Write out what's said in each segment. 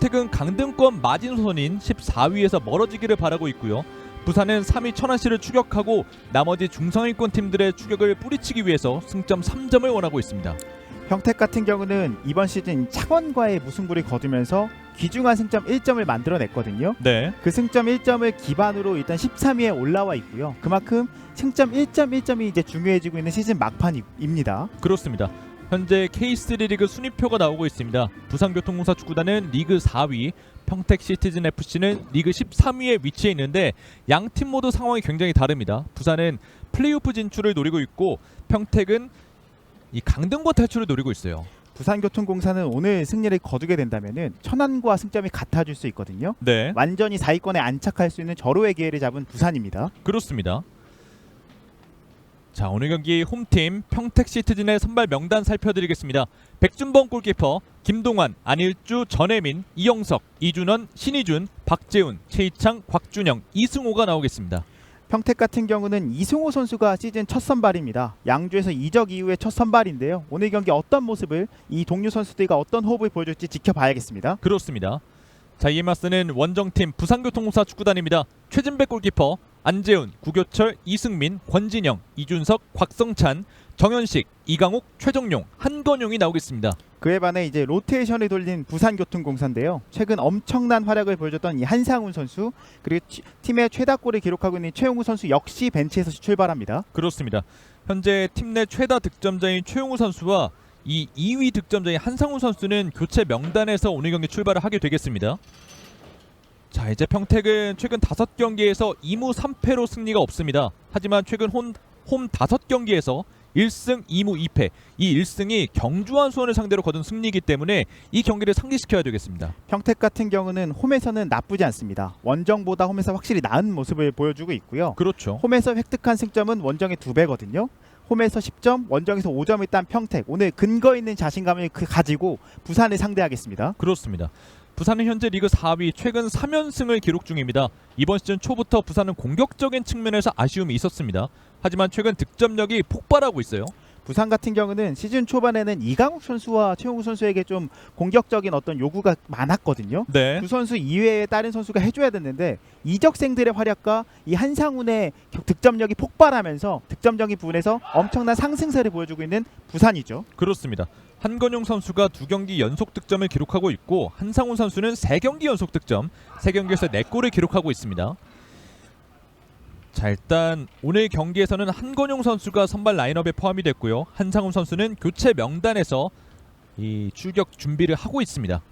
평택은 강등권 마진선인 14위에서 멀어지기를 바라고 있고요. 부산은 3위 천안시를 추격하고 나머지 중상위권 팀들의 추격을 뿌리치기 위해서 승점 3점을 원하고 있습니다. 평택 같은 경우는 이번 시즌 창원과의 무승부를 거두면서 귀중한 승점 1점을 만들어냈거든요. 네, 그 승점 1점을 기반으로 일단 13위에 올라와 있고요. 그만큼 승점 1점이 이제 중요해지고 있는 시즌 막판입니다. 그렇습니다. 현재 K3 리그 순위표가 나오고 있습니다. 부산교통공사 축구단은 리그 4위, 평택시티즌FC는 리그 13위에 위치해 있는데 양 팀 모두 상황이 굉장히 다릅니다. 부산은 플레이오프 진출을 노리고 있고 평택은 이 강등권 탈출을 노리고 있어요. 부산교통공사는 오늘 승리를 거두게 된다면은 천안과 승점이 같아질 수 있거든요. 네, 완전히 4위권에 안착할 수 있는 절호의 기회를 잡은 부산입니다. 그렇습니다. 자, 오늘 경기 홈팀 평택시티즌의 선발 명단 살펴드리겠습니다. 백준범 골키퍼, 김동환, 안일주, 전혜민, 이영석, 이준원, 신희준, 박재훈, 최희창, 곽준영, 이승호가 나오겠습니다. 평택 같은 경우는 이승호 선수가 시즌 첫 선발입니다. 양주에서 이적 이후에 첫 선발인데요. 오늘 경기 어떤 모습을 이 동료 선수들과 어떤 호흡을 보여줄지 지켜봐야겠습니다. 그렇습니다. 자, 이에 맞서는 원정팀 부산교통공사 축구단입니다. 최진백 골키퍼, 안재훈, 구교철, 이승민, 권진영, 이준석, 곽성찬, 정현식, 이강욱, 최정용, 한건용이 나오겠습니다. 그에 반해 이제 로테이션을 돌린 부산교통공사인데요. 최근 엄청난 활약을 보여줬던 이 한상훈 선수, 그리고 팀의 최다골을 기록하고 있는 최용우 선수 역시 벤치에서 출발합니다. 그렇습니다. 현재 팀 내 최다 득점자인 최용우 선수와 이 2위 득점자인 한상훈 선수는 교체 명단에서 오늘 경기 출발을 하게 되겠습니다. 자, 이제 평택은 최근 5경기에서 2무 3패로 승리가 없습니다. 하지만 최근 홈 5경기에서 1승 2무 2패, 이 1승이 경주한 수원을 상대로 거둔 승리이기 때문에 이 경기를 상기시켜야 되겠습니다. 평택 같은 경우는 홈에서는 나쁘지 않습니다. 원정보다 홈에서 확실히 나은 모습을 보여주고 있고요. 그렇죠. 홈에서 획득한 승점은 원정의 2배거든요. 홈에서 10점, 원정에서 5점을 딴 평택. 오늘 근거 있는 자신감을 가지고 부산을 상대하겠습니다. 그렇습니다. 부산은 현재 리그 4위, 최근 3연승을 기록 중입니다. 이번 시즌 초부터 부산은 공격적인 측면에서 아쉬움이 있었습니다. 하지만 최근 득점력이 폭발하고 있어요. 부산 같은 경우는 시즌 초반에는 이강욱 선수와 최용우 선수에게 좀 공격적인 어떤 요구가 많았거든요. 네, 두 선수 이외에 다른 선수가 해줘야 됐는데 이적생들의 활약과 이 한상훈의 득점력이 폭발하면서 득점적인 부분에서 엄청난 상승세를 보여주고 있는 부산이죠. 그렇습니다. 한건용 선수가 2경기 연속 득점을 기록하고 있고 한상훈 선수는 3경기 연속 득점, 3경기에서 4골을 기록하고 있습니다. 자, 일단 오늘 경기에서는 한건용 선수가 선발 라인업에 포함이 됐고요. 한상훈 선수는 교체 명단에서 이 출격 준비를 하고 있습니다.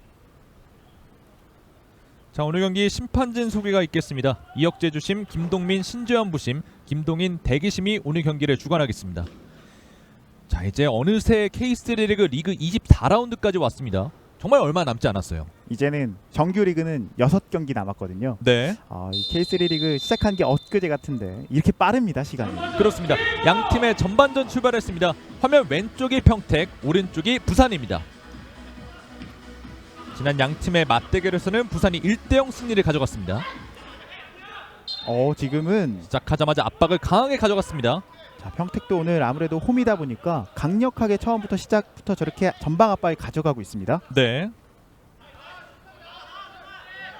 자, 오늘 경기 심판진 소개가 있겠습니다. 이혁재 주심, 김동민, 신재현 부심, 김동인, 대기심이 오늘 경기를 주관하겠습니다. 자, 이제 어느새 K3 리그 24라운드까지 왔습니다. 정말 얼마 남지 않았어요. 이제는 정규 리그는 6경기 남았거든요. 네, 이 K3 리그 시작한 게 엊그제 같은데 이렇게 빠릅니다, 시간이. 그렇습니다. 양 팀의 전반전 출발했습니다. 화면 왼쪽이 평택, 오른쪽이 부산입니다. 지난 양 팀의 맞대결에서는 부산이 1대0 승리를 가져갔습니다. 지금은 시작하자마자 압박을 강하게 가져갔습니다. 자, 평택도 오늘 아무래도 홈이다 보니까 강력하게 처음부터 시작부터 저렇게 전방 압박을 가져가고 있습니다. 네.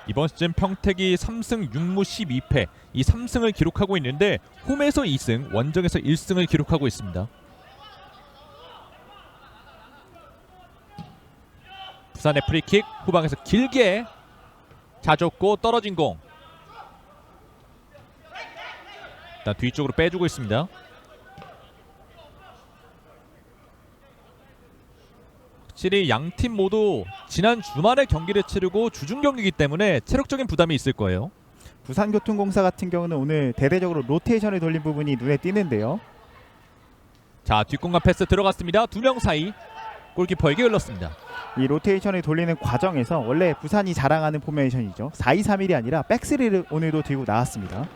이번 시즌 평택이 3승 6무 12패, 이 3승을 기록하고 있는데 홈에서 2승, 원정에서 1승을 기록하고 있습니다. 부산의 프리킥, 후방에서 길게 자줬고 떨어진 공. 일단 뒤쪽으로 빼주고 있습니다. 확실히 양팀 모두 지난 주말에 경기를 치르고 주중 경기이기 때문에 체력적인 부담이 있을 거예요. 부산교통공사 같은 경우는 오늘 대대적으로 로테이션을 돌린 부분이 눈에 띄는데요. 자, 뒷공간 패스 들어갔습니다. 2명 사이 골키퍼에게 흘렀습니다. 이 로테이션을 돌리는 과정에서 원래 부산이 자랑하는 포메이션이죠. 4-2-3-1이 아니라 백스리를 오늘도 들고 나왔습니다.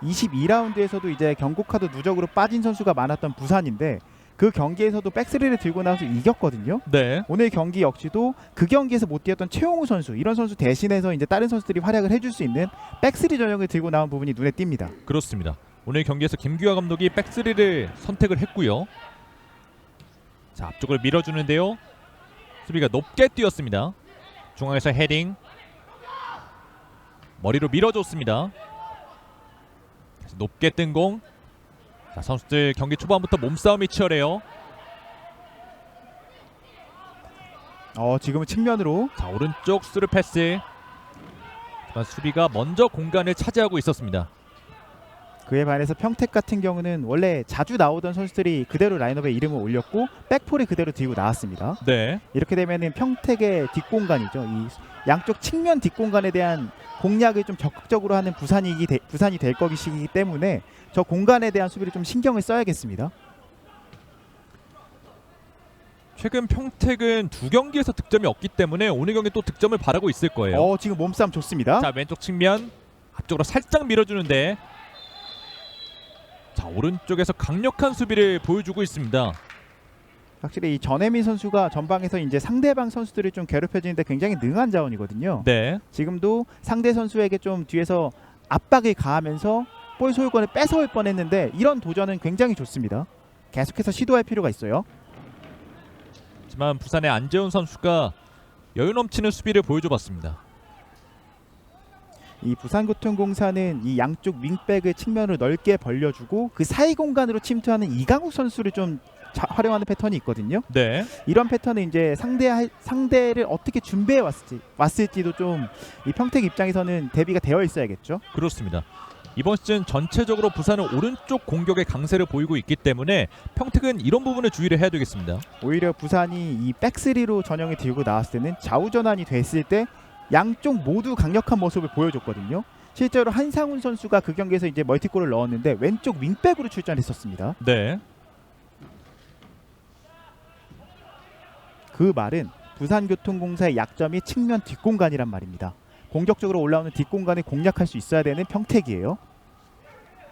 22라운드에서도 이제 경고카드 누적으로 빠진 선수가 많았던 부산인데 그 경기에서도 백스리를 들고 나와서 이겼거든요. 네, 오늘 경기 역시도 그 경기에서 못 뛰었던 최용우 선수, 이런 선수 대신해서 이제 다른 선수들이 활약을 해줄 수 있는 백스리 전형을 들고 나온 부분이 눈에 띕니다. 그렇습니다. 오늘 경기에서 김규하 감독이 백스리를 선택을 했고요. 자, 앞쪽을 밀어주는데요. 수비가 높게 뛰었습니다. 중앙에서 헤딩. 머리로 밀어줬습니다. 높게 뜬 공. 자, 선수들 경기 초반부터 몸싸움이 치열해요. 지금은 측면으로. 자, 오른쪽 스루 패스. 하지만 수비가 먼저 공간을 차지하고 있었습니다. 그에 반해서 평택 같은 경우는 원래 자주 나오던 선수들이 그대로 라인업에 이름을 올렸고 백폴이 그대로 뒤로 나왔습니다. 네. 이렇게 되면은 평택의 뒷공간이죠. 이 양쪽 측면 뒷공간에 대한 공략을 좀 적극적으로 하는 부산이 될 것이기 때문에 저 공간에 대한 수비를 좀 신경을 써야겠습니다. 최근 평택은 두 경기에서 득점이 없기 때문에 오늘 경기 또 득점을 바라고 있을 거예요. 지금 몸싸움 좋습니다. 자, 왼쪽 측면 앞쪽으로 살짝 밀어주는데, 자, 오른쪽에서 강력한 수비를 보여주고 있습니다. 확실히 이 전혜민 선수가 전방에서 이제 상대방 선수들을 좀 괴롭혀주는데 굉장히 능한 자원이거든요. 네. 지금도 상대 선수에게 좀 뒤에서 압박을 가하면서 볼 소유권을 뺏어올 뻔했는데 이런 도전은 굉장히 좋습니다. 계속해서 시도할 필요가 있어요. 하지만 부산의 안재훈 선수가 여유 넘치는 수비를 보여줘봤습니다. 이 부산교통공사는 이 양쪽 윙백을 측면으로 넓게 벌려주고 그 사이 공간으로 침투하는 이강욱 선수를 좀 활용하는 패턴이 있거든요. 네. 이런 패턴은 이제 상대를 어떻게 준비해 왔을지도 좀 이 평택 입장에서는 대비가 되어 있어야겠죠. 그렇습니다. 이번 시즌 전체적으로 부산은 오른쪽 공격의 강세를 보이고 있기 때문에 평택은 이런 부분에 주의를 해야 되겠습니다. 오히려 부산이 이 백스리로 전형을 들고 나왔을 때는 좌우 전환이 됐을 때 양쪽 모두 강력한 모습을 보여줬거든요. 실제로 한상훈 선수가 그 경기에서 이제 멀티골을 넣었는데 왼쪽 윙백으로 출전했었습니다. 네. 그 말은 부산교통공사의 약점이 측면 뒷공간이란 말입니다. 공격적으로 올라오는 뒷공간을 공략할 수 있어야 되는 평택이에요.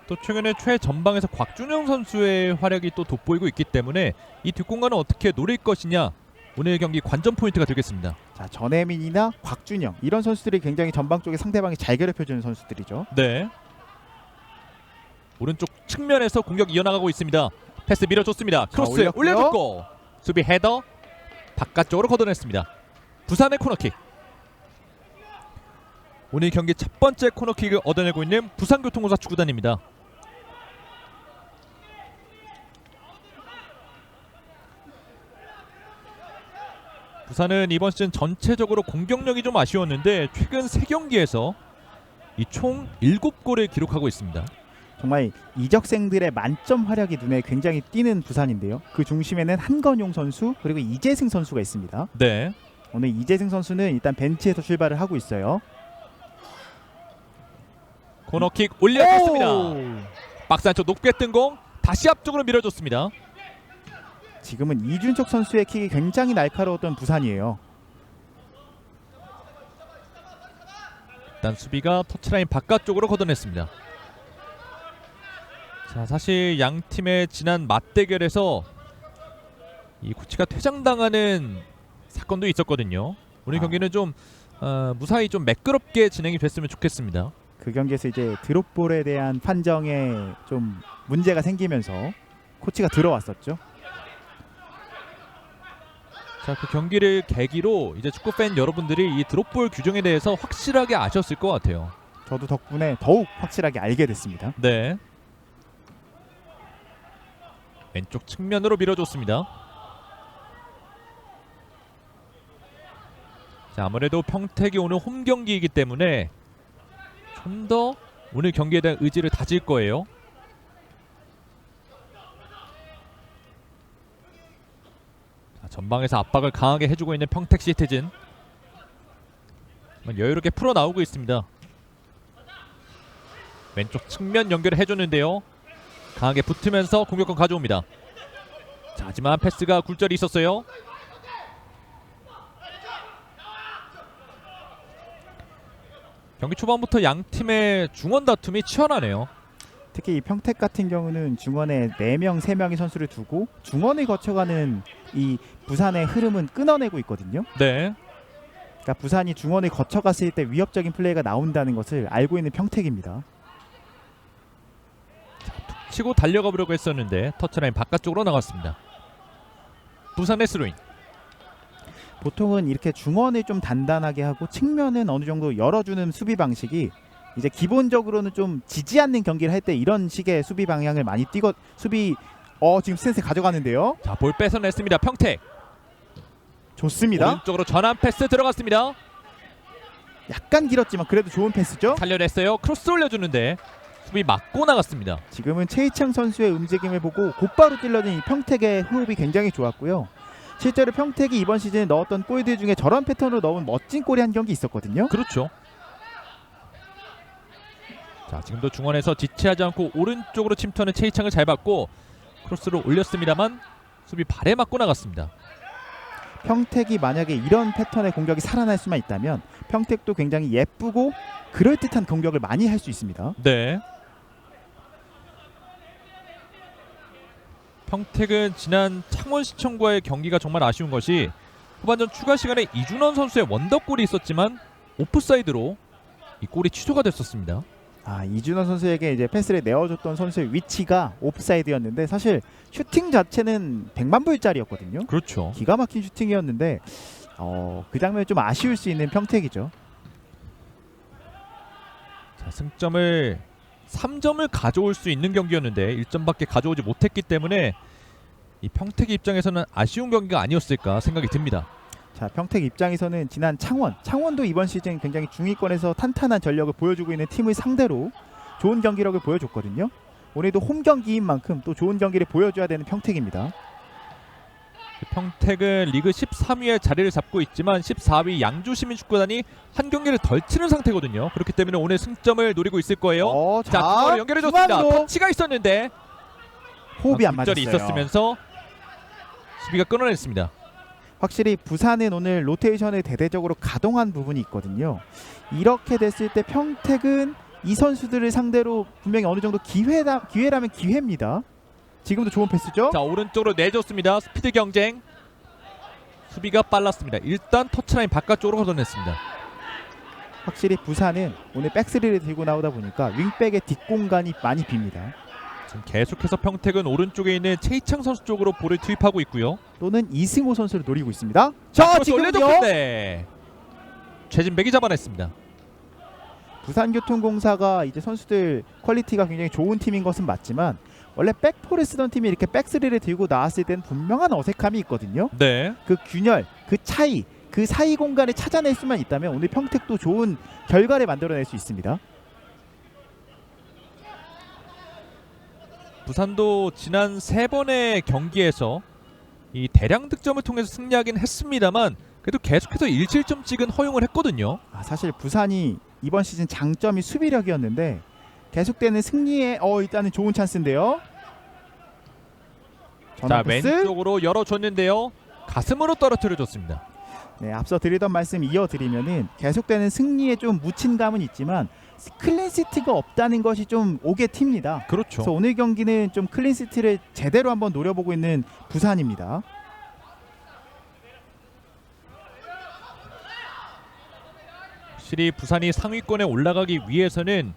또 최근에 최전방에서 곽준영 선수의 활약이 또 돋보이고 있기 때문에 이 뒷공간을 어떻게 노릴 것이냐, 오늘 경기 관전 포인트가 되겠습니다. 자, 전혜민이나 곽준영 이런 선수들이 굉장히 전방 쪽에 상대방이 잘 괴롭혀주는 선수들이죠. 네. 오른쪽 측면에서 공격 이어나가고 있습니다. 패스 밀어줬습니다. 크로스 올려줬고 수비 헤더 바깥쪽으로 걷어냈습니다. 부산의 코너킥. 오늘 경기 첫 번째 코너킥을 얻어내고 있는 부산교통공사 축구단입니다. 부산은 이번 시즌 전체적으로 공격력이 좀 아쉬웠는데 최근 3경기에서 이 총 7골을 기록하고 있습니다. 정말 이적생들의 만점 활약이 눈에 굉장히 띄는 부산인데요. 그 중심에는 한건용 선수 그리고 이재승 선수가 있습니다. 네. 오늘 이재승 선수는 일단 벤치에서 출발을 하고 있어요. 코너킥 올려줬습니다. 박스 안쪽 높게 뜬 공 다시 앞쪽으로 밀어줬습니다. 지금은 이준석 선수의 킥이 굉장히 날카로웠던 부산이에요. 일단 수비가 터치라인 바깥쪽으로 걷어냈습니다. 자, 사실 양 팀의 지난 맞대결에서 이 코치가 퇴장당하는 사건도 있었거든요. 오늘 경기는 좀 무사히 좀 매끄럽게 진행이 됐으면 좋겠습니다. 그 경기에서 이제 드롭볼에 대한 판정에 좀 문제가 생기면서 코치가 들어왔었죠. 자, 그 경기를 계기로 이제 축구 팬 여러분들이 이 드롭볼 규정에 대해서 확실하게 아셨을 것 같아요. 저도 덕분에 더욱 확실하게 알게 됐습니다. 네. 왼쪽 측면으로 밀어줬습니다. 자, 아무래도 평택이 오늘 홈 경기이기 때문에 좀 더 오늘 경기에 대한 의지를 다질 거예요. 자, 전방에서 압박을 강하게 해주고 있는 평택 시티즌. 여유롭게 풀어 나오고 있습니다. 왼쪽 측면 연결을 해줬는데요. 강하게 붙으면서 공격권 가져옵니다. 자, 하지만 패스가 굴절이 있었어요. 경기 초반부터 양 팀의 중원 다툼이 치열하네요. 특히 이 평택 같은 경우는 중원에 4명, 3명의 선수를 두고 중원을 거쳐가는 이 부산의 흐름은 끊어내고 있거든요. 네. 그러니까 부산이 중원을 거쳐갔을 때 위협적인 플레이가 나온다는 것을 알고 있는 평택입니다. 치고 달려가 보려고 했었는데 터치라인 바깥쪽으로 나갔습니다. 부산의 스루인. 보통은 이렇게 중원을 좀 단단하게 하고 측면은 어느 정도 열어주는 수비 방식이 이제 기본적으로는 좀 지지 않는 경기를 할 때 이런 식의 수비 방향을 많이 띄고 지금 스탠스 가져가는데요. 자, 볼 뺏어냈습니다. 평택. 좋습니다. 오른쪽으로 전환 패스 들어갔습니다. 약간 길었지만 그래도 좋은 패스죠. 살려냈어요. 크로스 올려주는데 수비 맞고 나갔습니다. 지금은 최희창 선수의 움직임을 보고 곧바로 찔러진 이 평택의 호흡이 굉장히 좋았고요. 실제로 평택이 이번 시즌에 넣었던 골들 중에 저런 패턴으로 넣은 멋진 골이 한 경기 있었거든요. 그렇죠. 자, 지금도 중원에서 지체하지 않고 오른쪽으로 침투하는 최희창을 잘 받고 크로스로 올렸습니다만 수비 발에 맞고 나갔습니다. 평택이 만약에 이런 패턴의 공격이 살아날 수만 있다면 평택도 굉장히 예쁘고 그럴듯한 공격을 많이 할 수 있습니다. 네. 평택은 지난 창원시청과의 경기가 정말 아쉬운 것이 후반전 추가 시간에 이준원 선수의 원더골이 있었지만 오프사이드로 이 골이 취소가 됐었습니다. 이준원 선수에게 이제 패스를 내어줬던 선수의 위치가 옵사이드였는데 사실 슈팅 자체는 100만 불짜리였거든요. 그렇죠. 기가 막힌 슈팅이었는데 그 장면이 좀 아쉬울 수 있는 평택이죠. 자, 승점을 3점을 가져올 수 있는 경기였는데 1점밖에 가져오지 못했기 때문에 이 평택 입장에서는 아쉬운 경기가 아니었을까 생각이 듭니다. 자, 평택 입장에서는 지난 창원도 이번 시즌 굉장히 중위권에서 탄탄한 전력을 보여주고 있는 팀을 상대로 좋은 경기력을 보여줬거든요. 오늘도 홈 경기인 만큼 또 좋은 경기를 보여줘야 되는 평택입니다. 평택은 리그 13위에 자리를 잡고 있지만 14위 양주시민축구단이 한 경기를 덜 치는 상태거든요. 그렇기 때문에 오늘 승점을 노리고 있을 거예요. 자, 중앙으로 연결해줬습니다. 중앙으로. 터치가 있었는데 호흡이 안 굴절이 맞았어요. 있었으면서 수비가 끊어냈습니다. 확실히 부산은 오늘 로테이션을 대대적으로 가동한 부분이 있거든요. 이렇게 됐을 때 평택은 이 선수들을 상대로 분명히 어느 정도 기회라면 기회입니다. 지금도 좋은 패스죠. 자, 오른쪽으로 내줬습니다. 스피드 경쟁. 수비가 빨랐습니다. 일단 터치라인 바깥쪽으로 걷어냈습니다. 확실히 부산은 오늘 백스리를 들고 나오다 보니까 윙백의 뒷공간이 많이 빕니다. 지금 계속해서 평택은 오른쪽에 있는 최희창 선수 쪽으로 볼을 투입하고 있고요. 또는 이승호 선수를 노리고 있습니다. 자, 지금요. 올려줬는데 최진백이 잡아냈습니다. 부산교통공사가 이제 선수들 퀄리티가 굉장히 좋은 팀인 것은 맞지만 원래 백포를 쓰던 팀이 이렇게 백스리를 들고 나왔을 때는 분명한 어색함이 있거든요. 네. 그 균열, 그 차이, 그 사이 공간을 찾아낼 수만 있다면 오늘 평택도 좋은 결과를 만들어낼 수 있습니다. 부산도 지난 3번의 경기에서 이 대량 득점을 통해서 승리하긴 했습니다만 그래도 계속해서 1실점씩은 허용을 했거든요. 사실 부산이 이번 시즌 장점이 수비력이었는데 계속되는 승리에 일단은 좋은 찬스인데요. 자, 왼쪽으로 열어줬는데요. 가슴으로 떨어뜨려줬습니다. 네, 앞서 드리던 말씀 이어드리면은 계속되는 승리에 좀 묻힌 감은 있지만 클린시트가 없다는 것이 좀 옥의 팁니다. 그렇죠. 그래서 오늘 경기는 좀 클린시트를 제대로 한번 노려보고 있는 부산입니다. 확실히 부산이 상위권에 올라가기 위해서는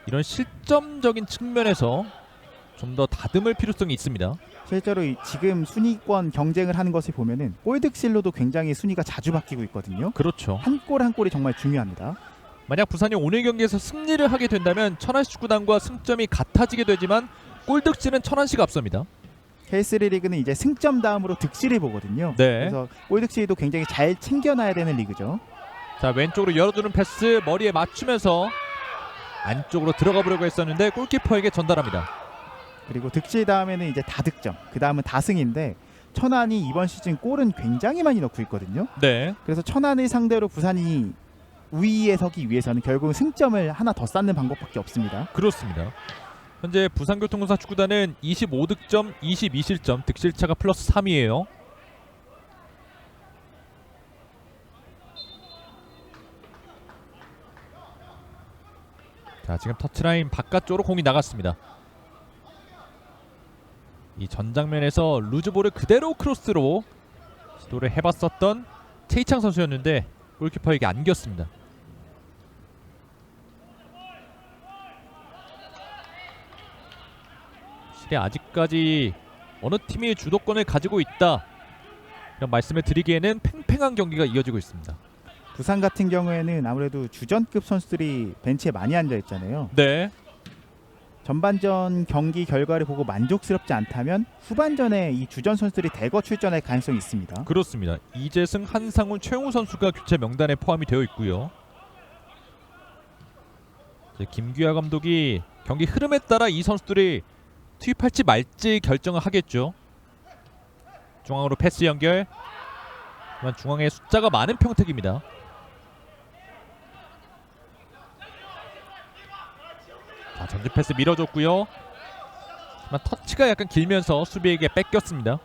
이런 실점적인 측면에서 좀 더 다듬을 필요성이 있습니다. 실제로 지금 순위권 경쟁을 하는 것을 보면은 골득실로도 굉장히 순위가 자주 바뀌고 있거든요. 그렇죠. 한 골 한 골이 정말 중요합니다. 만약 부산이 오늘 경기에서 승리를 하게 된다면 천안시 축구단과 승점이 같아지게 되지만 골득실은 천안시가 앞섭니다. K3 리그는 이제 승점 다음으로 득실을 보거든요. 네. 그래서 골득실도 굉장히 잘 챙겨놔야 되는 리그죠. 자, 왼쪽으로 열어두는 패스 머리에 맞추면서 안쪽으로 들어가 보려고 했었는데 골키퍼에게 전달합니다. 그리고 득실 다음에는 이제 다득점, 그 다음은 다승인데 천안이 이번 시즌 골은 굉장히 많이 넣고 있거든요. 네. 그래서 천안을 상대로 부산이 우위에 서기 위해서는 결국은 승점을 하나 더 쌓는 방법밖에 없습니다. 그렇습니다. 현재 부산교통공사 축구단은 25득점, 22실점, 득실차가 플러스 3이에요. 자, 지금 터치라인 바깥쪽으로 공이 나갔습니다. 이 전 장면에서 루즈볼을 그대로 크로스로 시도를 해봤었던 최희창 선수였는데 골키퍼에게 안겼습니다. 실에 아직까지 어느 팀이 주도권을 가지고 있다 이런 말씀을 드리기에는 팽팽한 경기가 이어지고 있습니다. 부산 같은 경우에는 아무래도 주전급 선수들이 벤치에 많이 앉아 있잖아요. 네. 전반전 경기 결과를 보고 만족스럽지 않다면 후반전에 이 주전 선수들이 대거 출전할 가능성이 있습니다. 그렇습니다. 이재승, 한상훈, 최용우 선수가 교체 명단에 포함이 되어 있고요. 이제 김규하 감독이 경기 흐름에 따라 이 선수들이 투입할지 말지 결정을 하겠죠. 중앙으로 패스 연결. 하지만 중앙에 숫자가 많은 평택입니다. 자, 전진 패스 밀어줬고요. 하지만 터치가 약간 길면서 수비에게 뺏겼습니다.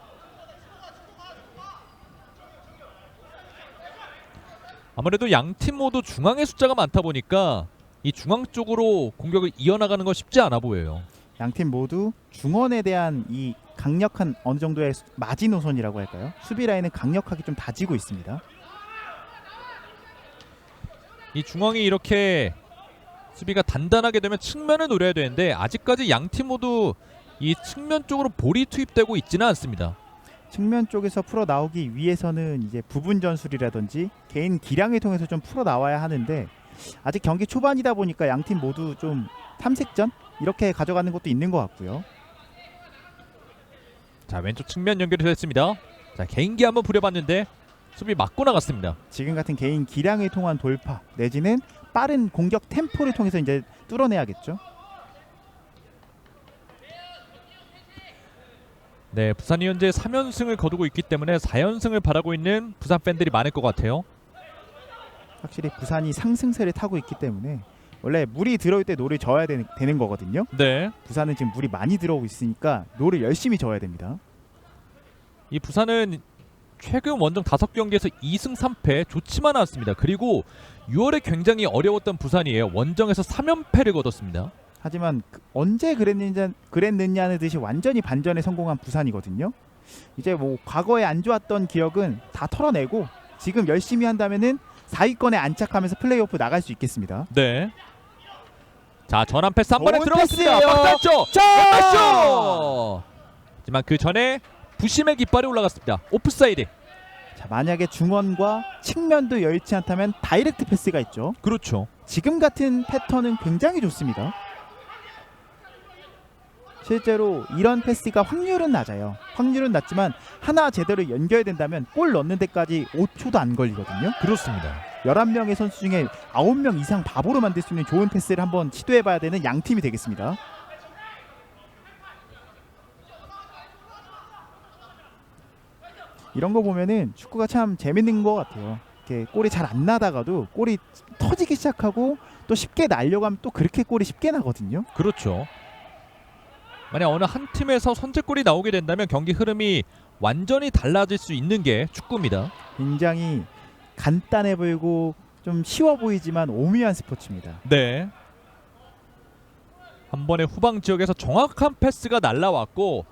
아무래도 양 팀 모두 중앙의 숫자가 많다 보니까 이 중앙 쪽으로 공격을 이어나가는 건 쉽지 않아 보여요. 양팀 모두 중원에 대한 이 강력한 어느 정도의 마지노선이라고 할까요? 수비 라인은 강력하게 좀 다지고 있습니다. 이 중앙이 이렇게 수비가 단단하게 되면 측면을 노려야 되는데 아직까지 양 팀 모두 이 측면 쪽으로 볼이 투입되고 있지는 않습니다. 측면 쪽에서 풀어 나오기 위해서는 이제 부분 전술이라든지 개인 기량을 통해서 좀 풀어 나와야 하는데 아직 경기 초반이다 보니까 양 팀 모두 좀 탐색전 이렇게 가져가는 것도 있는 것 같고요. 자, 왼쪽 측면 연결이 됐습니다. 자, 개인기 한번 부려봤는데 수비 맞고 나갔습니다. 지금 같은 개인 기량을 통한 돌파 내지는 빠른 공격 템포를 통해서 이제 뚫어내야겠죠. 네, 부산이 현재 3연승을 거두고 있기 때문에 4연승을 바라고 있는 부산 팬들이 많을 것 같아요. 확실히 부산이 상승세를 타고 있기 때문에 원래 물이 들어올 때 노를 저어야 되는 거거든요. 네, 부산은 지금 물이 많이 들어오고 있으니까 노를 열심히 저어야 됩니다. 이 부산은 최근 원정 5경기에서 2승 3패 좋지만 않습니다. 그리고 6월에 굉장히 어려웠던 부산이에요. 원정에서 3연패를 거뒀습니다. 하지만 언제 그랬느냐는 듯이 완전히 반전에 성공한 부산이거든요. 이제 뭐 과거에 안 좋았던 기억은 다 털어내고 지금 열심히 한다면은 4위권에 안착하면서 플레이오프 나갈 수 있겠습니다. 네. 자, 전환 패스 한 번에 좋은 들어갔습니다. 패스예요. 박단쪽. 자! 왼발쇼. 하지만 그 전에 부심의 깃발이 올라갔습니다. 오프사이드. 자, 만약에 중원과 측면도 여의치 않다면 다이렉트 패스가 있죠. 그렇죠. 지금 같은 패턴은 굉장히 좋습니다. 실제로 이런 패스가 확률은 낮아요. 확률은 낮지만 하나 제대로 연결된다면 골 넣는 데까지 5초도 안 걸리거든요. 그렇습니다. 11명의 선수 중에 9명 이상 바보로 만들 수 있는 좋은 패스를 한번 시도해봐야 되는 양팀이 되겠습니다. 이런 거 보면은 축구가 참 재밌는 것 같아요. 이렇게 골이 잘 안 나다가도 골이 터지기 시작하고 또 쉽게 날려고 하면 또 그렇게 골이 쉽게 나거든요. 그렇죠. 만약 어느 한 팀에서 선제골이 나오게 된다면 경기 흐름이 완전히 달라질 수 있는 게 축구입니다. 굉장히 간단해 보이고 좀 쉬워 보이지만 오묘한 스포츠입니다. 네. 한 번에 후방 지역에서 정확한 패스가 날라왔고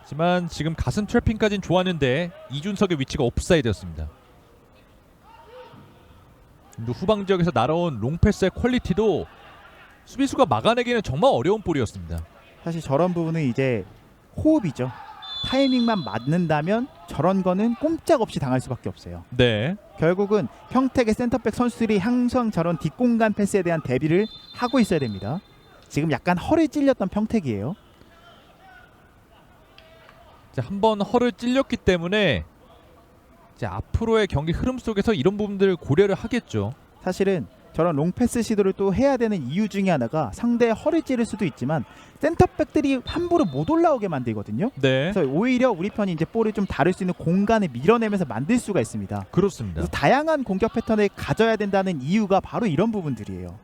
하지만 지금 가슴 트래핑까지는 좋았는데 이준석의 위치가 오프사이드였습니다. 또 후방 지역에서 날아온 롱패스의 퀄리티도 수비수가 막아내기는 정말 어려운 볼이었습니다. 사실 저런 부분은 이제 호흡이죠. 타이밍만 맞는다면 저런 거는 꼼짝없이 당할 수밖에 없어요. 네. 결국은 평택의 센터백 선수들이 항상 저런 뒷공간 패스에 대한 대비를 하고 있어야 됩니다. 지금 약간 허를 찔렸던 평택이에요. 이제 한번 허를 찔렸기 때문에 이제 앞으로의 경기 흐름 속에서 이런 부분들을 고려를 하겠죠. 사실은 저런 롱패스 시도를 또 해야 되는 이유 중에 하나가 상대의 허를 찌를 수도 있지만 센터백들이 함부로 못 올라오게 만들거든요. 네. 그래서 오히려 우리 편이 이제 볼을 좀 다룰 수 있는 공간을 밀어내면서 만들 수가 있습니다. 그렇습니다. 그래서 다양한 공격 패턴을 가져야 된다는 이유가 바로 이런 부분들이에요.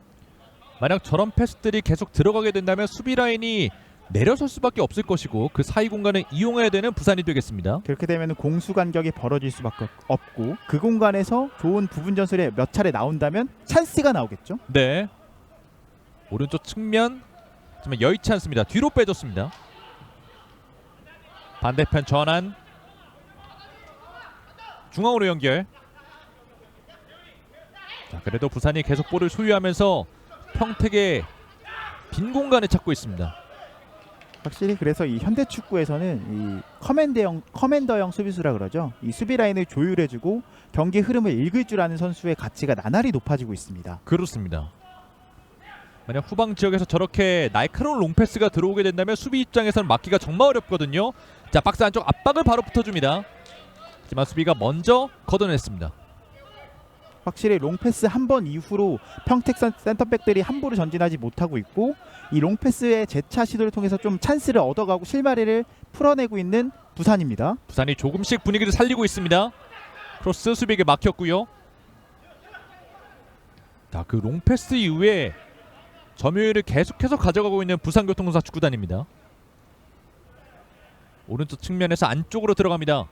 만약 저런 패스들이 계속 들어가게 된다면 수비 라인이 내려설 수밖에 없을 것이고 그 사이 공간을 이용해야 되는 부산이 되겠습니다. 그렇게 되면 공수 간격이 벌어질 수밖에 없고 그 공간에서 좋은 부분 전술에 몇 차례 나온다면 찬스가 나오겠죠. 네. 오른쪽 측면 하지만 여의치 않습니다. 뒤로 빼줬습니다. 반대편 전환 중앙으로 연결. 자, 그래도 부산이 계속 볼을 소유하면서 평택의 빈 공간을 찾고 있습니다. 확실히 그래서 이 현대 축구에서는 이 커맨더형 수비수라 그러죠. 이 수비 라인을 조율해주고 경기 흐름을 읽을 줄 아는 선수의 가치가 나날이 높아지고 있습니다. 그렇습니다. 만약 후방 지역에서 저렇게 날카로운 롱패스가 들어오게 된다면 수비 입장에서는 막기가 정말 어렵거든요. 자, 박스 안쪽 압박을 바로 붙어줍니다. 하지만 수비가 먼저 걷어냈습니다. 확실히 롱패스 한 번 이후로 평택 센터백들이 함부로 전진하지 못하고 있고 이 롱패스의 재차 시도를 통해서 좀 찬스를 얻어가고 실마리를 풀어내고 있는 부산입니다. 부산이 조금씩 분위기를 살리고 있습니다. 크로스 수비에게 막혔고요. 자, 그 롱패스 이후에 점유율을 계속해서 가져가고 있는 부산교통공사 축구단입니다. 오른쪽 측면에서 안쪽으로 들어갑니다.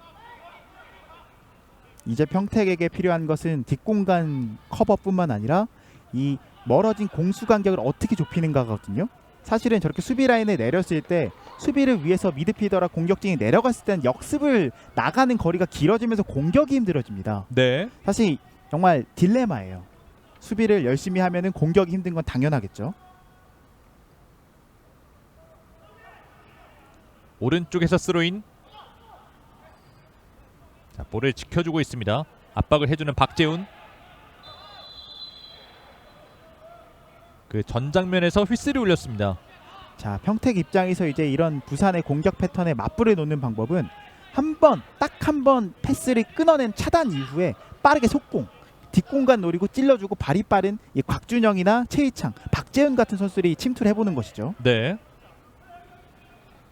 이제 평택에게 필요한 것은 뒷공간 커버뿐만 아니라 이 멀어진 공수 간격을 어떻게 좁히는가거든요. 사실은 저렇게 수비 라인을 내렸을 때 수비를 위해서 미드필더라 공격진이 내려갔을 때는 역습을 나가는 거리가 길어지면서 공격이 힘들어집니다. 네. 사실 정말 딜레마예요. 수비를 열심히 하면은 공격이 힘든 건 당연하겠죠. 오른쪽에서 스로인. 자, 볼을 지켜주고 있습니다. 압박을 해주는 박재훈. 그 전장면에서 휘슬이 울렸습니다. 자, 평택 입장에서 이제 이런 부산의 공격 패턴에 맞불을 놓는 방법은 딱 한 번 패스를 끊어낸 차단 이후에 빠르게 속공, 뒷공간 노리고 찔러주고 발이 빠른 이 곽준영이나 최희창, 박재훈 같은 선수들이 침투를 해보는 것이죠. 네.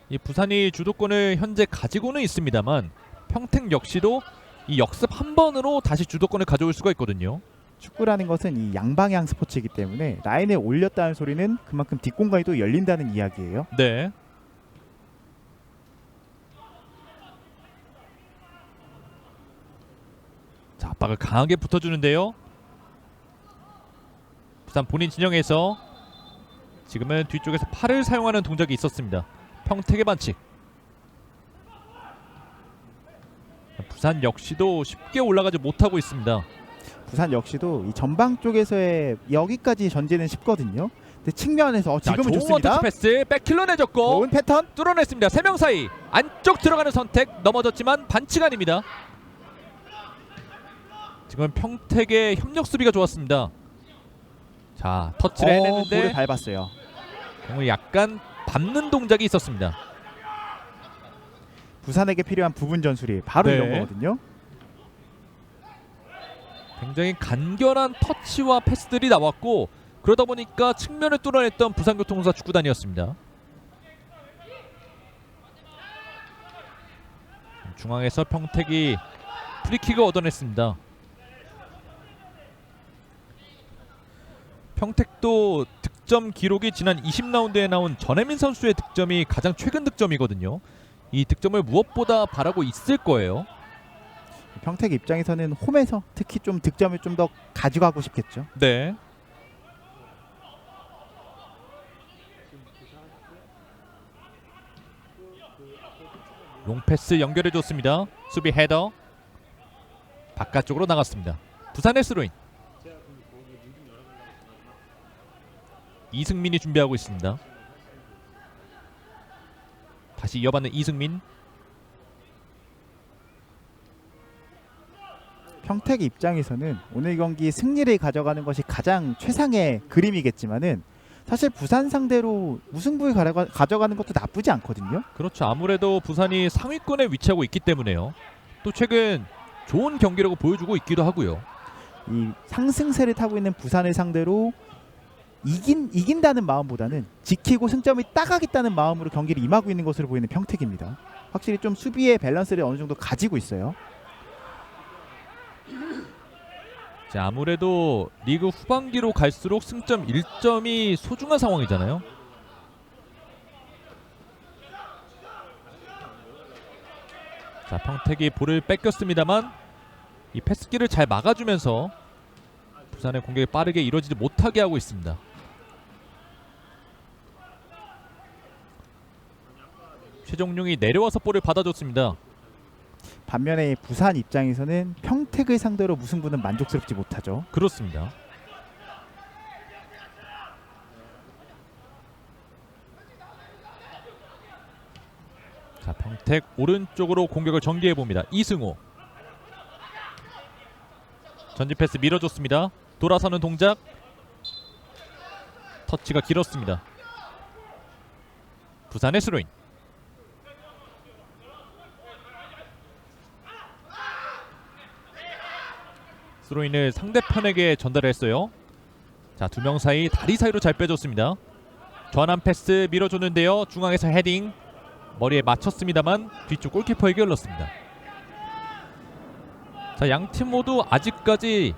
이 부산이 주도권을 현재 가지고는 있습니다만 평택 역시도 이 역습 한 번으로 다시 주도권을 가져올 수가 있거든요. 축구라는 것은 이 양방향 스포츠이기 때문에 라인에 올렸다는 소리는 그만큼 뒷공간이 또 열린다는 이야기예요. 네. 자, 압박을 강하게 붙어주는데요. 부산 본인 진영에서 지금은 뒤쪽에서 팔을 사용하는 동작이 있었습니다. 평택의 반칙. 부산 역시도 쉽게 올라가지 못하고 있습니다. 부산 역시도 이 전방 쪽에서의 여기까지 전진은 쉽거든요. 근데 측면에서 지금은 좋은 좋습니다. 원터치 패스 백킬러 내줬고 좋은 패턴. 뚫어냈습니다. 3명 사이 안쪽 들어가는 선택 넘어졌지만 반칙 아닙니다. 지금 평택의 협력 수비가 좋았습니다. 자, 터치를 볼을 해냈는데 밟았어요. 공을 약간 밟는 동작이 있었습니다. 부산에게 필요한 부분 전술이 바로 네. 이런 거거든요. 굉장히 간결한 터치와 패스들이 나왔고 그러다 보니까 측면을 뚫어냈던 부산교통공사 축구단이었습니다. 중앙에서 평택이 프리킥을 얻어냈습니다. 평택도 득점 기록이 지난 20라운드에 나온 전혜민 선수의 득점이 가장 최근 득점이거든요. 이 득점을 무엇보다 바라고 있을 거예요. 평택 입장에서는 홈에서 특히 좀 득점을 좀 더 가져가고 싶겠죠. 네. 롱패스 연결해줬습니다. 수비 헤더 바깥쪽으로 나갔습니다. 부산의 스로인. 이승민이 준비하고 있습니다. 다시 이어받는 이승민. 평택 입장에서는 오늘 경기 승리를 가져가는 것이 가장 최상의 그림이겠지만은 사실 부산 상대로 무승부를 가져가는 것도 나쁘지 않거든요. 그렇죠. 아무래도 부산이 상위권에 위치하고 있기 때문에요. 또 최근 좋은 경기라고 보여주고 있기도 하고요. 이 상승세를 타고 있는 부산을 상대로 이긴다는 마음보다는 지키고 승점을 따가겠다는 마음으로 경기를 임하고 있는 것으로 보이는 평택입니다. 확실히 좀 수비의 밸런스를 어느 정도 가지고 있어요. 자, 아무래도 리그 후반기로 갈수록 승점 1점이 소중한 상황이잖아요. 자, 평택이 볼을 뺏겼습니다만 이 패스기를 잘 막아주면서 부산의 공격이 빠르게 이루어지지 못하게 하고 있습니다. 최종용이 내려와서 볼을 받아줬습니다. 반면에 부산 입장에서는 평택을 상대로 무승부는 만족스럽지 못하죠. 그렇습니다. 평택 오른쪽으로 공격을 전개해 봅니다. 이승우 전진 패스 밀어줬습니다. 돌아서는 동작. 터치가 길었습니다. 부산의 스로인. 스로인을 상대편에게 전달했어요. 자, 두 명 사이 다리 사이로 잘 빼줬습니다. 전환 패스 밀어줬는데요. 중앙에서 헤딩 머리에 맞췄습니다만 뒤쪽 골키퍼에게 흘렀습니다. 자, 양팀 모두 아직까지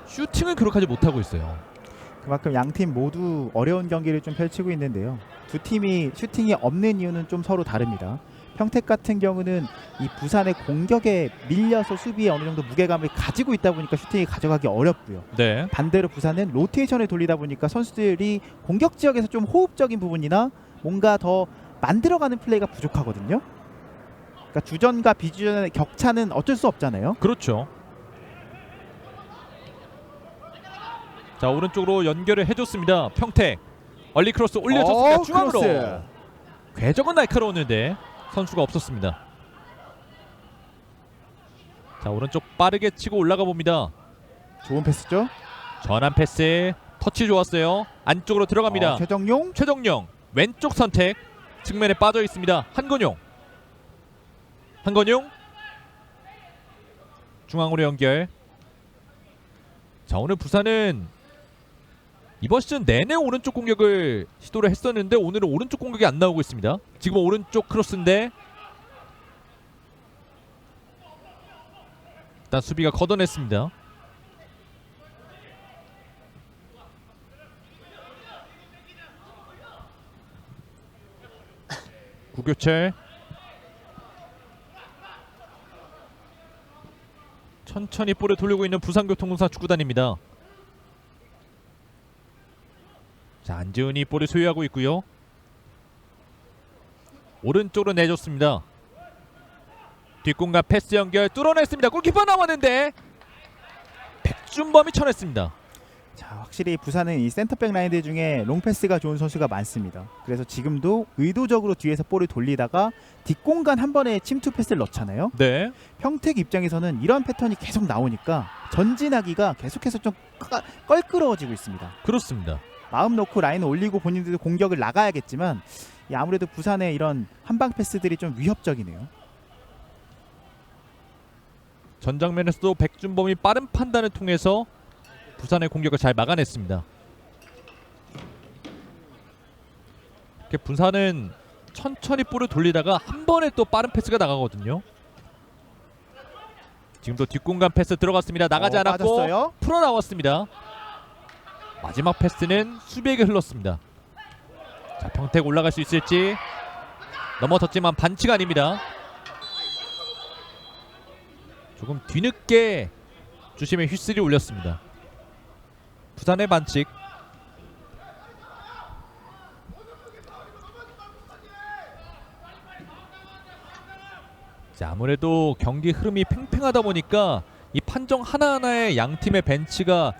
슈팅을 기록하지 못하고 있어요. 그만큼 양팀 모두 어려운 경기를 좀 펼치고 있는데요. 두 팀이 슈팅이 없는 이유는 좀 서로 다릅니다. 평택 같은 경우는 이 부산의 공격에 밀려서 수비에 어느 정도 무게감을 가지고 있다 보니까 슈팅이 가져가기 어렵고요. 네. 반대로 부산은 로테이션을 돌리다 보니까 선수들이 공격 지역에서 좀 호흡적인 부분이나 뭔가 더 만들어가는 플레이가 부족하거든요. 그러니까 주전과 비주전의 격차는 어쩔 수 없잖아요. 그렇죠. 자, 오른쪽으로 연결을 해줬습니다. 평택 얼리 크로스 올려줬습니다. 중앙으로. 크로스. 궤적은 날카로웠는데 선수가 없었습니다. 자, 오른쪽 빠르게 치고 올라가 봅니다. 좋은 패스죠. 전환 패스 터치 좋았어요. 안쪽으로 들어갑니다. 최정용. 최정용 왼쪽 선택 측면에 빠져 있습니다. 한건용 중앙으로 연결. 자, 오늘 부산은 이번 시즌 내내 오른쪽 공격을 시도를 했었는데 오늘은 오른쪽 공격이 안 나오고 있습니다. 지금 오른쪽 크로스인데 일단 수비가 걷어냈습니다. 구교철 천천히 볼을 돌리고 있는 부산교통공사 축구단입니다. 자, 안지훈이 볼을 소유하고 있고요. 오른쪽으로 내줬습니다. 뒷공간 패스 연결 뚫어냈습니다. 골키퍼 나왔는데 백준범이 쳐냈습니다. 자, 확실히 부산은 이 센터백 라인들 중에 롱패스가 좋은 선수가 많습니다. 그래서 지금도 의도적으로 뒤에서 볼을 돌리다가 뒷공간 한 번에 침투 패스를 넣잖아요. 네. 평택 입장에서는 이런 패턴이 계속 나오니까 전진하기가 계속해서 좀 껄끄러워지고 있습니다. 그렇습니다. 마음 놓고 라인을 올리고 본인들도 공격을 나가야겠지만 아무래도 부산의 이런 한방 패스들이 좀 위협적이네요. 전 장면에서도 백준범이 빠른 판단을 통해서 부산의 공격을 잘 막아냈습니다. 이렇게 부산은 천천히 볼을 돌리다가 한 번에 또 빠른 패스가 나가거든요. 지금도 뒷공간 패스 들어갔습니다. 나가지 않았고 빠졌어요. 풀어 나왔습니다. 마지막 패스는 수비에게 흘렀습니다. 자, 평택 올라갈 수 있을지. 넘어졌지만 반칙 아닙니다. 조금 뒤늦게 주심의 휘슬이 울렸습니다. 부산의 반칙. 자, 아무래도 경기 흐름이 팽팽하다 보니까 이 판정 하나하나에 양 팀의 벤치가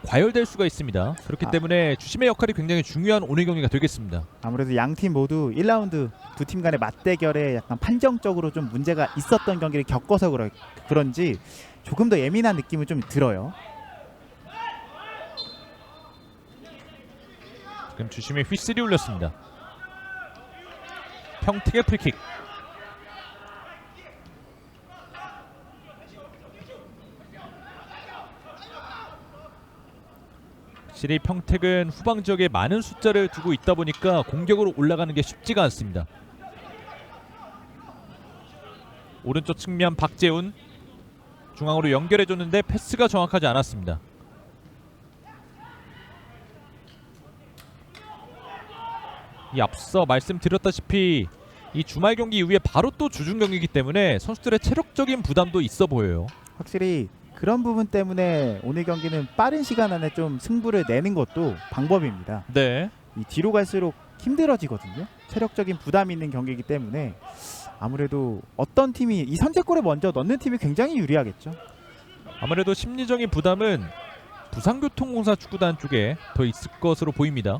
과열될 수가 있습니다. 그렇기 때문에 주심의 역할이 굉장히 중요한 오늘 경기가 되겠습니다. 아무래도 양 팀 모두 1라운드 두 팀 간의 맞대결에 약간 판정적으로 좀 문제가 있었던 경기를 겪어서 그런지 조금 더 예민한 느낌은 좀 들어요. 지금 주심의 휘슬이 울렸습니다. 평택의 프리킥. 확실히 평택은 후방 지역에 많은 숫자를 두고 있다 보니까 공격으로 올라가는 게 쉽지가 않습니다. 오른쪽 측면 박재훈 중앙으로 연결해줬는데 패스가 정확하지 않았습니다. 이 앞서 말씀드렸다시피 이 주말 경기 이후에 바로 또 주중 경기이기 때문에 선수들의 체력적인 부담도 있어 보여요. 확실히 그런 부분 때문에 오늘 경기는 빠른 시간 안에 좀 승부를 내는 것도 방법입니다. 네. 이 뒤로 갈수록 힘들어지거든요. 체력적인 부담이 있는 경기이기 때문에 아무래도 어떤 팀이 이 선제골을 먼저 넣는 팀이 굉장히 유리하겠죠. 아무래도 심리적인 부담은 부산교통공사 축구단 쪽에 더 있을 것으로 보입니다.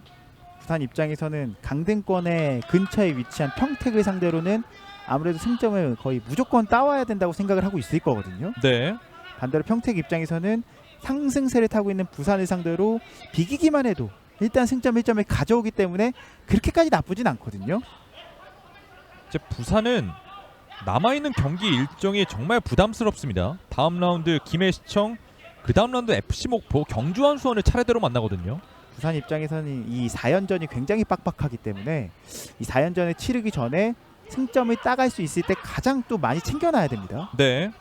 부산 입장에서는 강등권의 근처에 위치한 평택을 상대로는 아무래도 승점을 거의 무조건 따와야 된다고 생각을 하고 있을 거거든요. 네. 반대로 평택 입장에서는 상승세를 타고 있는 부산을 상대로 비기기만 해도 일단 승점 1점을 가져오기 때문에 그렇게까지 나쁘진 않거든요. 이제 부산은 남아있는 경기 일정이 정말 부담스럽습니다. 다음 라운드 김해시청, 그 다음 라운드 FC 목포, 경주 한수원을 차례대로 만나거든요. 부산 입장에서는 이 4연전이 굉장히 빡빡하기 때문에 이 4연전을 치르기 전에 승점을 따갈 수 있을 때 가장 또 많이 챙겨놔야 됩니다. 네.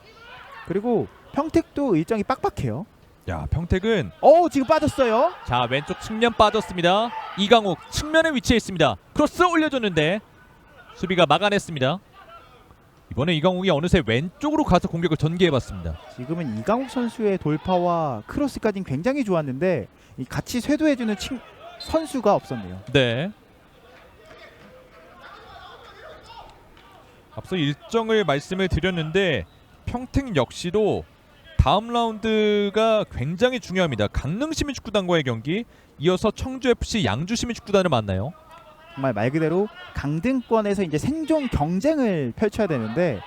그리고 평택도 일정이 빡빡해요. 야, 평택은 지금 빠졌어요. 자, 왼쪽 측면 빠졌습니다. 이강욱 측면에 위치해 있습니다. 크로스 올려줬는데 수비가 막아냈습니다. 이번에 이강욱이 어느새 왼쪽으로 가서 공격을 전개해봤습니다. 지금은 이강욱 선수의 돌파와 크로스까지는 굉장히 좋았는데 이 같이 쇄도해주는 선수가 없었네요. 네. 앞서 일정을 말씀을 드렸는데 평택 역시도 다음 라운드가 굉장히 중요합니다. 강릉 시민축구단과의 경기, 이어서 청주FC 양주 시민축구단을 만나요. 정말 말 그대로 강등권에서 이제 생존 경쟁을 펼쳐야 되는데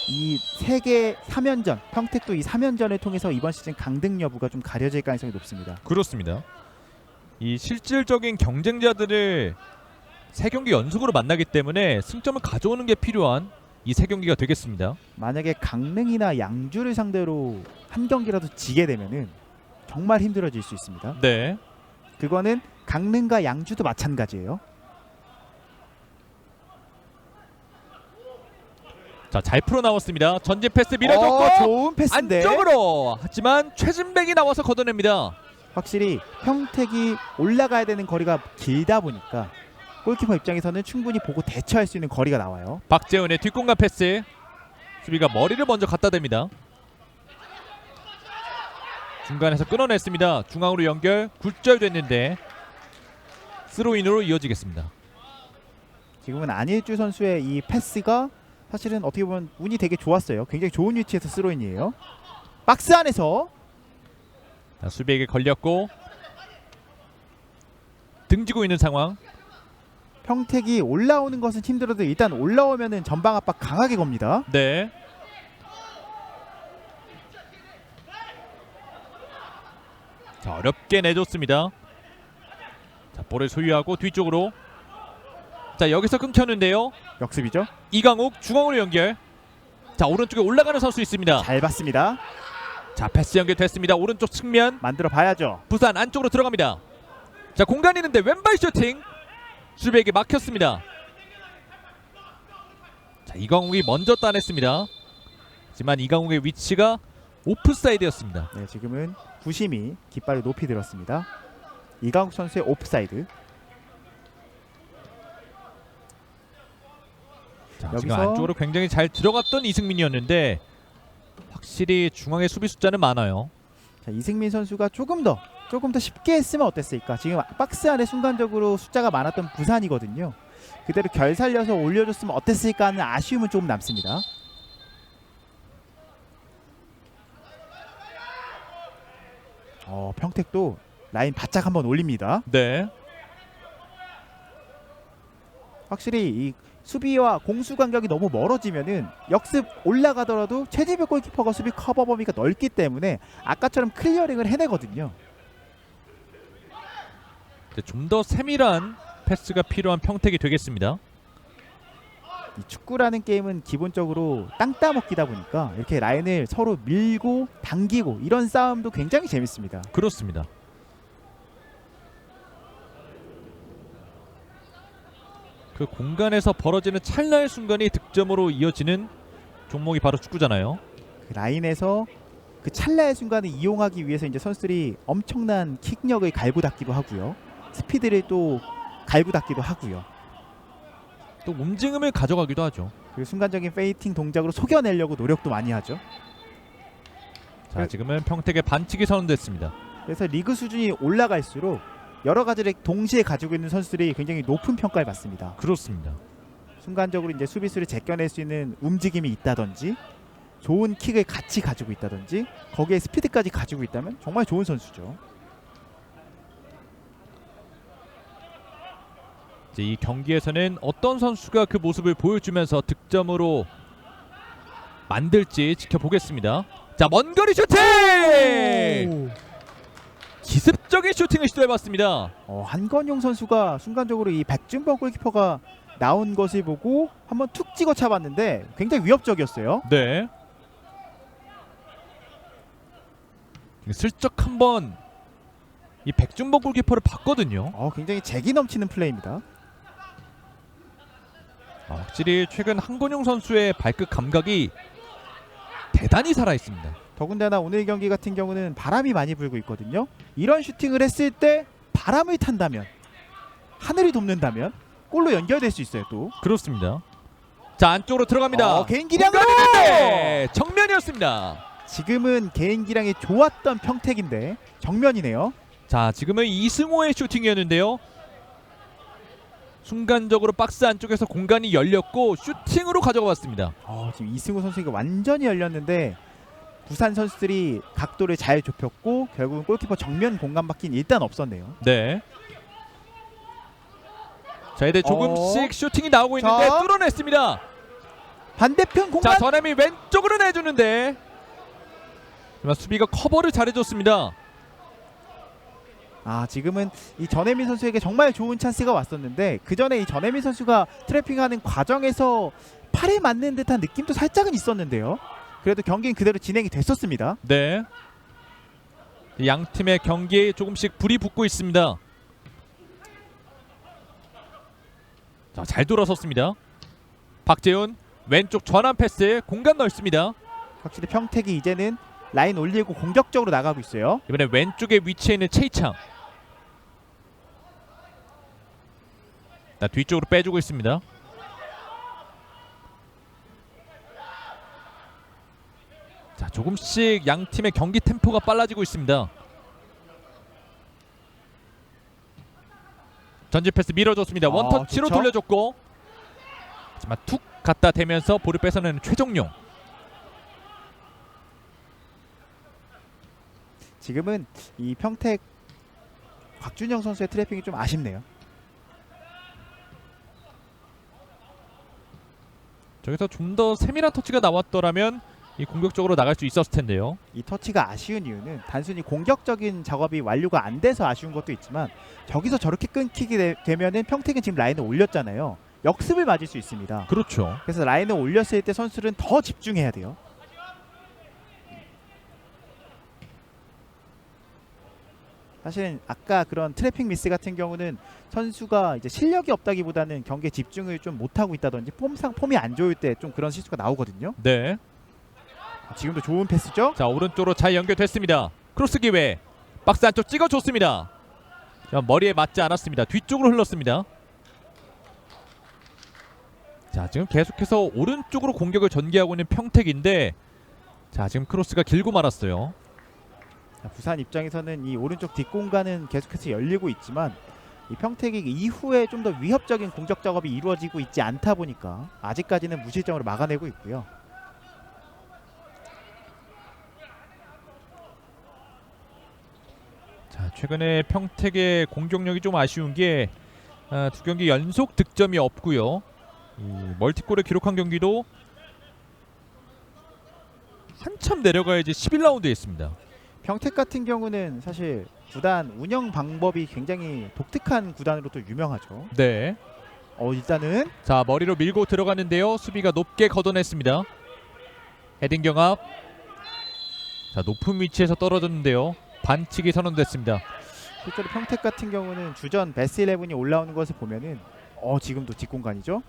이 세계 3연전, 평택도 이 3연전을 통해서 이번 시즌 강등 여부가 좀 가려질 가능성이 높습니다. 그렇습니다. 이 실질적인 경쟁자들을 3경기 연속으로 만나기 때문에 승점을 가져오는 게 필요한 이 3경기가 되겠습니다. 만약에 강릉이나 양주를 상대로 한 경기라도 지게 되면은 정말 힘들어질 수 있습니다. 네. 그거는 강릉과 양주도 마찬가지예요. 자, 잘 풀어 나왔습니다. 전진 패스 밀어줬고 좋은 패스인데 안쪽으로. 하지만 최진백이 나와서 걷어냅니다. 확실히 평택이 올라가야 되는 거리가 길다 보니까 골키퍼 입장에서는 충분히 보고 대처할 수 있는 거리가 나와요. 박재훈의 뒷공간 패스. 수비가 머리를 먼저 갖다 댑니다. 중간에서 끊어냈습니다. 중앙으로 연결. 굴절됐는데 스로인으로 이어지겠습니다. 지금은 안일주 선수의 이 패스가 사실은 어떻게 보면 운이 되게 좋았어요. 굉장히 좋은 위치에서 스로인이에요. 박스 안에서 자, 수비에게 걸렸고 등지고 있는 상황. 평택이 올라오는 것은 힘들어도 일단 올라오면은 전방 압박 강하게 겁니다. 네. 자, 어렵게 내줬습니다. 자, 볼을 소유하고 뒤쪽으로. 자, 여기서 끊겼는데요. 역습이죠. 이강욱 중앙으로 연결. 자, 오른쪽에 올라가는 선수 있습니다. 잘 봤습니다. 자, 패스 연결됐습니다. 오른쪽 측면. 만들어 봐야죠. 부산 안쪽으로 들어갑니다. 자, 공간이 있는데 왼발 슈팅. 수비에게 막혔습니다. 자, 이강욱이 먼저 따냈습니다. 하지만 이강욱의 위치가 오프사이드였습니다. 네, 지금은 부심이 깃발을 높이 들었습니다. 이강욱 선수의 오프사이드. 자, 지금 안쪽으로 굉장히 잘 들어갔던 이승민이었는데 확실히 중앙의 수비 숫자는 많아요. 자, 이승민 선수가 조금 더 쉽게 했으면 어땠을까. 지금 박스 안에 순간적으로 숫자가 많았던 부산이거든요. 그대로 결 살려서 올려줬으면 어땠을까 하는 아쉬움은 조금 남습니다. 평택도 라인 바짝 한번 올립니다. 네. 확실히 이 수비와 공수 간격이 너무 멀어지면은 역습 올라가더라도 최지백 골키퍼가 수비 커버 범위가 넓기 때문에 아까처럼 클리어링을 해내거든요. 좀 더 세밀한 패스가 필요한 평택이 되겠습니다. 이 축구라는 게임은 기본적으로 땅 따먹기다 보니까 이렇게 라인을 서로 밀고 당기고 이런 싸움도 굉장히 재밌습니다. 그렇습니다. 그 공간에서 벌어지는 찰나의 순간이 득점으로 이어지는 종목이 바로 축구잖아요. 그 라인에서 그 찰나의 순간을 이용하기 위해서 이제 선수들이 엄청난 킥력을 갈고 닦기도 하고요. 스피드를 또 갈고 닦기도 하고요. 또 움직임을 가져가기도 하죠. 그리고 순간적인 페이팅 동작으로 속여내려고 노력도 많이 하죠. 자, 지금은 평택의 반칙이 선언됐습니다. 그래서 리그 수준이 올라갈수록 여러 가지를 동시에 가지고 있는 선수들이 굉장히 높은 평가를 받습니다. 그렇습니다. 순간적으로 이제 수비수를 제껴낼 수 있는 움직임이 있다든지 좋은 킥을 같이 가지고 있다든지 거기에 스피드까지 가지고 있다면 정말 좋은 선수죠. 이제 이 경기에서는 어떤 선수가 그 모습을 보여주면서 득점으로 만들지 지켜보겠습니다. 자, 먼 거리 슈팅! 오. 기습적인 슈팅을 시도해봤습니다. 한건용 선수가 순간적으로 이 백준범 골키퍼가 나온 것을 보고 한번 툭 찍어 차봤는데 굉장히 위협적이었어요. 네. 슬쩍 한번 이 백준범 골키퍼를 봤거든요. 굉장히 재기 넘치는 플레이입니다. 확실히 최근 한건용 선수의 발끝 감각이 대단히 살아있습니다. 더군다나 오늘 경기 같은 경우는 바람이 많이 불고 있거든요. 이런 슈팅을 했을 때 바람을 탄다면, 하늘이 돕는다면 골로 연결될 수 있어요. 또 그렇습니다. 자, 안쪽으로 들어갑니다. 개인 기량으로 정면이었습니다. 지금은 개인 기량이 좋았던 평택인데 정면이네요. 자, 지금은 이승호의 슈팅이었는데요. 순간적으로 박스 안쪽에서 공간이 열렸고 슈팅으로 가져가 봤습니다. 지금 이승우 선수가 완전히 열렸는데 부산 선수들이 각도를 잘 좁혔고 결국은 골키퍼 정면 공간 밖엔 일단 없었네요. 네. 자, 이제 조금씩 슈팅이 나오고 있는데 자. 뚫어냈습니다. 반대편 공간. 자, 전혜미 왼쪽으로 내주는데 하지만 수비가 커버를 잘해줬습니다. 지금은 이 전혜민 선수에게 정말 좋은 찬스가 왔었는데 그 전에 이 전혜민 선수가 트래핑하는 과정에서 팔에 맞는 듯한 느낌도 살짝은 있었는데요. 그래도 경기는 그대로 진행이 됐었습니다. 네. 양 팀의 경기에 조금씩 불이 붙고 있습니다. 자, 잘 돌아섰습니다. 박재훈 왼쪽 전환 패스 공간 넓습니다. 확실히 평택이 이제는 라인 올리고 공격적으로 나가고 있어요. 이번에 왼쪽에 위치해 있는 최이창. 자, 뒤쪽으로 빼주고 있습니다. 자, 조금씩 양 팀의 경기 템포가 빨라지고 있습니다. 전진 패스 밀어줬습니다. 원터치로 좋죠. 돌려줬고 하지만 툭 갖다 대면서 볼을 뺏어내는 최종용. 지금은 이 평택 곽준영 선수의 트래핑이 좀 아쉽네요. 저기서 좀 더 세밀한 터치가 나왔더라면 이 공격적으로 나갈 수 있었을 텐데요. 이 터치가 아쉬운 이유는 단순히 공격적인 작업이 완료가 안 돼서 아쉬운 것도 있지만 저기서 저렇게 끊기게 되면은 평택은 지금 라인을 올렸잖아요. 역습을 맞을 수 있습니다. 그렇죠. 그래서 라인을 올렸을 때 선수들은 더 집중해야 돼요. 사실은 아까 그런 트래핑 미스 같은 경우는 선수가 이제 실력이 없다기보다는 경기에 집중을 좀 못하고 있다든지 폼이 안 좋을 때 좀 그런 실수가 나오거든요. 네. 지금도 좋은 패스죠. 자, 오른쪽으로 잘 연결됐습니다. 크로스 기회. 박스 안쪽 찍어줬습니다. 자, 머리에 맞지 않았습니다. 뒤쪽으로 흘렀습니다. 자, 지금 계속해서 오른쪽으로 공격을 전개하고 있는 평택인데 자, 지금 크로스가 길고 말았어요. 부산 입장에서는 이 오른쪽 뒷공간은 계속해서 열리고 있지만 이 평택이 이후에 좀 더 위협적인 공격 작업이 이루어지고 있지 않다 보니까 아직까지는 무실점으로 막아내고 있고요. 자, 최근에 평택의 공격력이 좀 아쉬운 게 두 경기 연속 득점이 없고요. 이 멀티골을 기록한 경기도 한참 내려가야지 11라운드에 있습니다. 평택 같은 경우는 사실 구단 운영 방법이 굉장히 독특한 구단으로 또 유명하죠. 네. 일단은 자, 머리로 밀고 들어가는데요. 수비가 높게 걷어냈습니다. 헤딩 경합. 자, 높은 위치에서 떨어졌는데요. 반칙이 선언됐습니다. 실제로 평택 같은 경우는 주전 베스트 11이 올라오는 것을 보면은 지금도 뒷공간이죠.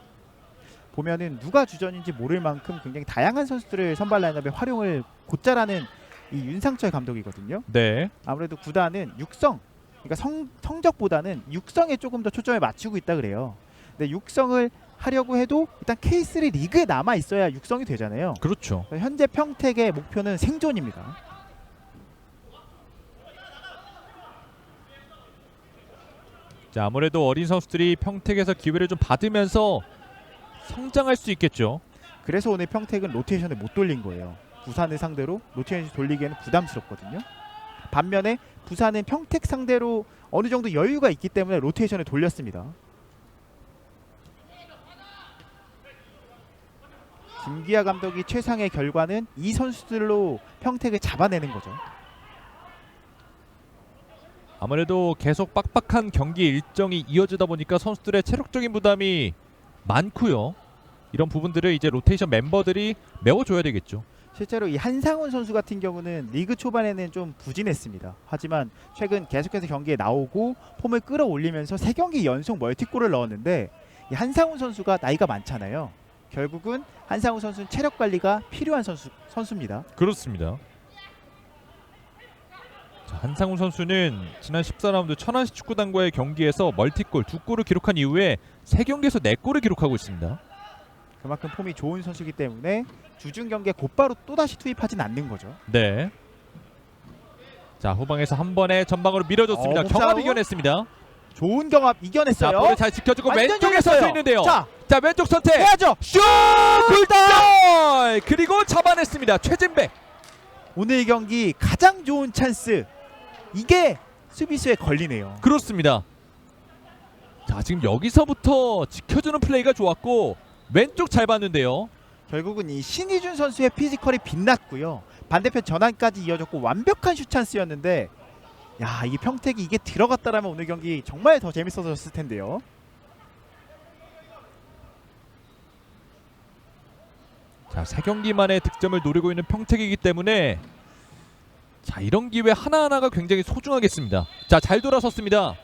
보면은 누가 주전인지 모를 만큼 굉장히 다양한 선수들을 선발 라인업에 활용을 곧잘 하는 이 윤상철 감독이거든요. 네. 아무래도 구단은 육성, 그러니까 성적보다는 육성에 조금 더 초점을 맞추고 있다 그래요. 근데 육성을 하려고 해도 일단 K3 리그에 남아 있어야 육성이 되잖아요. 그렇죠. 현재 평택의 목표는 생존입니다. 자, 아무래도 어린 선수들이 평택에서 기회를 좀 받으면서 성장할 수 있겠죠. 그래서 오늘 평택은 로테이션을 못 돌린 거예요. 부산을 상대로 로테이션 돌리기에는 부담스럽거든요. 반면에 부산은 평택 상대로 어느 정도 여유가 있기 때문에 로테이션을 돌렸습니다. 김기아 감독이 최상의 결과는 이 선수들로 평택을 잡아내는 거죠. 아무래도 계속 빡빡한 경기 일정이 이어지다 보니까 선수들의 체력적인 부담이 많고요. 이런 부분들을 이제 로테이션 멤버들이 메워줘야 되겠죠. 실제로 이 한상훈 선수 같은 경우는 리그 초반에는 좀 부진했습니다. 하지만 최근 계속해서 경기에 나오고 폼을 끌어올리면서 3경기 연속 멀티골을 넣었는데 이 한상훈 선수가 나이가 많잖아요. 결국은 한상훈 선수는 체력 관리가 필요한 선수입니다. 그렇습니다. 자, 한상훈 선수는 지난 14라운드 천안시 축구단과의 경기에서 멀티골 2골을 기록한 이후에 3경기에서 4골을 기록하고 있습니다. 그만큼 폼이 좋은 선수이기 때문에 주중 경기에 곧바로 또다시 투입하진 않는 거죠. 네. 자, 후방에서 한 번에 전방으로 밀어줬습니다. 몸싸움. 경합 이겨냈습니다. 좋은 경합 자, 이겨냈어요. 볼을 잘 지켜주고 완전 왼쪽에 열렸어요. 서서 있는데요. 자, 자, 왼쪽 선택. 해야죠. 슛! 골! 그리고 잡아냈습니다. 최진백. 오늘 경기 가장 좋은 찬스. 이게 수비수에 걸리네요. 그렇습니다. 자, 지금 여기서부터 지켜주는 플레이가 좋았고 왼쪽 잘 봤는데요. 결국은 이 신희준 선수의 피지컬이 빛났고요. 반대편 전환까지 이어졌고 완벽한 슛 찬스였는데 야, 이 평택이 이게 들어갔다라면 오늘 경기 정말 더 재밌어졌을 텐데요. 자, 3경기 만에 득점을 노리고 있는 평택이기 때문에 자, 이런 기회 하나하나가 굉장히 소중하겠습니다. 자, 잘 돌아섰습니다.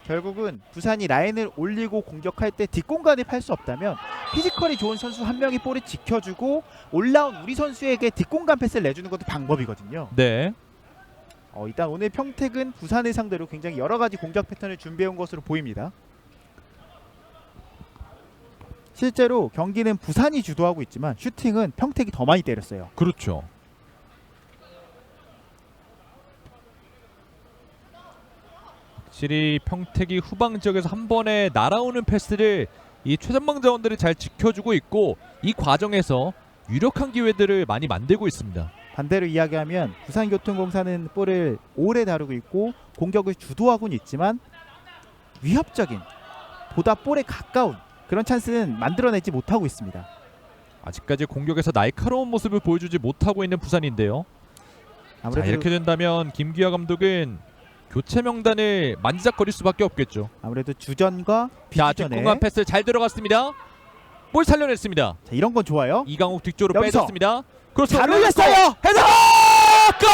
결국은 부산이 라인을 올리고 공격할 때 뒷공간을 팔 수 없다면 피지컬이 좋은 선수 한 명이 볼을 지켜주고 올라온 우리 선수에게 뒷공간 패스를 내주는 것도 방법이거든요. 네. 일단 오늘 평택은 부산을 상대로 굉장히 여러 가지 공격 패턴을 준비해온 것으로 보입니다. 실제로 경기는 부산이 주도하고 있지만 슈팅은 평택이 더 많이 때렸어요. 그렇죠. 확실히 평택이 후방 지역에서 한 번에 날아오는 패스를 이 최전방 자원들이 잘 지켜주고 있고 이 과정에서 유력한 기회들을 많이 만들고 있습니다. 반대로 이야기하면 부산교통공사는 볼을 오래 다루고 있고 공격을 주도하고는 있지만 위협적인 보다 볼에 가까운 그런 찬스는 만들어내지 못하고 있습니다. 아직까지 공격에서 날카로운 모습을 보여주지 못하고 있는 부산인데요. 자, 이렇게 된다면 김기아 감독은 교체 명단을 만지작거릴 수밖에 없겠죠. 아무래도 주전과 자, 비주전에 뒷공간 패스 잘 들어갔습니다. 볼 살려냈습니다. 자, 이런 건 좋아요. 이강욱 뒤쪽으로 여기서 빼줬습니다. 그렇죠. 잘 올렸어요. 헤더! 골!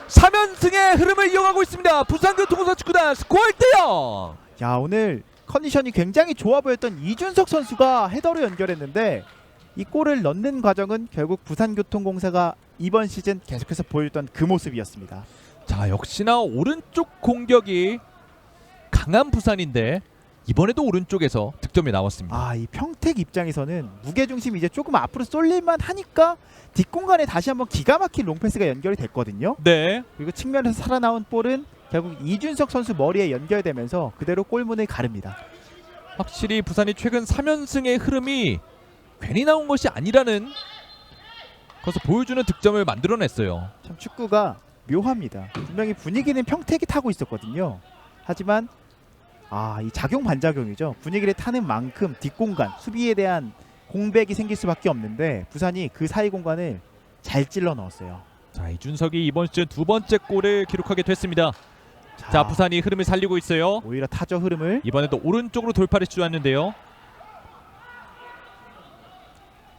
3연승의 흐름을 이어가고 있습니다. 부산교통공사 축구단 스코어 1대0. 야, 오늘 컨디션이 굉장히 좋아 보였던 이준석 선수가 헤더로 연결했는데 이 골을 넣는 과정은 결국 부산교통공사가 이번 시즌 계속해서 보여줬던 그 모습이었습니다. 자, 역시나 오른쪽 공격이 강한 부산인데 이번에도 오른쪽에서 득점이 나왔습니다. 이 평택 입장에서는 무게중심이 이제 조금 앞으로 쏠릴만 하니까 뒷공간에 다시 한번 기가 막힌 롱패스가 연결이 됐거든요. 네. 그리고 측면에서 살아나온 볼은 결국 이준석 선수 머리에 연결되면서 그대로 골문을 가릅니다. 확실히 부산이 최근 3연승의 흐름이 괜히 나온 것이 아니라는 것을 보여주는 득점을 만들어냈어요. 참 축구가 묘합니다. 분명히 분위기는 평택이 타고 있었거든요. 하지만 이 작용 반작용이죠. 분위기를 타는 만큼 뒷공간, 수비에 대한 공백이 생길 수밖에 없는데 부산이 그 사이 공간을 잘 찔러 넣었어요. 자, 이준석이 이번 시즌 2번째 골을 기록하게 됐습니다. 자, 부산이 흐름을 살리고 있어요. 오히려 타죠 흐름을. 이번에도 오른쪽으로 돌파를 시도했는데요.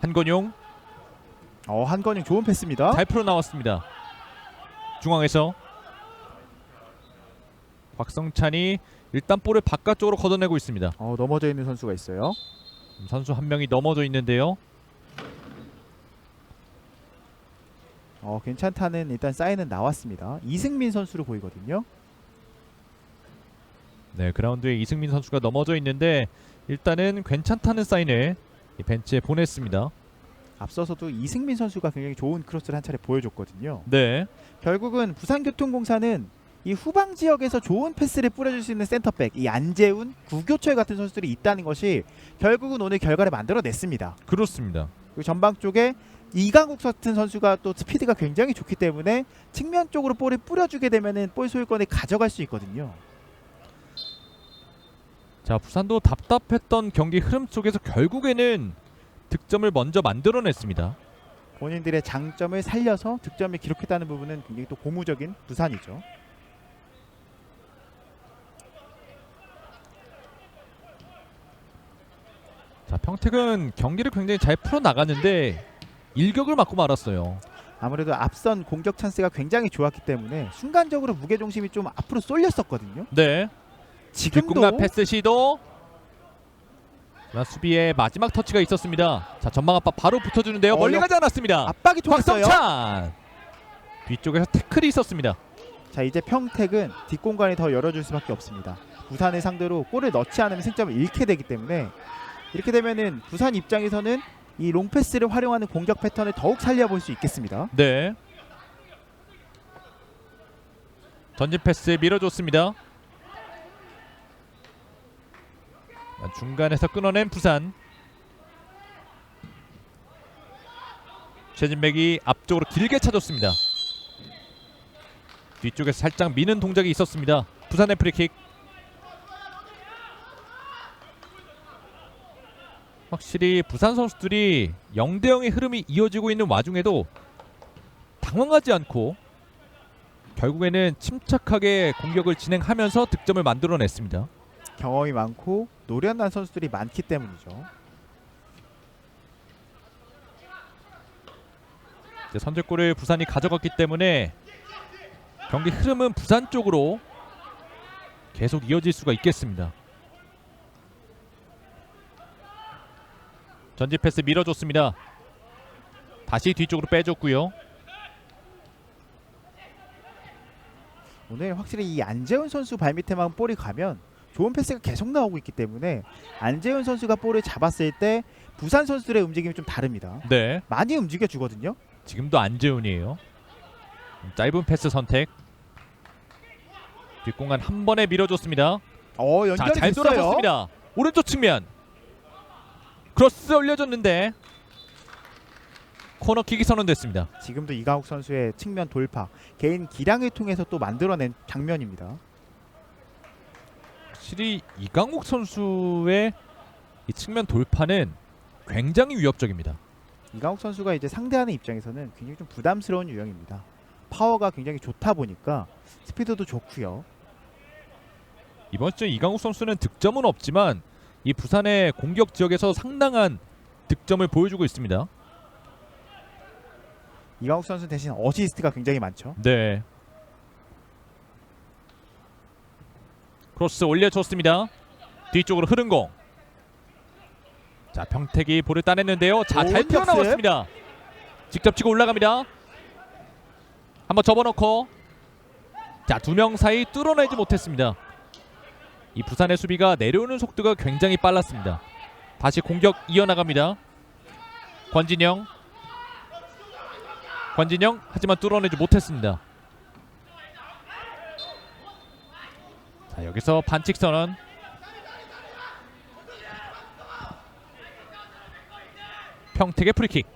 한건용 한건영 좋은 패스입니다. 잘 풀어 나왔습니다. 중앙에서 박성찬이 일단 볼을 바깥쪽으로 걷어내고 있습니다. 넘어져 있는 선수가 있어요. 선수 한 명이 넘어져 있는데요. 괜찮다는 일단 사인은 나왔습니다. 이승민 선수로 보이거든요. 네, 그라운드에 이승민 선수가 넘어져 있는데 일단은 괜찮다는 사인을 이 벤치에 보냈습니다. 앞서서도 이승민 선수가 굉장히 좋은 크로스를 한 차례 보여줬거든요. 네. 결국은 부산교통공사는 이 후방 지역에서 좋은 패스를 뿌려줄 수 있는 센터백, 이 안재훈, 구교철 같은 선수들이 있다는 것이 결국은 오늘 결과를 만들어냈습니다. 그렇습니다. 그리고 전방 쪽에 이강욱 같은 선수가 또 스피드가 굉장히 좋기 때문에 측면 쪽으로 볼을 뿌려주게 되면은 볼 소유권을 가져갈 수 있거든요. 자, 부산도 답답했던 경기 흐름 속에서 결국에는 득점을 먼저 만들어냈습니다. 본인들의 장점을 살려서 득점을 기록했다는 부분은 굉장히 또 고무적인 부산이죠. 자, 평택은 경기를 굉장히 잘 풀어나갔는데 일격을 맞고 말았어요. 아무래도 앞선 공격 찬스가 굉장히 좋았기 때문에 순간적으로 무게중심이 좀 앞으로 쏠렸었거든요. 네. 지금도 뒷공간 패스 시도. 자, 수비의 마지막 터치가 있었습니다. 자, 전방 압박 바로 붙어주는데요. 멀리 가지 않았습니다. 압박이 좋았어요. 박성찬 뒤쪽에서 태클이 있었습니다. 자, 이제 평택은 뒷공간이 더 열어줄 수밖에 없습니다. 부산을 상대로 골을 넣지 않으면 승점을 잃게 되기 때문에 이렇게 되면은 부산 입장에서는 이 롱패스를 활용하는 공격 패턴을 더욱 살려볼 수 있겠습니다. 네. 전진 패스 밀어줬습니다. 중간에서 끊어낸 부산. 최진백이 앞쪽으로 길게 차줬습니다. 뒤쪽에서 살짝 미는 동작이 있었습니다. 부산의 프리킥. 확실히 부산 선수들이 0대0의 흐름이 이어지고 있는 와중에도 당황하지 않고 결국에는 침착하게 공격을 진행하면서 득점을 만들어냈습니다. 경험이 많고 노련한 선수들이 많기 때문이죠. 이제 선제골을 부산이 가져갔기 때문에 경기 흐름은 부산 쪽으로 계속 이어질 수가 있겠습니다. 전진 패스 밀어줬습니다. 다시 뒤쪽으로 빼줬고요. 오늘 확실히 이 안재훈 선수 발밑에만 볼이 가면 좋은 패스가 계속 나오고 있기 때문에 안재훈 선수가 볼을 잡았을 때 부산 선수들의 움직임이 좀 다릅니다. 네, 많이 움직여 주거든요. 지금도 안재훈이에요. 짧은 패스 선택. 뒷공간 한 번에 밀어줬습니다. 자, 연결이 잘 됐어요. 돌아섰습니다. 오른쪽 측면 크로스 올려줬는데 코너킥이 선언됐습니다. 지금도 이강욱 선수의 측면 돌파, 개인 기량을 통해서 또 만들어낸 장면입니다. 확실히 이강욱 선수의 이 측면 돌파는 굉장히 위협적입니다. 이강욱 선수가 이제 상대하는 입장에서는 굉장히 좀 부담스러운 유형입니다. 파워가 굉장히 좋다 보니까 스피드도 좋고요. 이번 시즌 이강욱 선수는 득점은 없지만 이 부산의 공격 지역에서 상당한 득점을 보여주고 있습니다. 이강욱 선수 대신 어시스트가 굉장히 많죠. 네. 크로스 올려줬습니다. 뒤쪽으로 흐른 공. 자, 평택이 볼을 따냈는데요. 자, 잘 좋은 튀어나왔습니다. 직접 치고 올라갑니다. 한번 접어놓고 자, 두 명 사이 뚫어내지 못했습니다. 이 부산의 수비가 내려오는 속도가 굉장히 빨랐습니다. 다시 공격 이어나갑니다. 권진영 하지만 뚫어내지 못했습니다. 자, 여기서 반칙 선언. 평택의 프리킥.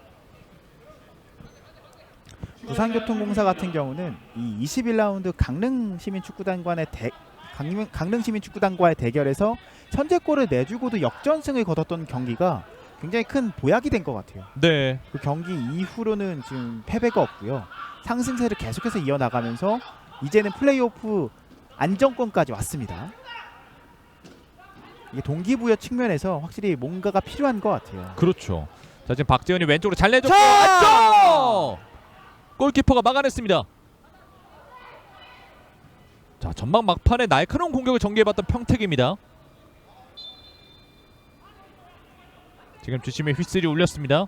부산교통공사 같은 경우는 이 21라운드 강릉시민축구단과의 대결에서 선제골을 내주고도 역전승을 거뒀던 경기가 굉장히 큰 보약이 된 것 같아요. 네. 그 경기 이후로는 지금 패배가 없고요. 상승세를 계속해서 이어나가면서 이제는 플레이오프 안정권까지 왔습니다. 이게 동기부여 측면에서 확실히 뭔가가 필요한 것 같아요. 그렇죠. 자, 지금 박재현이 왼쪽으로 잘 내줬고 자! 안쪽! 골키퍼가 막아냈습니다. 자, 전방 막판에 날카로운 공격을 전개해봤던 평택입니다. 지금 주심의 휘슬이 울렸습니다.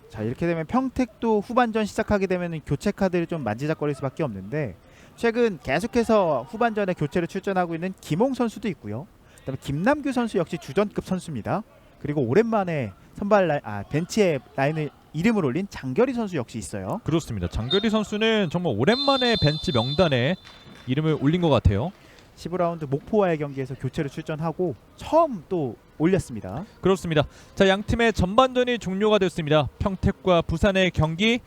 자, 이렇게 되면 평택도 후반전 시작하게 되면 교체 카드를 좀 만지작거릴 수밖에 없는데 최근 계속해서 후반전에 교체를 출전하고 있는 김홍 선수도 있고요. 그다음에 김남규 선수 역시 주전급 선수입니다. 그리고 오랜만에 벤치에 라인을 이름을 올린 장결희 선수 역시 있어요. 그렇습니다. 장결희 선수는 정말 오랜만에 벤치 명단에 이름을 올린 것 같아요. 15라운드 목포와의 경기에서 교체를 출전하고 처음 또 올렸습니다. 그렇습니다. 자, 양 팀의 전반전이 종료가 됐습니다. 평택과 부산의 경기.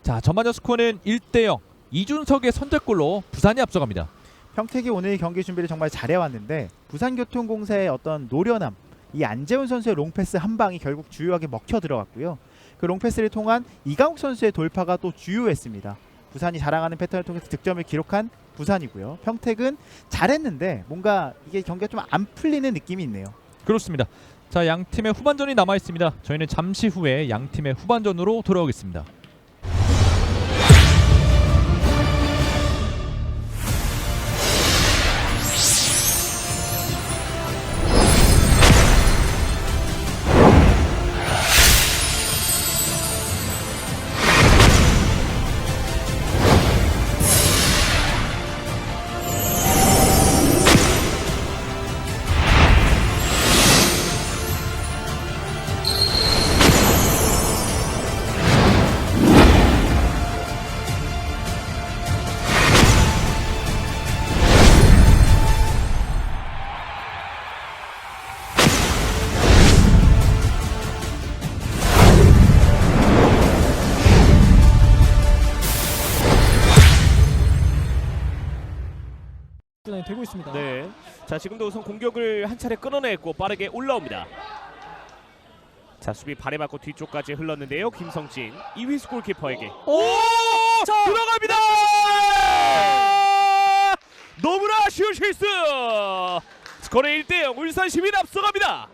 자, 전반전 스코어는 1대0. 이준석의 선제골로 부산이 앞서갑니다. 평택이 오늘 경기 준비를 정말 잘해왔는데 부산교통공사의 어떤 노련함, 이 안재훈 선수의 롱패스 한 방이 결국 주요하게 먹혀 들어갔고요. 그 롱패스를 통한 이강욱 선수의 돌파가 또 주요했습니다. 부산이 자랑하는 패턴을 통해서 득점을 기록한 부산이고요. 평택은 잘했는데 뭔가 이게 경기가 좀 안 풀리는 느낌이 있네요. 그렇습니다. 자, 양 팀의 후반전이 남아 있습니다. 저희는 잠시 후에 양 팀의 후반전으로 돌아오겠습니다. 되고 있습니다. 네. 자, 지금도 우선 공격을 한 차례 끊어냈고 빠르게 올라옵니다. 자, 수비 발에 맞고 뒤쪽까지 흘렀는데요. 김성진 이휘수 골키퍼에게 오! 자, 들어갑니다. 너무나 아쉬운 실수. 스코어 1대0 울산 시민 앞서갑니다.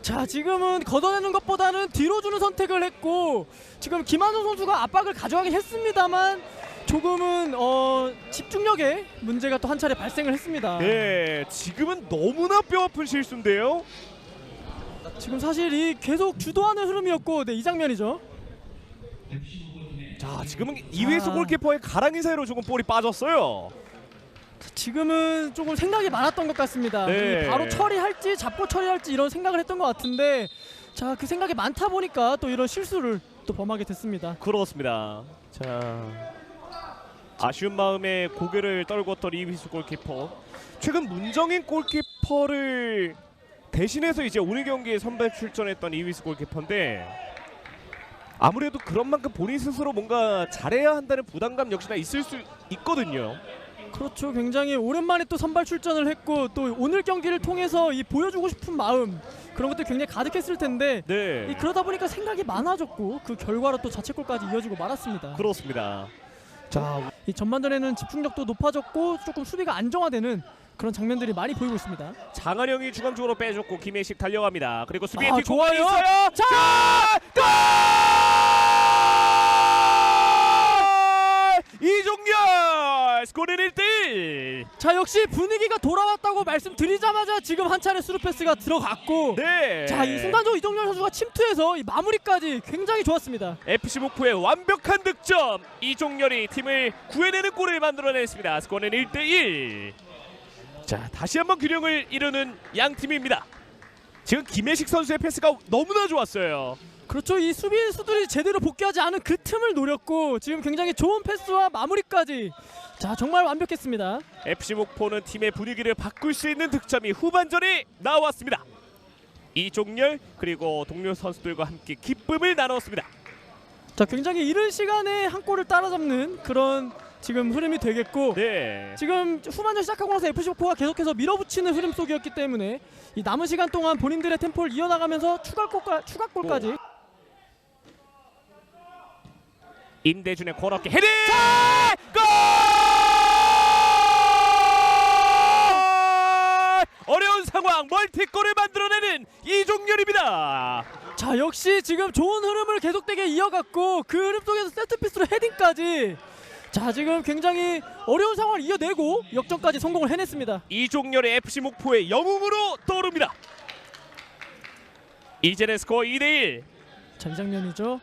자, 지금은 걷어내는 것보다는 뒤로 주는 선택을 했고 지금 김한종 선수가 압박을 가져가긴 했습니다만 조금은 집중력에 문제가 또 한 차례 발생을 했습니다. 네, 지금은 너무나 뼈아픈 실수인데요. 지금 사실 이 계속 주도하는 흐름이었고 이 장면이죠. 자, 지금은 이휘수 골키퍼의 가랑이 사이로 조금 볼이 빠졌어요. 자, 지금은 조금 생각이 많았던 것 같습니다. 네. 바로 처리할지 잡고 처리할지 이런 생각을 했던 것 같은데 자, 그 생각이 많다 보니까 또 이런 실수를 또 범하게 됐습니다. 그렇습니다. 자, 아쉬운 마음에 고개를 떨궜던 이휘수 골키퍼. 최근 문정인 골키퍼를 대신해서 이제 오늘 경기에 선발 출전했던 이휘수 골키퍼인데 아무래도 그런 만큼 본인 스스로 뭔가 잘해야 한다는 부담감 역시나 있을 수 있거든요. 그렇죠. 굉장히 오랜만에 또 선발 출전을 했고 또 오늘 경기를 통해서 이 보여주고 싶은 마음 그런 것들 굉장히 가득했을 텐데 네, 그러다 보니까 생각이 많아졌고 그 결과로 또 자책골까지 이어지고 말았습니다. 그렇습니다. 자, 이 전반전에는 집중력도 높아졌고 조금 수비가 안정화되는 그런 장면들이 많이 보이고 있습니다. 장한영이 중앙 쪽으로 빼줬고 김혜식 달려갑니다. 그리고 수비에 아, 뒷공간이 좋아요. 있어요. 자! 골! 이종렬 스코어는 1대1. 자, 역시 분위기가 돌아왔다고 말씀드리자마자 지금 한 차례 스루 패스가 들어갔고 네. 자, 이 순간적으로 이종렬 선수가 침투해서 이 마무리까지 굉장히 좋았습니다. FC 목포의 완벽한 득점. 이종렬이 팀을 구해내는 골을 만들어냈습니다. 스코어는 1대1. 자, 다시 한번 균형을 이루는 양 팀입니다. 지금 김혜식 선수의 패스가 너무나 좋았어요. 그렇죠. 이 수비수들이 제대로 복귀하지 않은 그 틈을 노렸고 지금 굉장히 좋은 패스와 마무리까지 자, 정말 완벽했습니다. FC 목포는 팀의 분위기를 바꿀 수 있는 득점이 후반전에 나왔습니다. 이종렬 그리고 동료 선수들과 함께 기쁨을 나눴습니다. 자, 굉장히 이른 시간에 한 골을 따라잡는 그런 지금 흐름이 되겠고 네. 지금 후반전 시작하고 나서 FC 목포가 계속해서 밀어붙이는 흐름 속이었기 때문에 이 남은 시간 동안 본인들의 템포를 이어나가면서 추가골까지 임대준의 코너킥 헤딩! 골! 어려운 상황 멀티골을 만들어내는 이종렬입니다. 자, 역시 지금 좋은 흐름을 계속되게 이어갔고 그 흐름 속에서 세트피스로 헤딩까지 자, 지금 굉장히 어려운 상황을 이어내고 역전까지 성공을 해냈습니다. 이종렬의 FC 목포의 영웅으로 떠오릅니다. 이제는 스코어 2대1. 자, 이 장면이죠.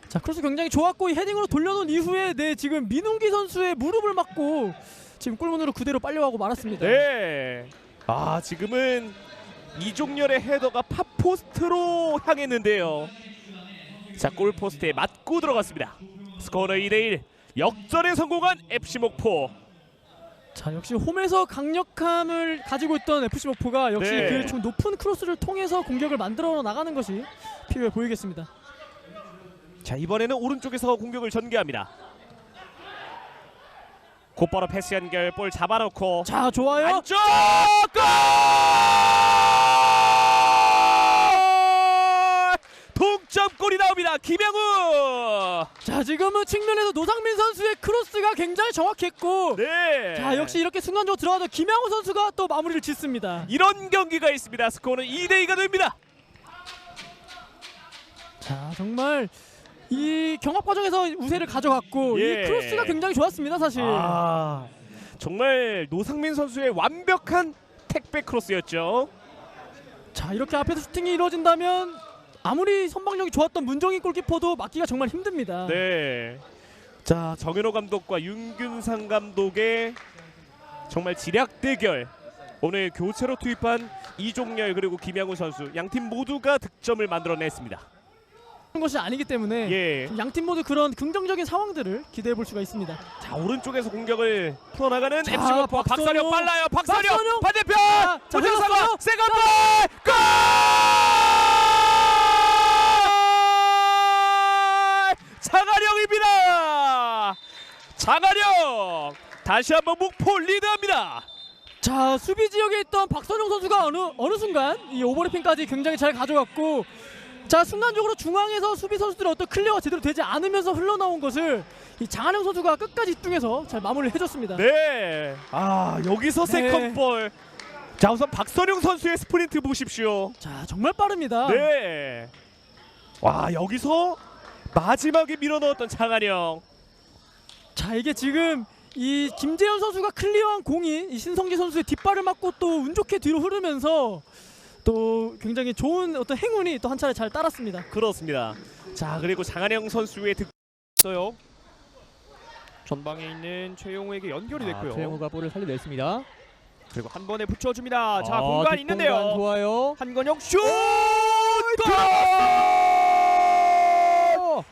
자, 크로스 굉장히 좋았고 이 헤딩으로 돌려놓은 이후에 지금 민웅기 선수의 무릎을 맞고 지금 골문으로 그대로 빨려가고 말았습니다. 네. 아, 지금은 이종렬의 헤더가 팝포스트로 향했는데요. 자, 골포스트에 맞고 들어갔습니다. 스코어는 2대1. 역전에 성공한 FC 목포. 자, 역시 홈에서 강력함을 가지고 있던 FC 목포가 역시 네. 그 좀 높은 크로스를 통해서 공격을 만들어 나가는 것이 필요해 보이겠습니다. 자, 이번에는 오른쪽에서 공격을 전개합니다. 곧바로 패스 연결, 볼 잡아놓고 자, 좋아요. 안쪽 골! 동점골이 나옵니다. 김영우. 자, 지금은 측면에서 노상민 선수의 크로스가 굉장히 정확했고 네. 자, 역시 이렇게 순간적으로 들어가서 김양호 선수가 또 마무리를 짓습니다. 이런 경기가 있습니다. 스코어는 2대2가 됩니다. 자, 정말 이 경합 과정에서 우세를 가져갔고 예. 이 크로스가 굉장히 좋았습니다, 사실. 정말 노상민 선수의 완벽한 택배 크로스였죠. 자, 이렇게 앞에서 슈팅이 이루어진다면 아무리 선방력이 좋았던 문정인 골키퍼도 막기가 정말 힘듭니다. 네. 자, 정현호 감독과 윤균상 감독의 정말 지략 대결. 오늘 교체로 투입한 이종열 그리고 김양우 선수 양 팀 모두가 득점을 만들어냈습니다. 그런 것이 아니기 때문에 예. 양 팀 모두 그런 긍정적인 상황들을 기대해 볼 수가 있습니다. 자, 오른쪽에서 공격을 풀어나가는 자, FC 골키퍼 박선영 빨라요. 박선영 박선영! 반대편. 자, 오정상과 세컨볼 골! 장하령입니다. 장하령 다시 한번 목포 리드합니다. 자, 수비 지역에 있던 박선영 선수가 어느 순간 이 오버래핑까지 굉장히 잘 가져갔고, 자, 순간적으로 중앙에서 수비 선수들의 어떤 클리어가 제대로 되지 않으면서 흘러나온 것을 이 장하령 선수가 끝까지 이뚱해서 잘 마무리를 해줬습니다. 네. 아, 여기서 네. 세컨볼. 자, 우선 박선영 선수의 스프린트 보십시오. 자, 정말 빠릅니다. 네. 와, 여기서 마지막에 밀어넣었던 장하령. 자, 이게 지금 이 김재현 선수가 클리어한 공이 이 신성기 선수의 뒷발을 맞고 또 운 좋게 뒤로 흐르면서 또 굉장히 좋은 어떤 행운이 또 한 차례 잘 따랐습니다. 그렇습니다. 자, 그리고 장하령 선수의 득점어요. 전방에 있는 최용우에게 연결이 됐고요. 최영우가 볼을 살려냈습니다. 그리고 한 번에 붙여줍니다. 자, 공간 있는데요. 공간 좋아요. 한건영 슛! 골!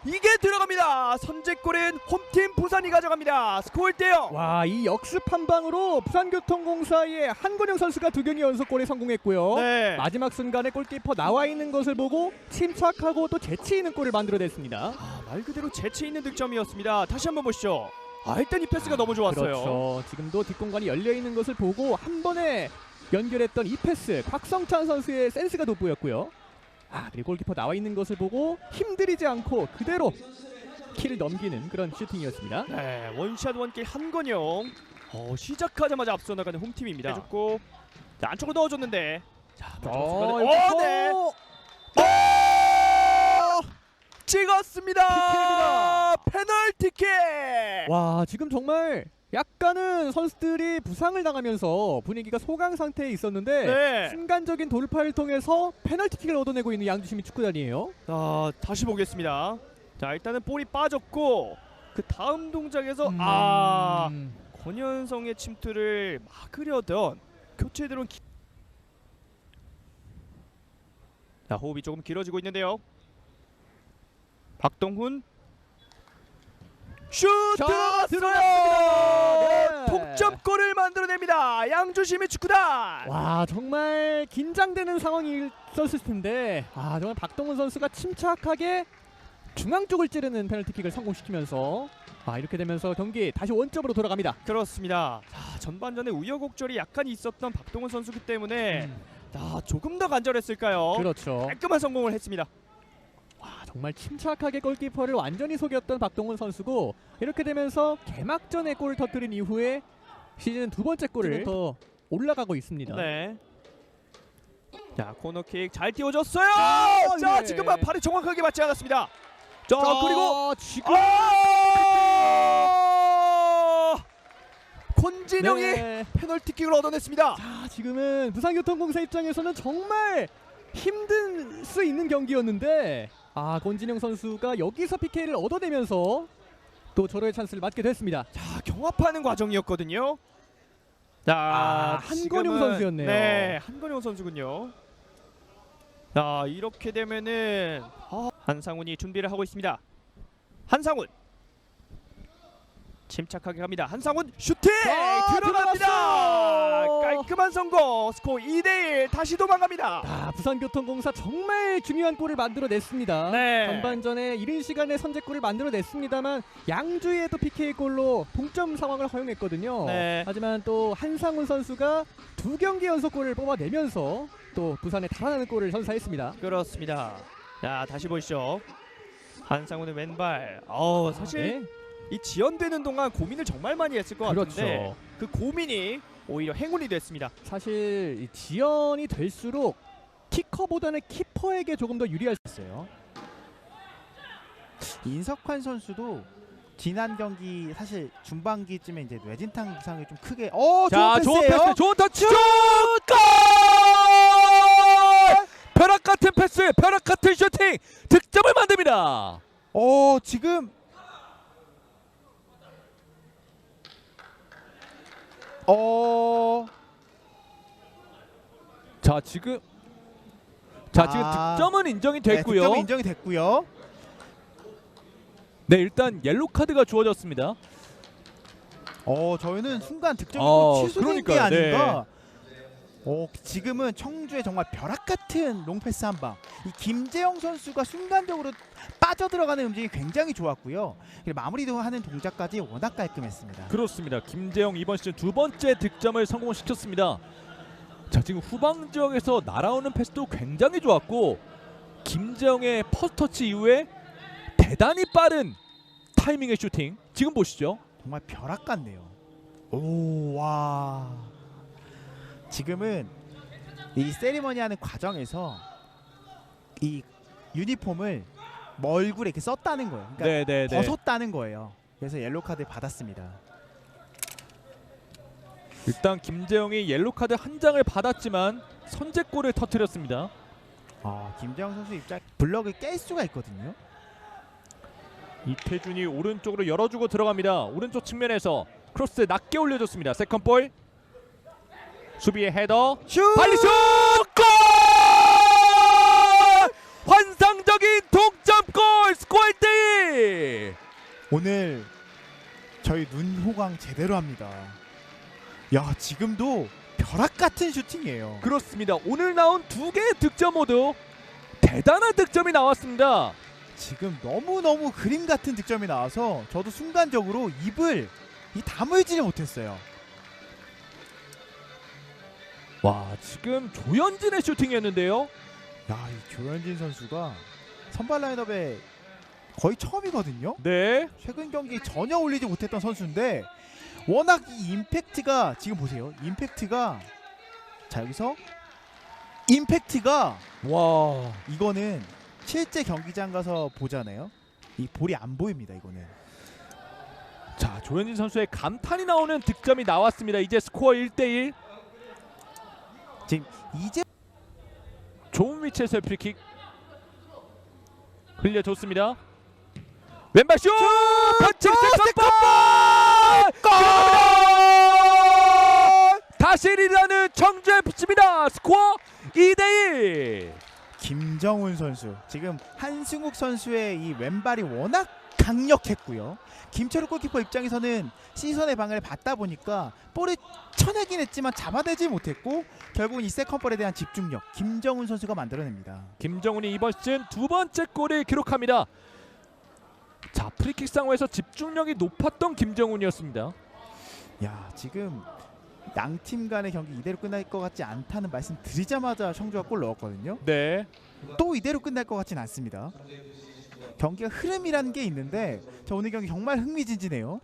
이게 들어갑니다. 선제골은 홈팀 부산이 가져갑니다. 스코어 1대0. 와, 이 역습 한 방으로 부산교통공사의 한건영 선수가 2경기 연속골에 성공했고요. 네. 마지막 순간에 골키퍼 나와 있는 것을 보고 침착하고 또 재치 있는 골을 만들어냈습니다. 말 그대로 재치 있는 득점이었습니다. 다시 한번 보시죠. 일단 이 패스가 너무 좋았어요. 그렇죠. 지금도 뒷공간이 열려 있는 것을 보고 한 번에 연결했던 이 패스, 곽성찬 선수의 센스가 돋보였고요. 그리고 골키퍼 나와 있는 것을 보고 힘들이지 않고 그대로 키를 넘기는 그런 슈팅이었습니다. 네, 원샷 원킬 한건영. 시작하자마자 앞서 나가는 홈팀입니다. 해줬고, 자, 안쪽으로 넣어줬는데, 자, 네. 찍었습니다. PK입니다. 페널티킥. 와, 지금 정말 약간은 선수들이 부상을 당하면서 분위기가 소강 상태에 있었는데 네. 순간적인 돌파를 통해서 페널티킥을 얻어내고 있는 양주시민 축구단이에요. 다시 보겠습니다. 자, 일단은 볼이 빠졌고 그 다음 동작에서 권현성의 침투를 막으려던 교체 들어온 자, 호흡이 조금 길어지고 있는데요. 박동훈 슛 들어갔어요. 네. 동점골을 만들어냅니다. 양주시민 축구단. 와, 정말 긴장되는 상황이 있었을 텐데 정말 박동훈 선수가 침착하게 중앙 쪽을 찌르는 페널티킥을 성공시키면서 이렇게 되면서 경기 다시 원점으로 돌아갑니다. 그렇습니다. 자, 전반전에 우여곡절이 약간 있었던 박동훈 선수기 때문에 조금 더 간절했을까요? 그렇죠. 깔끔한 성공을 했습니다. 정말 침착하게 골키퍼를 완전히 속였던 박동훈 선수고, 이렇게 되면서 개막전에 골을 터뜨린 이후에 시즌 두 번째 골을 더 올라가고 있습니다. 네. 자, 코너킥 잘 띄워줬어요. 자, 네. 지금은 발이 정확하게 맞지 않았습니다. 자, 그리고 지금 권진영이 네. 페널티킥을 얻어냈습니다. 지금은 부산교통공사 입장에서는 정말 힘든 수 있는 경기였는데 권진영 선수가 여기서 PK를 얻어내면서 또 절호의 찬스를 맞게 됐습니다. 자, 경합하는 과정이었거든요. 자, 한건영 지금은- 선수였네요. 네, 한건영 선수군요. 자, 이렇게 되면은 한상훈이 준비를 하고 있습니다. 한상훈. 침착하게 갑니다. 한상훈 슈팅 들어갑니다. 들어갔어! 깔끔한 성공. 스코어 2대1 다시 도망갑니다. 아, 부산교통공사 정말 중요한 골을 만들어냈습니다. 네. 전반전에 이른 시간에 선제골을 만들어냈습니다만 양주희의 또 PK골로 동점 상황을 허용했거든요. 네. 하지만 또 한상훈 선수가 2경기 연속골을 뽑아내면서 또 부산에 달아나는 골을 선사했습니다. 그렇습니다. 자, 다시 보시죠. 한상훈의 왼발. 사실 네. 이 지연되는 동안 고민을 정말 많이 했을 것 그렇죠. 같은데 그 고민이 오히려 행운이 됐습니다. 사실 이 지연이 될수록 키커보다는 키퍼에게 조금 더 유리할 수 있어요. 인석환 선수도 지난 경기 사실 중반기쯤에 이제 뇌진탕 부상이 좀 크게 자, 좋은 패스, 좋은 터치, 골! 벼락 같은 패스, 벼락 같은 슈팅, 득점을 만듭니다. 지금 지금 득점은 인정이 됐고요. 득점은 인정이 됐고요. 네, 일단 옐로 카드가 주어졌습니다. 저희는 순간 득점이 또 취소된 게 그러니까요. 아닌가. 지금은 청주의 정말 벼락 같은 롱패스 한 방. 이 김재영 선수가 순간적으로 빠져들어가는 움직임이 굉장히 좋았고요. 그리고 마무리도 하는 동작까지 워낙 깔끔했습니다. 그렇습니다. 김재영 이번 시즌 2번째 득점을 성공시켰습니다. 자, 지금 후방 지역에서 날아오는 패스도 굉장히 좋았고 김재영의 퍼스트 터치 이후에 대단히 빠른 타이밍의 슈팅. 지금 보시죠. 정말 벼락 같네요. 와. 지금은 이 세리머니 하는 과정에서 이 유니폼을 얼굴에 이렇게 썼다는 거예요. 그러니까 네. 벗었다는 거예요. 그래서 옐로 카드 받았습니다. 일단 김재영이 옐로 카드 한 장을 받았지만 선제골을 터뜨렸습니다. 김재영 선수 입장 블럭을 깰 수가 있거든요. 이태준이 오른쪽으로 열어주고 들어갑니다. 오른쪽 측면에서 크로스 낮게 올려줬습니다. 세컨볼. 수비의 헤더. 슛! 발리 슛! 골! 환상적인 동점골! 스코어 1대1! 오늘 저희 눈호강 제대로 합니다. 야, 지금도 벼락 같은 슈팅이에요. 그렇습니다. 오늘 나온 2개의 득점 모두 대단한 득점이 나왔습니다. 지금 너무너무 그림 같은 득점이 나와서 저도 순간적으로 입을 다물지 못했어요. 와, 지금 조현진의 슈팅이었는데요. 야, 이 조현진 선수가 선발 라인업에 거의 처음이거든요. 네. 최근 경기 전혀 올리지 못했던 선수인데 워낙 이 임팩트가 지금 보세요. 임팩트가 여기서 임팩트가 와. 이거는 실제 경기장 가서 보잖아요. 이 볼이 안 보입니다. 이거는. 자, 조현진 선수의 감탄이 나오는 득점이 나왔습니다. 이제 스코어 1대1. 지금 이제 좋은 위치에서의 프리킥 흘려줬습니다. 왼발 슛! 반칙 세컨볼! 다시 일어나는 청주 FC입니다. 스코어 2대1. 김정훈 선수 지금 한승욱 선수의 이 왼발이 워낙 강력했고요. 김철욱 골키퍼 입장에서는 시선의 방해를 받다 보니까 볼을 쳐내긴 했지만 잡아내지 못했고 결국은 이 세컨볼에 대한 집중력 김정훈 선수가 만들어냅니다. 김정훈이 이번 시즌 2번째 골을 기록합니다. 자, 프리킥 상황에서 집중력이 높았던 김정훈이었습니다. 야, 지금 양팀 간의 경기 이대로 끝날 것 같지 않다는 말씀 드리자마자 청주가 골 넣었거든요. 네. 또 이대로 끝날 것 같진 않습니다. 경기가 흐름이라는 게 있는데 오늘 경기 정말 흥미진진해요.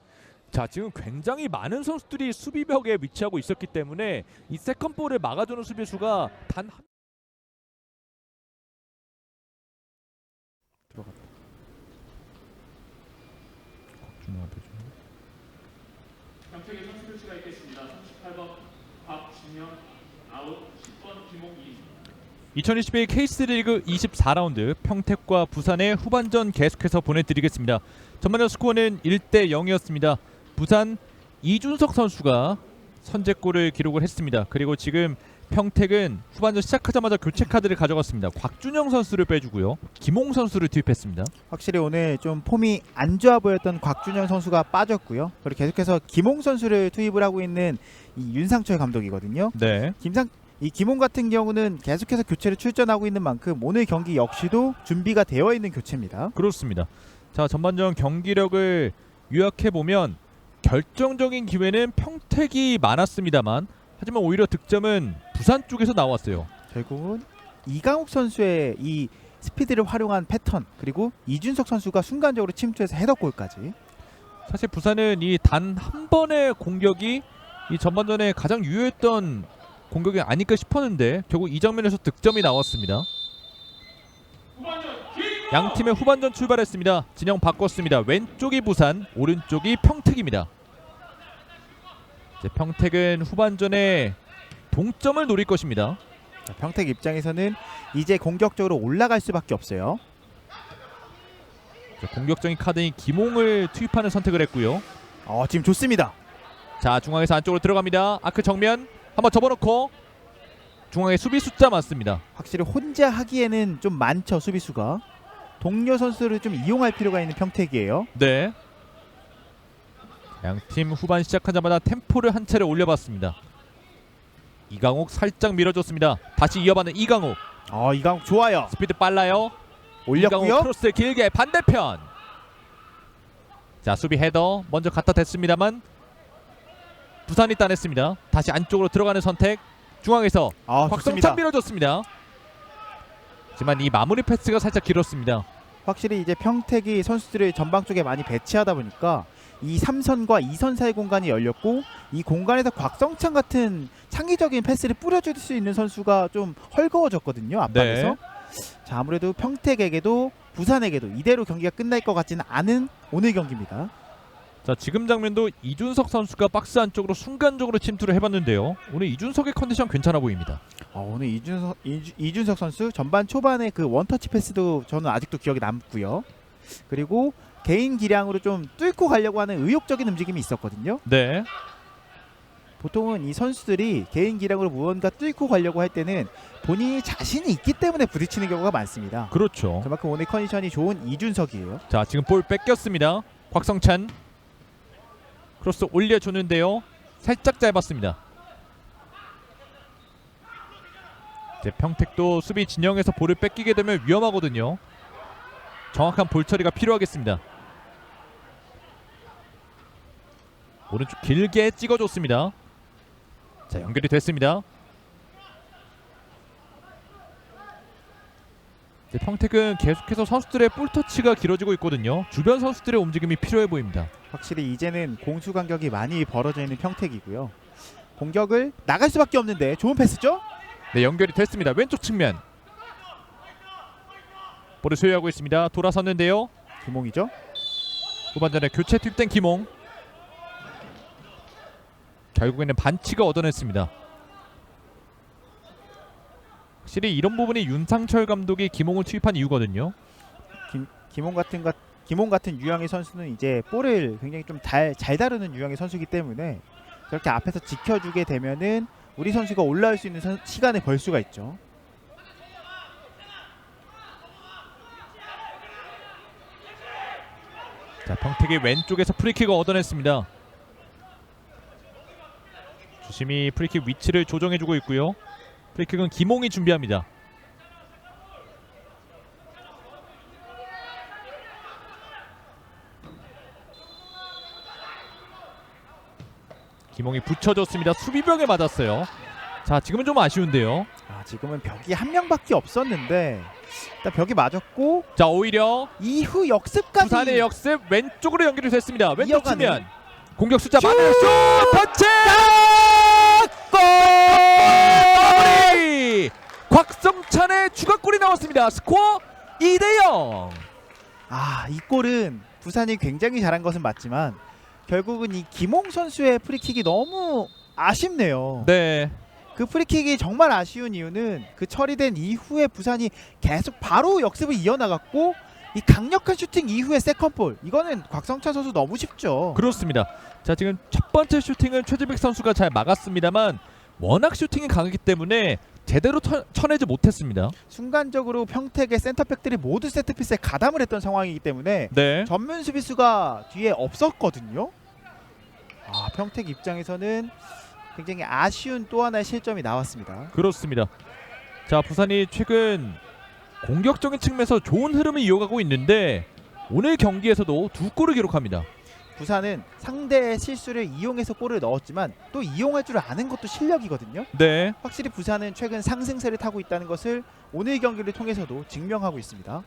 자, 지금 굉장히 많은 선수들이 수비벽에 위치하고 있었기 때문에 이 세컨볼을 막아주는 수비수가 단 한... 들어갔다. 경책에 선수 표시가 있겠습니다. 38번 박진영, 아웃, 10번 김홍기. 2021 K3리그 24라운드 평택과 부산의 후반전 계속해서 보내드리겠습니다. 전반전 스코어는 1대0이었습니다. 부산 이준석 선수가 선제골을 기록을 했습니다. 그리고 지금 평택은 후반전 시작하자마자 교체 카드를 가져갔습니다. 곽준영 선수를 빼주고요. 김홍 선수를 투입했습니다. 확실히 오늘 좀 폼이 안 좋아 보였던 곽준영 선수가 빠졌고요. 그리고 계속해서 김홍 선수를 투입을 하고 있는 이 윤상철 감독이거든요. 네. 이 김홍 같은 경우는 계속해서 교체를 출전하고 있는 만큼 오늘 경기 역시도 준비가 되어 있는 교체입니다. 그렇습니다. 자, 전반전 경기력을 요약해 보면 결정적인 기회는 평택이 많았습니다만 하지만 오히려 득점은 부산 쪽에서 나왔어요. 결국은 이강욱 선수의 이 스피드를 활용한 패턴 그리고 이준석 선수가 순간적으로 침투해서 헤더골까지. 사실 부산은 이 단 한 번의 공격이 이 전반전에 가장 유효했던 공격이 아닐까 싶었는데 결국 이 장면에서 득점이 나왔습니다. 양 팀의 후반전 출발했습니다. 진영 바꿨습니다. 왼쪽이 부산, 오른쪽이 평택입니다. 이제 평택은 후반전에 동점을 노릴 것입니다. 자, 평택 입장에서는 이제 공격적으로 올라갈 수밖에 없어요. 자, 공격적인 카드인 김홍을 투입하는 선택을 했고요. 지금 좋습니다. 자, 중앙에서 안쪽으로 들어갑니다. 아크 정면 한번 접어놓고 중앙에 수비 숫자 많습니다. 확실히 혼자 하기에는 좀 많죠, 수비수가. 동료 선수를 좀 이용할 필요가 있는 평택이에요. 네. 양팀 후반 시작하자마자 템포를 한 차례 올려봤습니다. 이강욱 살짝 밀어줬습니다. 다시 이어받는 이강욱. 이강욱 좋아요. 스피드 빨라요. 올렸고요. 이강욱 크로스 길게 반대편. 자, 수비 헤더 먼저 갖다 댔습니다만 부산이 따냈습니다. 다시 안쪽으로 들어가는 선택. 중앙에서 곽성찬 좋습니다. 밀어줬습니다. 하지만 이 마무리 패스가 살짝 길었습니다. 확실히 이제 평택이 선수들을 전방 쪽에 많이 배치하다 보니까 이 3선과 2선 사이 공간이 열렸고 이 공간에서 곽성찬 같은 창의적인 패스를 뿌려줄 수 있는 선수가 좀 헐거워졌거든요, 앞방에서. 네. 자, 아무래도 평택에게도 부산에게도 이대로 경기가 끝날 것 같지는 않은 오늘 경기입니다. 자, 지금 장면도 이준석 선수가 박스 안쪽으로 순간적으로 침투를 해봤는데요. 오늘 이준석의 컨디션 괜찮아 보입니다. 오늘 이준석 선수 전반 초반에 그 원터치 패스도 저는 아직도 기억에 남고요. 그리고 개인 기량으로 좀 뚫고 가려고 하는 의욕적인 움직임이 있었거든요. 네. 보통은 이 선수들이 개인 기량으로 무언가 뚫고 가려고 할 때는 본인이 자신이 있기 때문에 부딪히는 경우가 많습니다. 그렇죠. 그만큼 오늘 컨디션이 좋은 이준석이에요. 자, 지금 볼 뺏겼습니다. 곽성찬 크로스 올려주는데요. 살짝 짧았습니다. 이제 평택도 수비 진영에서 볼을 뺏기게 되면 위험하거든요. 정확한 볼 처리가 필요하겠습니다. 오른쪽 길게 찍어줬습니다. 자, 연결이 됐습니다. 이제 평택은 계속해서 선수들의 볼터치가 길어지고 있거든요. 주변 선수들의 움직임이 필요해 보입니다. 확실히 이제는 공수 간격이 많이 벌어져 있는 평택이고요. 공격을 나갈 수밖에 없는데 좋은 패스죠? 네, 연결이 됐습니다. 왼쪽 측면 볼을 소유하고 있습니다. 돌아섰는데요. 김홍이죠? 후반전에 교체 투입된 김홍. 결국에는 반칙을 얻어냈습니다. 확실히 이런 부분이 윤상철 감독이 김홍을 투입한 이유거든요. 김홍 같은 유형의 선수는 이제 볼을 굉장히 좀 잘 다루는 유형의 선수이기 때문에 저렇게 앞에서 지켜주게 되면은 우리 선수가 올라올 수 있는 시간을 벌 수가 있죠. 자, 평택이 왼쪽에서 프리킥을 얻어냈습니다. 주심이 프리킥 위치를 조정해주고 있고요. 프리킥은 김홍이 준비합니다. 김홍이 붙여줬습니다. 수비벽에 맞았어요. 자, 지금은 좀 아쉬운데요. 지금은 벽이 한 명밖에 없었는데 일단 벽이 맞았고 자, 오히려 이후 역습까지 부산의 역습 왼쪽으로 연결이 됐습니다. 왼쪽 이어가는. 측면 공격 숫자 많아요. 슛! 터치! 골! 마무리! 곽성찬의 추가골이 나왔습니다. 스코어 2대0. 이 골은 부산이 굉장히 잘한 것은 맞지만 결국은 이 김홍 선수의 프리킥이 너무 아쉽네요. 네. 그 프리킥이 정말 아쉬운 이유는 그 처리된 이후에 부산이 계속 바로 역습을 이어나갔고 이 강력한 슈팅 이후에 세컨볼, 이거는 곽성찬 선수 너무 쉽죠. 그렇습니다. 자, 지금 첫 번째 슈팅은 최재백 선수가 잘 막았습니다만 워낙 슈팅이 강하기 때문에 제대로 쳐내지 못했습니다. 순간적으로 평택의 센터백들이 모두 세트피스에 가담을 했던 상황이기 때문에 네. 전면 수비수가 뒤에 없었거든요. 평택 입장에서는 굉장히 아쉬운 또 하나의 실점이 나왔습니다. 그렇습니다. 자, 부산이 최근 공격적인 측면에서 좋은 흐름을 이어가고 있는데 오늘 경기에서도 2골을 기록합니다. 부산은 상대의 실수를 이용해서 골을 넣었지만 또 이용할 줄 아는 것도 실력이거든요. 네. 확실히 부산은 최근 상승세를 타고 있다는 것을 오늘 경기를 통해서도 증명하고 있습니다.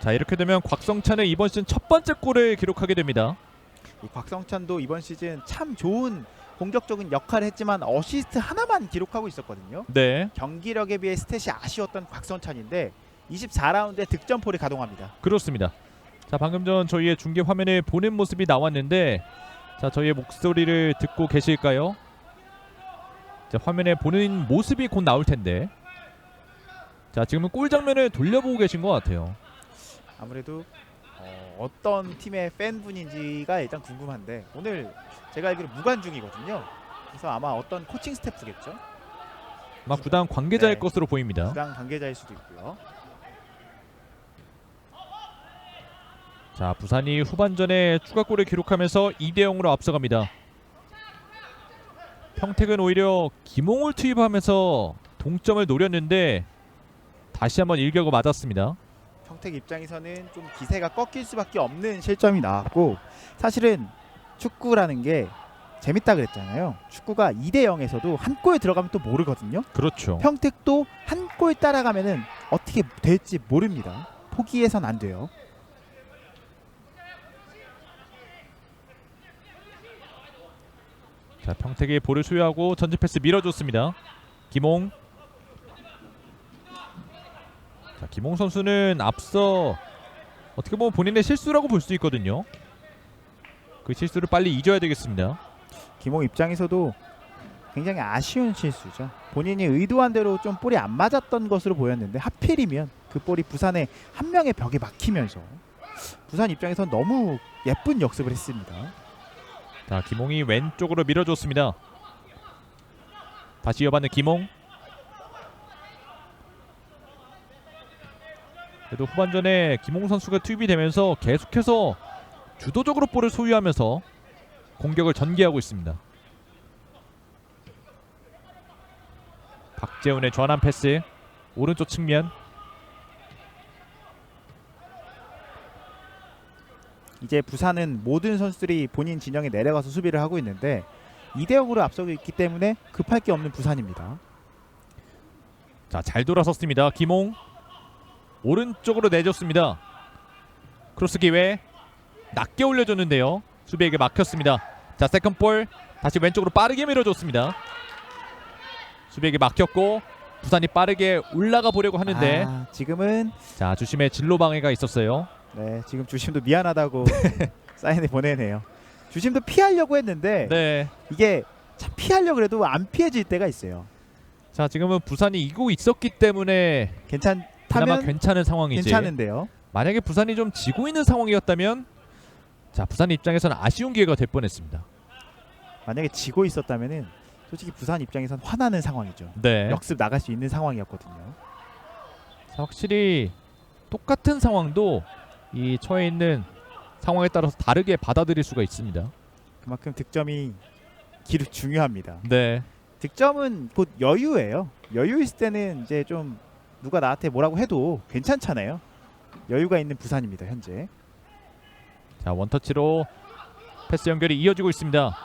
자, 이렇게 되면 곽성찬은 이번 시즌 첫 번째 골을 기록하게 됩니다. 이 곽성찬도 이번 시즌 참 좋은 공격적인 역할을 했지만 어시스트 하나만 기록하고 있었거든요. 네. 경기력에 비해 스탯이 아쉬웠던 곽성찬인데 24라운드에 득점포를 가동합니다. 그렇습니다. 자, 방금 전 저희의 중계 화면에 보는 모습이 나왔는데 자, 저희의 목소리를 듣고 계실까요? 자, 화면에 보는 모습이 곧 나올 텐데 자, 지금은 골 장면을 돌려보고 계신 것 같아요. 아무래도 어떤 팀의 팬분인지가 일단 궁금한데 오늘 제가 알기로 무관중이거든요. 그래서 아마 어떤 코칭 스태프겠죠. 아마 구단 관계자일 네. 것으로 보입니다. 구단 관계자일 수도 있고요. 자, 부산이 후반전에 추가골을 기록하면서 2대0으로 앞서갑니다. 평택은 오히려 김홍을 투입하면서 동점을 노렸는데 다시 한번 일격을 맞았습니다. 평택 입장에서는 좀 기세가 꺾일 수밖에 없는 실점이 나왔고 사실은 축구라는 게 재밌다 그랬잖아요. 축구가 2대0에서도 한 골 들어가면 또 모르거든요. 그렇죠. 평택도 한 골 따라가면은 어떻게 될지 모릅니다. 포기해선 안 돼요. 자, 평택이 볼을 소유하고 전진 패스 밀어줬습니다. 김홍. 자, 김홍 선수는 앞서 어떻게 보면 본인의 실수라고 볼 수 있거든요. 그 실수를 빨리 잊어야 되겠습니다. 김홍 입장에서도 굉장히 아쉬운 실수죠. 본인이 의도한 대로 좀 볼이 안 맞았던 것으로 보였는데 하필이면 그 볼이 부산의 한 명의 벽에 막히면서 부산 입장에서는 너무 예쁜 역습을 했습니다. 자, 김홍이 왼쪽으로 밀어줬습니다. 다시 이어받는 김홍. 그래도 후반전에 김홍 선수가 투입이 되면서 계속해서 주도적으로 볼을 소유하면서 공격을 전개하고 있습니다. 박재훈의 전환 패스, 오른쪽 측면. 이제 부산은 모든 선수들이 본인 진영에 내려가서 수비를 하고 있는데 2대0으로 앞서고 있기 때문에 급할 게 없는 부산입니다. 자, 잘 돌아섰습니다. 김홍 오른쪽으로 내줬습니다. 크로스 기회 낮게 올려줬는데요. 수비에게 막혔습니다. 자, 세컨볼 다시 왼쪽으로 빠르게 밀어줬습니다. 수비에게 막혔고 부산이 빠르게 올라가 보려고 하는데 지금은 자, 주심의 진로 방해가 있었어요. 네, 지금 주심도 미안하다고 사인을 보내네요. 주심도 피하려고 했는데 네. 이게 참 피하려고 해도 안 피해질 때가 있어요. 자, 지금은 부산이 이기고 있었기 때문에 그나마 괜찮다면 괜찮은 상황이지. 괜찮은데요. 만약에 부산이 좀 지고 있는 상황이었다면 자, 부산 입장에서는 아쉬운 기회가 될 뻔했습니다. 만약에 지고 있었다면은 솔직히 부산 입장에선 화나는 상황이죠. 네. 역습 나갈 수 있는 상황이었거든요. 자, 확실히 똑같은 상황도 이 처해 있는 상황에 따라서 다르게 받아들일 수가 있습니다. 그만큼 득점이 기록 중요합니다. 네. 득점은 곧 여유예요. 여유 있을 때는 이제 좀 누가 나한테 뭐라고 해도 괜찮잖아요. 여유가 있는 부산입니다, 현재. 자, 원터치로 패스 연결이 이어지고 있습니다.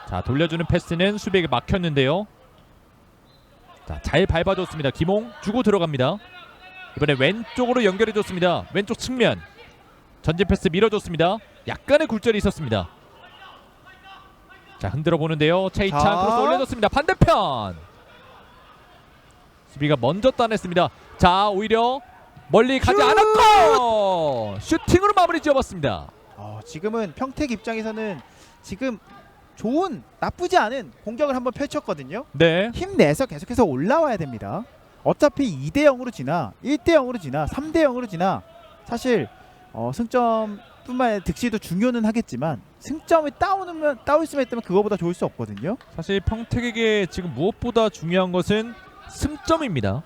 자, 돌려주는 패스는 수비에게 막혔는데요. 자, 잘 밟아줬습니다. 김홍 주고 들어갑니다. 이번에 왼쪽으로 연결해줬습니다. 왼쪽 측면 전진 패스 밀어줬습니다. 약간의 굴절이 있었습니다. 자, 흔들어 보는데요. 차이찬 자. 크로스 올려줬습니다. 반대편 수비가 먼저 따냈습니다. 자, 오히려 멀리 가지 않았고 슈팅으로 마무리 지어봤습니다. 지금은 평택 입장에서는 지금 좋은 나쁘지 않은 공격을 한번 펼쳤거든요. 네. 힘내서 계속해서 올라와야 됩니다. 어차피 2대0으로 지나 1대0으로 지나 3대0으로 지나 사실 승점뿐만 아니라 득실도 중요는 하겠지만 승점을 따올 수만 있다면 그거보다 좋을 수 없거든요. 사실 평택에게 지금 무엇보다 중요한 것은 승점입니다.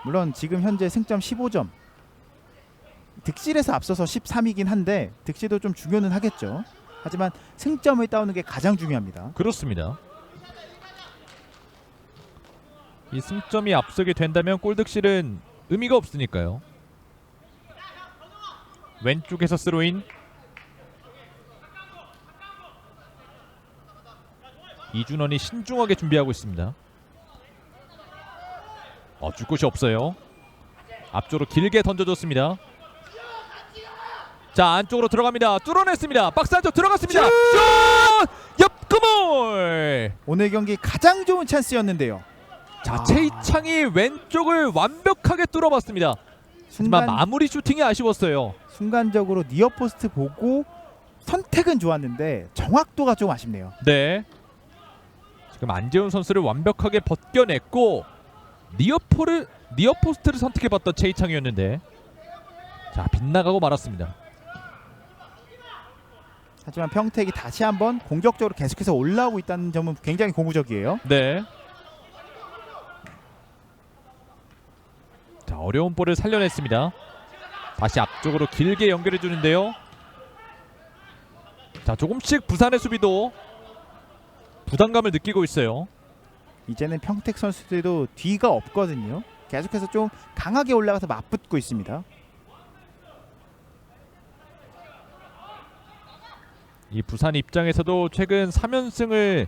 물론 지금 현재 승점 15점. 득실에서 앞서서 13이긴 한데 득실도 좀 중요는 하겠죠. 하지만 승점을 따오는 게 가장 중요합니다. 그렇습니다. 이 승점이 앞서게 된다면 골득실은 의미가 없으니까요. 왼쪽에서 스로인. 이준원이 신중하게 준비하고 있습니다. 줄 곳이 없어요. 앞쪽으로 길게 던져줬습니다. 자, 안쪽으로 들어갑니다. 뚫어냈습니다. 박스 안쪽 들어갔습니다. 슛! 옆구물! 오늘 경기 가장 좋은 찬스였는데요. 자, 최희창이 왼쪽을 완벽하게 뚫어봤습니다. 하지만 마무리 슈팅이 아쉬웠어요. 순간적으로 니어포스트 보고 선택은 좋았는데 정확도가 좀 아쉽네요. 네. 지금 안재훈 선수를 완벽하게 벗겨냈고 니어포스트를 선택해봤던 최희창이었는데 자, 빗나가고 말았습니다. 하지만 평택이 다시 한번 공격적으로 계속해서 올라오고 있다는 점은 굉장히 고무적이에요. 네. 자, 어려운 볼을 살려냈습니다. 다시 앞쪽으로 길게 연결해 주는데요. 자, 조금씩 부산의 수비도 부담감을 느끼고 있어요. 이제는 평택 선수들도 뒤가 없거든요. 계속해서 좀 강하게 올라가서 맞붙고 있습니다. 이 부산 입장에서도 최근 3연승을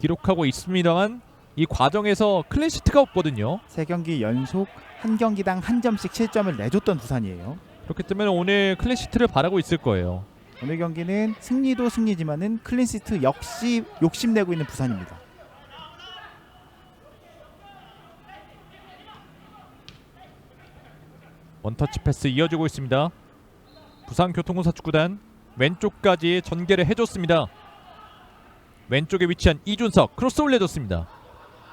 기록하고 있습니다만 이 과정에서 클린시트가 없거든요. 3경기 연속 한 경기당 한 점씩 실점을 내줬던 부산이에요. 그렇기 때문에 오늘 클린시트를 바라고 있을 거예요. 오늘 경기는 승리도 승리지만은 클린시트 역시 욕심내고 있는 부산입니다. 원터치 패스 이어지고 있습니다. 부산교통공사축구단 왼쪽까지 전개를 해줬습니다. 왼쪽에 위치한 이준석 크로스 올려줬습니다.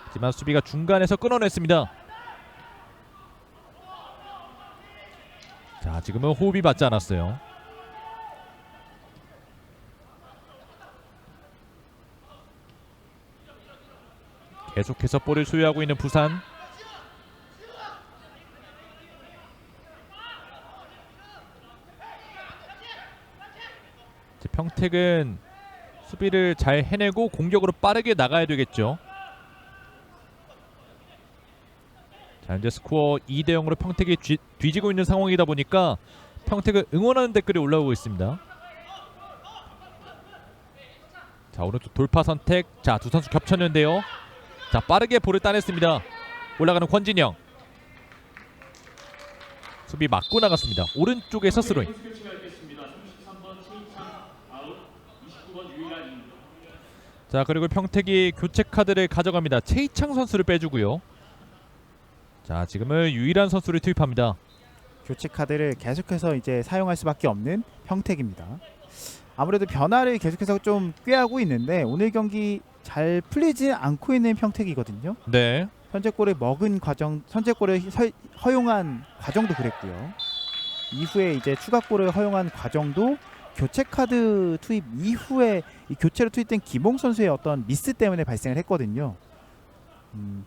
하지만 수비가 중간에서 끊어냈습니다. 자, 지금은 호흡이 맞지 않았어요. 계속해서 볼을 소유하고 있는 부산. 평택은 수비를 잘 해내고 공격으로 빠르게 나가야 되겠죠. 자, 현재 스코어 2대0으로 평택이 뒤지고 있는 상황이다 보니까 평택을 응원하는 댓글이 올라오고 있습니다. 자, 오른쪽 돌파 선택. 자, 두 선수 겹쳤는데요. 자, 빠르게 볼을 따냈습니다. 올라가는 권진영. 수비 맞고 나갔습니다. 오른쪽에서 스로인. 자, 그리고 평택이 교체 카드를 가져갑니다. 최희창 선수를 빼주고요. 자, 지금은 유일한 선수를 투입합니다. 교체 카드를 계속해서 이제 사용할 수밖에 없는 평택입니다. 아무래도 변화를 계속해서 좀 꾀하고 있는데 오늘 경기 잘 풀리지 않고 있는 평택이거든요. 네. 선제골을 먹은 과정, 선제골을 허용한 과정도 그랬고요. 이후에 이제 추가골을 허용한 과정도 교체 카드 투입 이후에 이 교체로 투입된 김홍 선수의 어떤 미스 때문에 발생을 했거든요.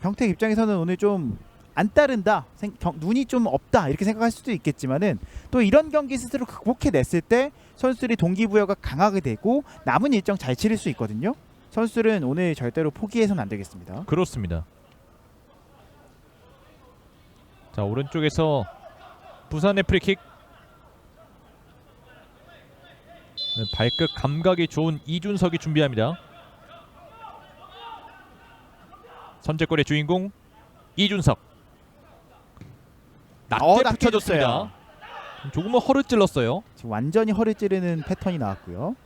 평택 입장에서는 오늘 좀 안 따른다, 눈이 좀 없다 이렇게 생각할 수도 있겠지만은 또 이런 경기 스스로 극복해냈을 때 선수들이 동기부여가 강하게 되고 남은 일정 잘 치를 수 있거든요. 선수들은 오늘 절대로 포기해서는 안 되겠습니다. 그렇습니다. 자, 오른쪽에서 부산의 프리킥. 발끝 감각이 좋은 이준석이 준비합니다. 선제골의 주인공 이준석. 낮게 낮게 붙여줬습니다. 조금은 허를 찔렀어요. 지금 완전히 허를 찌르는 패턴이 나왔고요.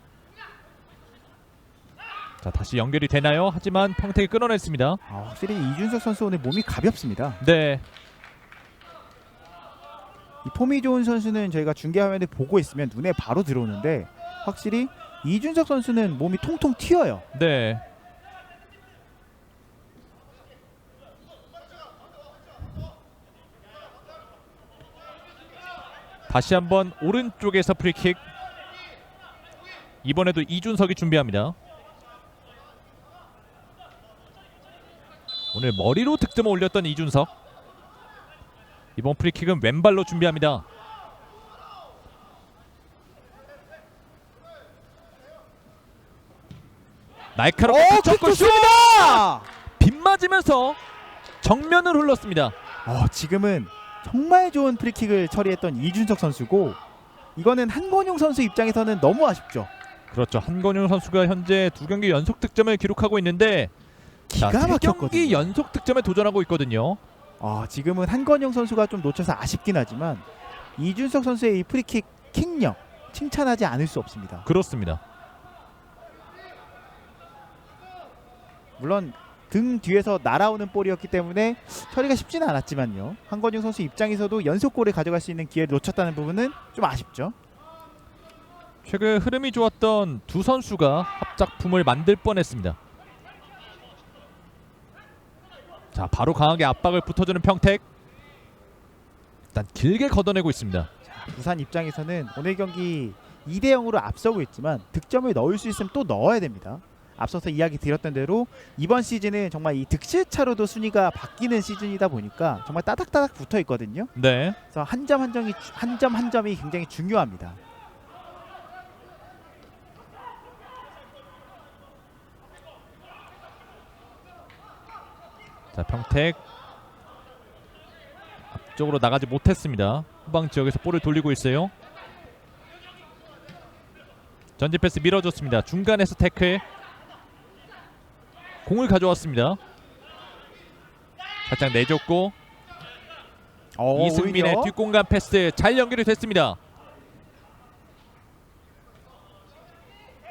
자, 다시 연결이 되나요? 하지만 평택이 끊어냈습니다. 확실히 이준석 선수 오늘 몸이 가볍습니다. 네. 이 폼이 좋은 선수는 저희가 중계 화면에 보고 있으면 눈에 바로 들어오는데 확실히 이준석 선수는 몸이 통통 튀어요. 네. 다시 한번 오른쪽에서 프리킥. 이번에도 이준석이 준비합니다. 오늘 머리로 득점을 올렸던 이준석. 이번 프리킥은 왼발로 준비합니다. 날카롭게 쳤고 슛! 빗 맞으면서 정면을 흘렀습니다. 지금은 정말 좋은 프리킥을 처리했던 이준석 선수고, 이거는 한건용 선수 입장에서는 너무 아쉽죠. 그렇죠. 한건용 선수가 현재 2경기 연속 득점을 기록하고 있는데 기가 3경기 막혔거든요. 연속 득점에 도전하고 있거든요. 지금은 한건용 선수가 좀 놓쳐서 아쉽긴 하지만 이준석 선수의 이 프리킥 킥력 칭찬하지 않을 수 없습니다. 그렇습니다. 물론 등 뒤에서 날아오는 볼이었기 때문에 처리가 쉽지는 않았지만요. 한건용 선수 입장에서도 연속골을 가져갈 수 있는 기회를 놓쳤다는 부분은 좀 아쉽죠. 최근 흐름이 좋았던 두 선수가 합작품을 만들 뻔했습니다. 자, 바로 강하게 압박을 붙어주는 평택. 일단 길게 걷어내고 있습니다. 부산 입장에서는 오늘 경기 2대0으로 앞서고 있지만 득점을 넣을 수 있으면 또 넣어야 됩니다. 앞서서 이야기 드렸던 대로 이번 시즌은 정말 이 득실차로도 순위가 바뀌는 시즌이다 보니까 정말 따닥따닥 붙어 있거든요. 네. 그래서 한 점 한 점이 굉장히 중요합니다. 자, 평택 앞쪽으로 나가지 못했습니다. 후방 지역에서 볼을 돌리고 있어요. 전진 패스 밀어줬습니다. 중간에서 태클. 공을 가져왔습니다. 살짝 내줬고 이승민의 오히려 뒷공간 패스 잘 연결이 됐습니다.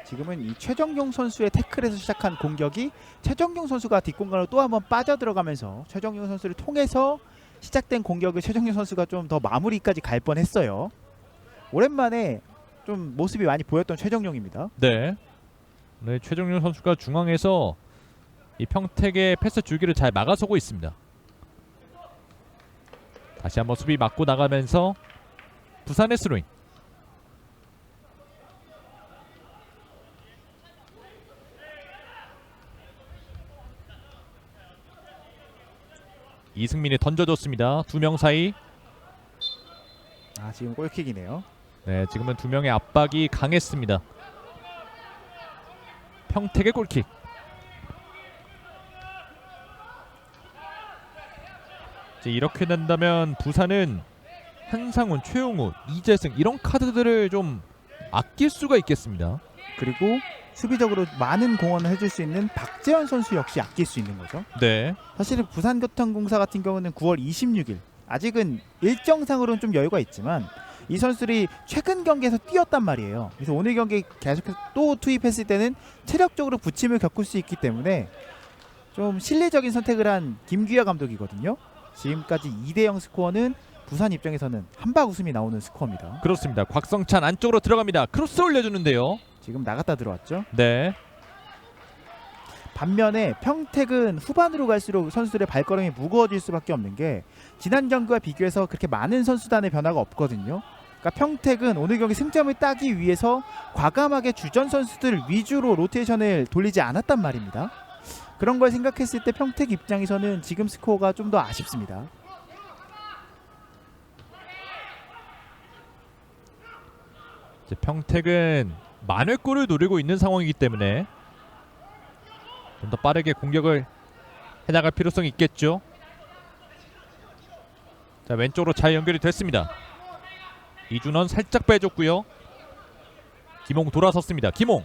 지금은 이 최정용 선수의 태클에서 시작한 공격이 최정용 선수가 뒷공간으로 또 한번 빠져들어가면서 최정용 선수를 통해서 시작된 공격을 최정용 선수가 좀 더 마무리까지 갈 뻔했어요. 오랜만에 좀 모습이 많이 보였던 최정용입니다. 네. 네, 최정용 선수가 중앙에서 이 평택의 패스 줄기를 잘 막아서고 있습니다. 다시 한번 수비 맞고 나가면서 부산의 스로잉. 이승민이 던져줬습니다. 두 명 사이. 지금 골킥이네요. 네, 지금은 두 명의 압박이 강했습니다. 평택의 골킥. 이제 이렇게 된다면 부산은 한상훈, 최용우, 이재승 이런 카드들을 좀 아낄 수가 있겠습니다. 그리고 수비적으로 많은 공헌을 해줄 수 있는 박재현 선수 역시 아낄 수 있는 거죠. 네. 사실은 부산교통공사 같은 경우는 9월 26일 아직은 일정상으로는 좀 여유가 있지만 이 선수들이 최근 경기에서 뛰었단 말이에요. 그래서 오늘 경기 계속해서 또 투입했을 때는 체력적으로 부침을 겪을 수 있기 때문에 좀 실리적인 선택을 한 김규하 감독이거든요. 지금까지 2대0 스코어는 부산 입장에서는 한박 웃음이 나오는 스코어입니다. 그렇습니다. 곽성찬 안쪽으로 들어갑니다. 크로스 올려주는데요. 지금 나갔다 들어왔죠. 네. 반면에 평택은 후반으로 갈수록 선수들의 발걸음이 무거워질 수밖에 없는 게 지난 경기와 비교해서 그렇게 많은 선수단의 변화가 없거든요. 그러니까 평택은 오늘 경기 승점을 따기 위해서 과감하게 주전 선수들 위주로 로테이션을 돌리지 않았단 말입니다. 그런 걸 생각했을 때 평택 입장에서는 지금 스코어가 좀 더 아쉽습니다. 이제 평택은 만회골을 노리고 있는 상황이기 때문에 좀 더 빠르게 공격을 해나갈 필요성이 있겠죠. 자, 왼쪽으로 잘 연결이 됐습니다. 이준원 살짝 빼줬고요. 김홍 돌아섰습니다. 김홍.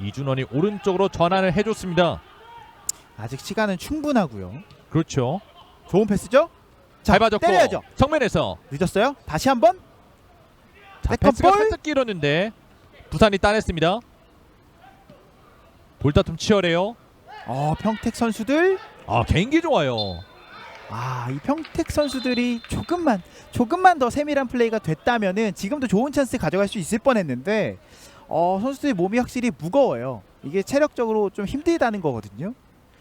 이준원이 오른쪽으로 전환을 해줬습니다. 아직 시간은 충분하고요. 그렇죠. 좋은 패스죠? 잘 맞았고 때려야죠. 정면에서 늦었어요. 다시 한번. 자, 세컨 패스가 볼. 살짝 길었는데 부산이 따냈습니다. 볼다툼 치열해요. 평택 선수들. 개인기 좋아요. 이 평택 선수들이 조금만 더 세밀한 플레이가 됐다면은 지금도 좋은 찬스 가져갈 수 있을 뻔했는데 선수들의 몸이 확실히 무거워요. 이게 체력적으로 좀 힘들다는 거거든요.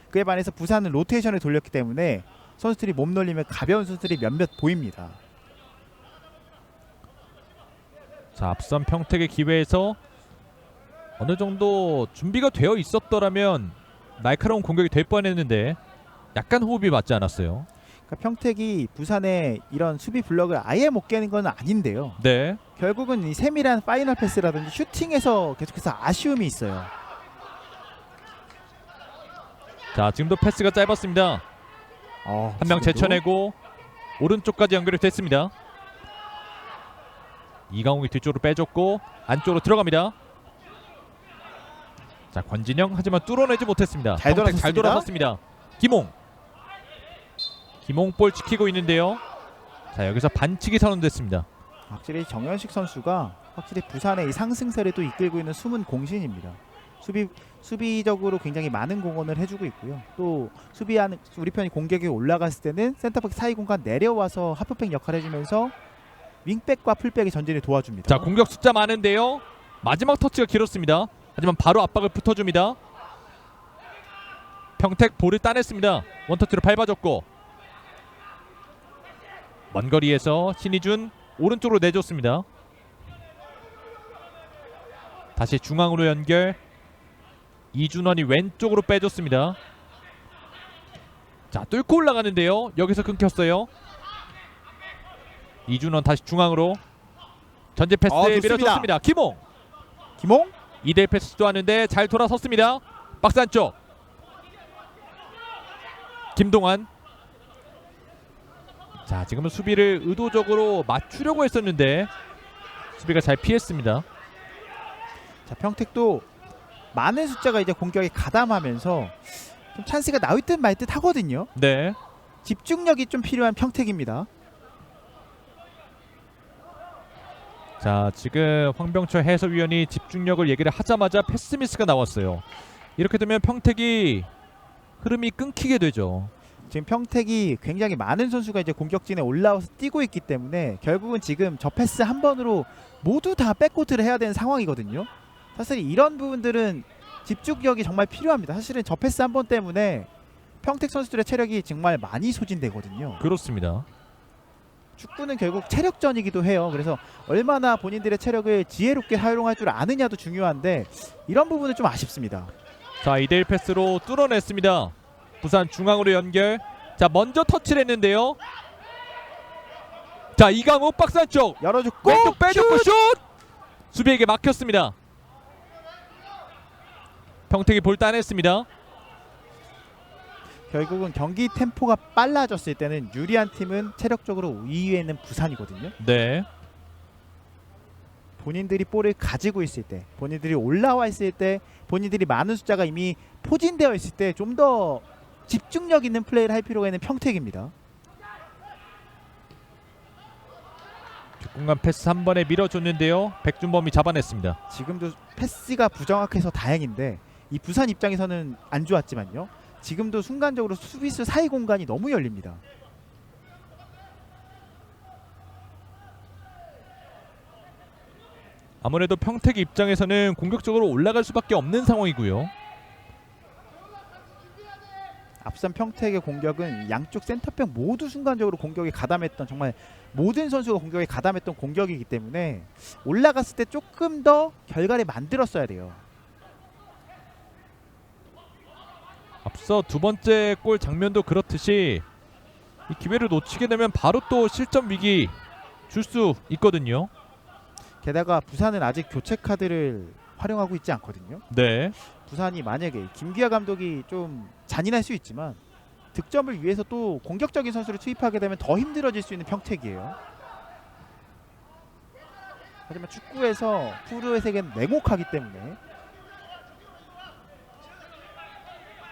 그에 반해서 부산은 로테이션을 돌렸기 때문에 선수들이 몸 놀리면 가벼운 선수들이 몇몇 보입니다. 자, 앞선 평택의 기회에서 어느 정도 준비가 되어 있었더라면 날카로운 공격이 될 뻔했는데 약간 호흡이 맞지 않았어요. 그러니까 평택이 부산의 이런 수비 블럭을 아예 못 깨는 건 아닌데요. 네. 결국은 이 세밀한 파이널 패스라든지 슈팅에서 계속해서 아쉬움이 있어요. 자, 지금도 패스가 짧았습니다. 한 명 제쳐내고 오른쪽까지 연결이 됐습니다. 이강욱이 뒤쪽으로 빼줬고 안쪽으로 들어갑니다. 자, 권진영 하지만 뚫어내지 못했습니다. 잘 평택 돌아섰습니다. 잘 돌아섰습니다. 김홍 볼 지키고 있는데요. 자, 여기서 반칙이 선언됐습니다. 확실히 정현식 선수가 확실히 부산의 이 상승세를 또 이끌고 있는 숨은 공신입니다. 수비적으로 굉장히 많은 공헌을 해주고 있고요. 또 수비하는 우리 편이 공격에 올라갔을 때는 센터백 사이 공간 내려와서 하프백 역할을 해주면서 윙백과 풀백의 전진을 도와줍니다. 자, 공격 숫자 많은데요. 마지막 터치가 길었습니다. 하지만 바로 압박을 붙어줍니다. 평택 볼을 따냈습니다. 원터치로 밟아줬고 먼 거리에서 신희준 오른쪽으로 내줬습니다. 다시 중앙으로 연결. 이준원이 왼쪽으로 빼줬습니다. 자, 뚫고 올라가는데요. 여기서 끊겼어요. 이준원 다시 중앙으로 전진 패스 좋습니다. 밀어줬습니다. 김홍 2대1 패스 시도하는데 잘 돌아섰습니다. 박스 안쪽 김동환. 자, 지금은 수비를 의도적으로 맞추려고 했었는데 수비가 잘 피했습니다. 자, 평택도 많은 숫자가 이제 공격에 가담하면서 좀 찬스가 나올 듯 말 듯 하거든요. 네. 집중력이 좀 필요한 평택입니다. 자, 지금 황병철 해설위원이 집중력을 얘기를 하자마자 패스미스가 나왔어요. 이렇게 되면 평택이 흐름이 끊기게 되죠. 지금 평택이 굉장히 많은 선수가 이제 공격진에 올라와서 뛰고 있기 때문에 결국은 지금 저 패스 한 번으로 모두 다 백코트를 해야 되는 상황이거든요. 사실 이런 부분들은 집중력이 정말 필요합니다. 사실은 저 패스 한 번 때문에 평택 선수들의 체력이 정말 많이 소진되거든요. 그렇습니다. 축구는 결국 체력전이기도 해요. 그래서 얼마나 본인들의 체력을 지혜롭게 활용할 줄 아느냐도 중요한데 이런 부분은 좀 아쉽습니다. 자, 2대1 패스로 뚫어냈습니다. 부산 중앙으로 연결. 자, 먼저 터치를 했는데요. 자, 이강욱 박스 안쪽 열어줬고 왼쪽 빼줬고 슛! 슛! 수비에게 막혔습니다. 평택이 볼 따냈습니다. 결국은 경기 템포가 빨라졌을 때는 유리한 팀은 체력적으로 우위에 있는 부산이거든요. 네. 본인들이 볼을 가지고 있을 때, 본인들이 올라와 있을 때, 본인들이 많은 숫자가 이미 포진되어 있을 때 좀 더 집중력 있는 플레이를 할 필요가 있는 평택입니다. 뒷공간 패스 한 번에 밀어줬는데요. 백준범이 잡아냈습니다. 지금도 패스가 부정확해서 다행인데 이 부산 입장에서는 안 좋았지만요. 지금도 순간적으로 수비수 사이 공간이 너무 열립니다. 아무래도 평택 입장에서는 공격적으로 올라갈 수밖에 없는 상황이고요. 앞선 평택의 공격은 양쪽 센터백 모두 순간적으로 공격에 가담했던 정말 모든 선수가 공격에 가담했던 공격이기 때문에 올라갔을 때 조금 더 결과를 만들었어야 돼요. 앞서 두 번째 골 장면도 그렇듯이 이 기회를 놓치게 되면 바로 또 실점 위기 줄 수 있거든요. 게다가 부산은 아직 교체 카드를 활용하고 있지 않거든요. 네. 부산이 만약에 김기아 감독이 좀 잔인할 수 있지만 득점을 위해서 또 공격적인 선수를 투입하게 되면 더 힘들어질 수 있는 평택이에요. 하지만 축구에서 프로의 세계는 냉혹하기 때문에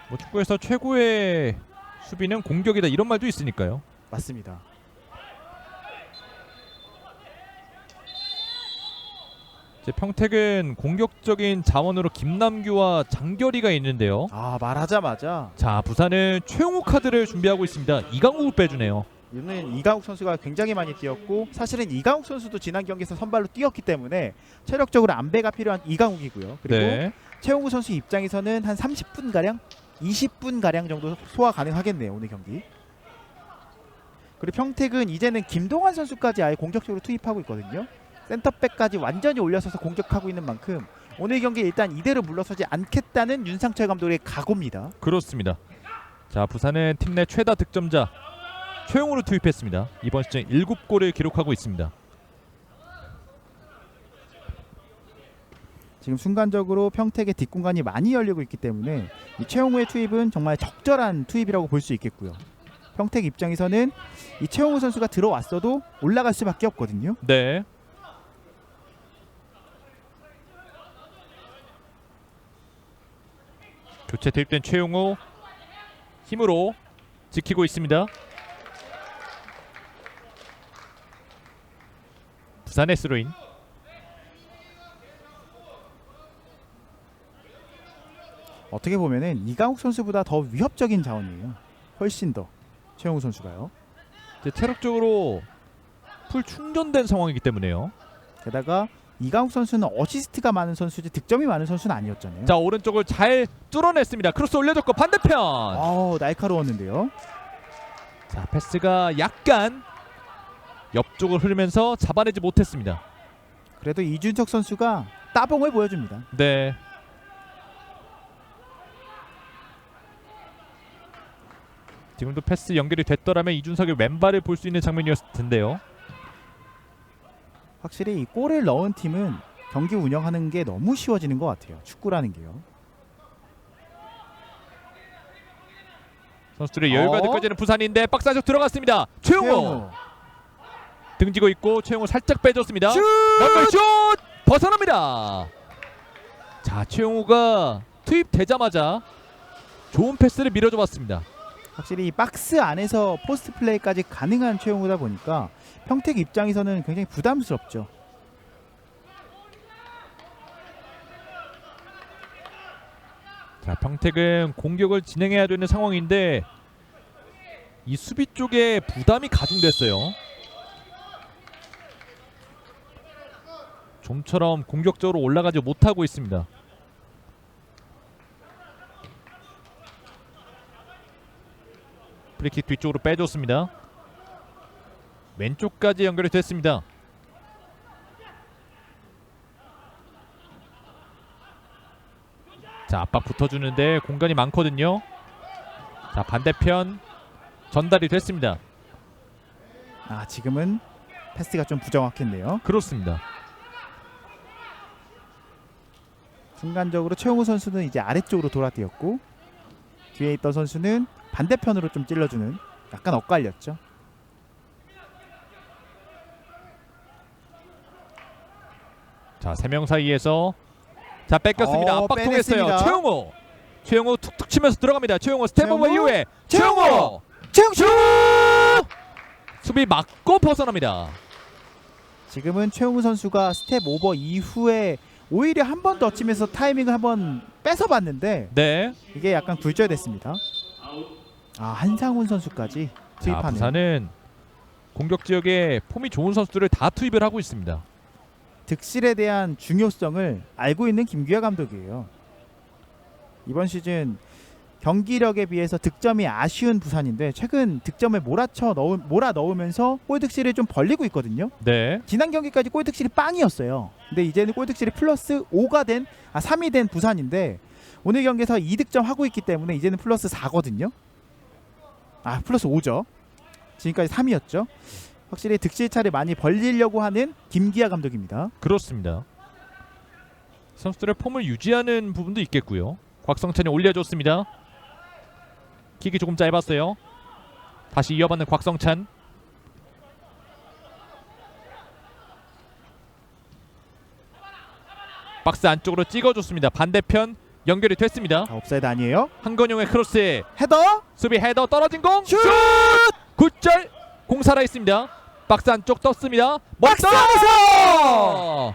뭐 축구에서 최고의 수비는 공격이다 이런 말도 있으니까요. 맞습니다. 이제 평택은 공격적인 자원으로 김남규와 장결이가 있는데요. 말하자마자 자, 부산은 최용우 카드를 준비하고 있습니다. 이강욱을 빼주네요. 이번엔 이강욱 선수가 굉장히 많이 뛰었고 사실은 이강욱 선수도 지난 경기에서 선발로 뛰었기 때문에 체력적으로 안배가 필요한 이강욱이고요. 그리고 네. 최용우 선수 입장에서는 한 30분 가량, 20분 가량 정도 소화 가능하겠네요, 오늘 경기. 그리고 평택은 이제는 김동환 선수까지 아예 공격적으로 투입하고 있거든요. 센터백까지 완전히 올려서서 공격하고 있는 만큼 오늘 경기 일단 이대로 물러서지 않겠다는 윤상철 감독의 각오입니다. 그렇습니다. 자, 부산은 팀 내 최다 득점자 최용우를 투입했습니다. 이번 시즌 7골을 기록하고 있습니다. 지금 순간적으로 평택의 뒷공간이 많이 열리고 있기 때문에 이 최용우의 투입은 정말 적절한 투입이라고 볼 수 있겠고요. 평택 입장에서는 이 최용우 선수가 들어왔어도 올라갈 수밖에 없거든요. 네. 교체 투입된 최용우 힘으로 지키고 있습니다. 부산의 스로인. 어떻게 보면은 이강욱 선수보다 더 위협적인 자원이에요. 훨씬 더 최용우 선수가요. 이제 체력적으로 풀 충전된 상황이기 때문에요. 게다가 이강욱 선수는 어시스트가 많은 선수지 득점이 많은 선수는 아니었잖아요. 자, 오른쪽을 잘 뚫어냈습니다. 크로스 올려줬고 반대편. 날카로웠는데요. 자, 패스가 약간 옆쪽을 흐르면서 잡아내지 못했습니다. 그래도 이준석 선수가 따봉을 보여줍니다. 네. 지금도 패스 연결이 됐더라면 이준석의 왼발을 볼 수 있는 장면이었을 텐데요. 확실히 이 골을 넣은 팀은 경기 운영하는 게 너무 쉬워지는 것 같아요. 축구라는 게요. 선수들의 여유가 느껴지는 부산인데 박스 안쪽 들어갔습니다. 최용호 등지고 있고 최용호 살짝 빼줬습니다. 연결 슛! 벗어납니다. 자, 최용호가 투입되자마자 좋은 패스를 밀어줘봤습니다. 확실히 이 박스 안에서 포스트 플레이까지 가능한 최용우다 보니까 평택 입장에서는 굉장히 부담스럽죠. 자, 평택은 공격을 진행해야 되는 상황인데 이 수비 쪽에 부담이 가중됐어요. 좀처럼 공격적으로 올라가지 못하고 있습니다. 프리킥 뒤쪽으로 빼줬습니다. 왼쪽까지 연결이 됐습니다. 자, 압박 붙어주는데 공간이 많거든요. 자, 반대편 전달이 됐습니다. 지금은 패스가 좀 부정확했네요. 그렇습니다. 순간적으로 최용우 선수는 이제 아래쪽으로 돌아뛰었고 뒤에 있던 선수는 반대편으로 좀 찔러주는 약간 엇갈렸죠. 자, 3명 사이에서 자, 뺏겼습니다. 압박 통했어요. 빼냈습니다. 최용호 툭툭 치면서 들어갑니다. 최용호 스텝 오버 최용호? 이후에 최용호 슛! 수비 맞고 벗어납니다. 지금은 최용우 선수가 스텝 오버 이후에 오히려 한 번 더 치면서 타이밍을 한번 뺏어봤는데 네. 이게 약간 굴절됐습니다. 한상훈 선수까지 자, 투입하는. 부산은 공격 지역에 폼이 좋은 선수들을 다 투입을 하고 있습니다. 득실에 대한 중요성을 알고 있는 김규하 감독이에요. 이번 시즌 경기력에 비해서 득점이 아쉬운 부산인데 최근 득점을 몰아 넣으면서 골 득실을 좀 벌리고 있거든요. 네. 지난 경기까지 골 득실이 빵이었어요. 근데 이제는 골 득실이 플러스 3이 된 부산인데 오늘 경기에서 2득점 하고 있기 때문에 이제는 플러스 4거든요. 플러스 5죠. 지금까지 3이었죠. 확실히 득실 차를 많이 벌리려고 하는 김기하 감독입니다. 그렇습니다. 선수들의 폼을 유지하는 부분도 있겠고요. 곽성찬이 올려줬습니다. 킥이 조금 짧았어요. 다시 이어받는 곽성찬. 박스 안쪽으로 찍어줬습니다. 반대편 연결이 됐습니다. 옵사이드 아니에요? 한건용의 크로스. 헤더! 수비 헤더 떨어진 공. 슛! 굿절. 공 살아있습니다. 박스 안쪽 떴습니다. 박스 안에서!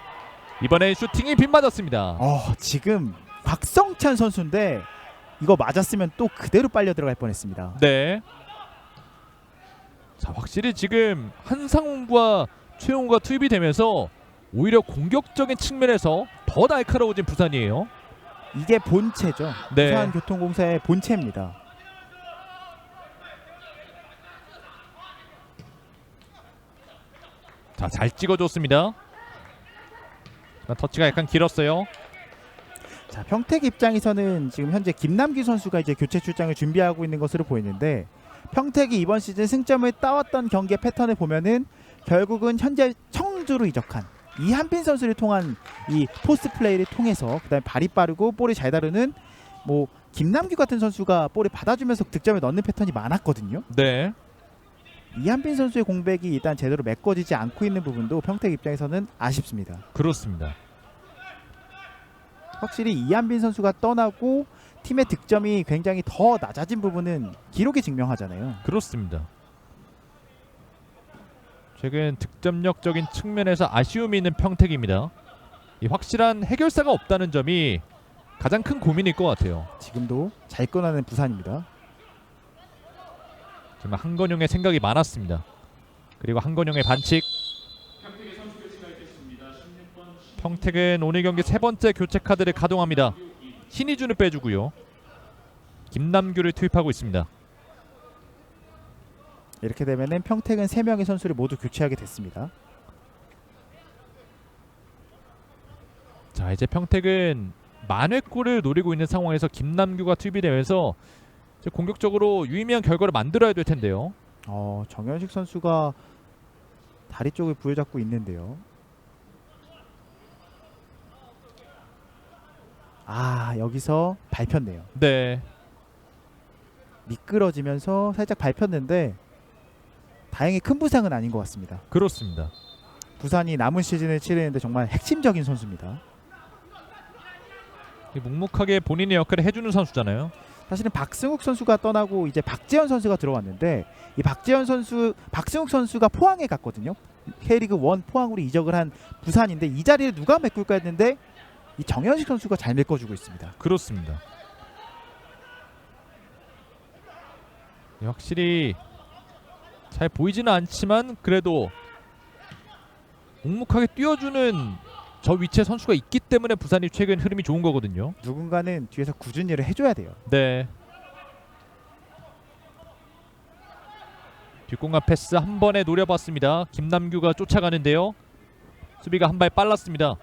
이번엔 슈팅이 빗맞았습니다. 지금 곽성찬 선수인데 이거 맞았으면 또 그대로 빨려 들어갈 뻔했습니다. 네. 자, 확실히 지금 한상훈과 최용우가 투입이 되면서 오히려 공격적인 측면에서 더 날카로워진 부산이에요. 이게 본체죠. 네. 부산교통공사의 본체입니다. 자, 잘 찍어줬습니다. 터치가 약간 길었어요. 자, 평택 입장에서는 지금 현재 김남규 선수가 이제 교체 출장을 준비하고 있는 것으로 보이는데 평택이 이번 시즌 승점을 따왔던 경기의 패턴을 보면은 결국은 현재 청주로 이적한 이한빈 선수를 통한 이 포스트 플레이를 통해서 그다음에 발이 빠르고 볼을 잘 다루는 뭐 김남규 같은 선수가 볼을 받아주면서 득점을 넣는 패턴이 많았거든요. 네. 이한빈 선수의 공백이 일단 제대로 메꿔지지 않고 있는 부분도 평택 입장에서는 아쉽습니다. 그렇습니다. 확실히 이한빈 선수가 떠나고 팀의 득점이 굉장히 더 낮아진 부분은 기록이 증명하잖아요. 그렇습니다. 최근 득점력적인 측면에서 아쉬움이 있는 평택입니다. 이 확실한 해결사가 없다는 점이 가장 큰 고민일 것 같아요. 지금도 잘 꺼내는 부산입니다. 지금 한건용의 생각이 많았습니다. 그리고 한건용의 반칙. 평택의 선수 교체가 있겠습니다. 16번 평택은 오늘 경기 세 번째 교체 카드를 가동합니다. 신이준을 빼주고요. 김남규를 투입하고 있습니다. 이렇게 되면은 평택은 3명의 선수를 모두 교체하게 됐습니다. 자, 이제 평택은 만회골을 노리고 있는 상황에서 김남규가 투입이 되면서 이제 공격적으로 유의미한 결과를 만들어야 될 텐데요. 정현식 선수가 다리 쪽을 부여잡고 있는데요. 여기서 밟혔네요. 네. 미끄러지면서 살짝 밟혔는데 다행히 큰 부상은 아닌 것 같습니다. 그렇습니다. 부산이 남은 시즌을 치르는데 정말 핵심적인 선수입니다. 묵묵하게 본인의 역할을 해주는 선수잖아요. 사실은 박승욱 선수가 떠나고 이제 박재현 선수가 들어왔는데 이 박승욱 선수가 포항에 갔거든요. K리그 1 포항으로 이적을 한 부산인데 이 자리를 누가 메꿀까 했는데 이 정현식 선수가 잘 메꿔주고 있습니다. 그렇습니다. 확실히 잘 보이지는 않지만 그래도 묵묵하게 뛰어주는 저 위치에 선수가 있기 때문에 부산이 최근 흐름이 좋은 거거든요. 누군가는 뒤에서 꾸준히 일을 해줘야 돼요. 네. 뒷공간 패스 한 번에 노려봤습니다. 김남규가 쫓아가는데요. 수비가 한 발 빨랐습니다.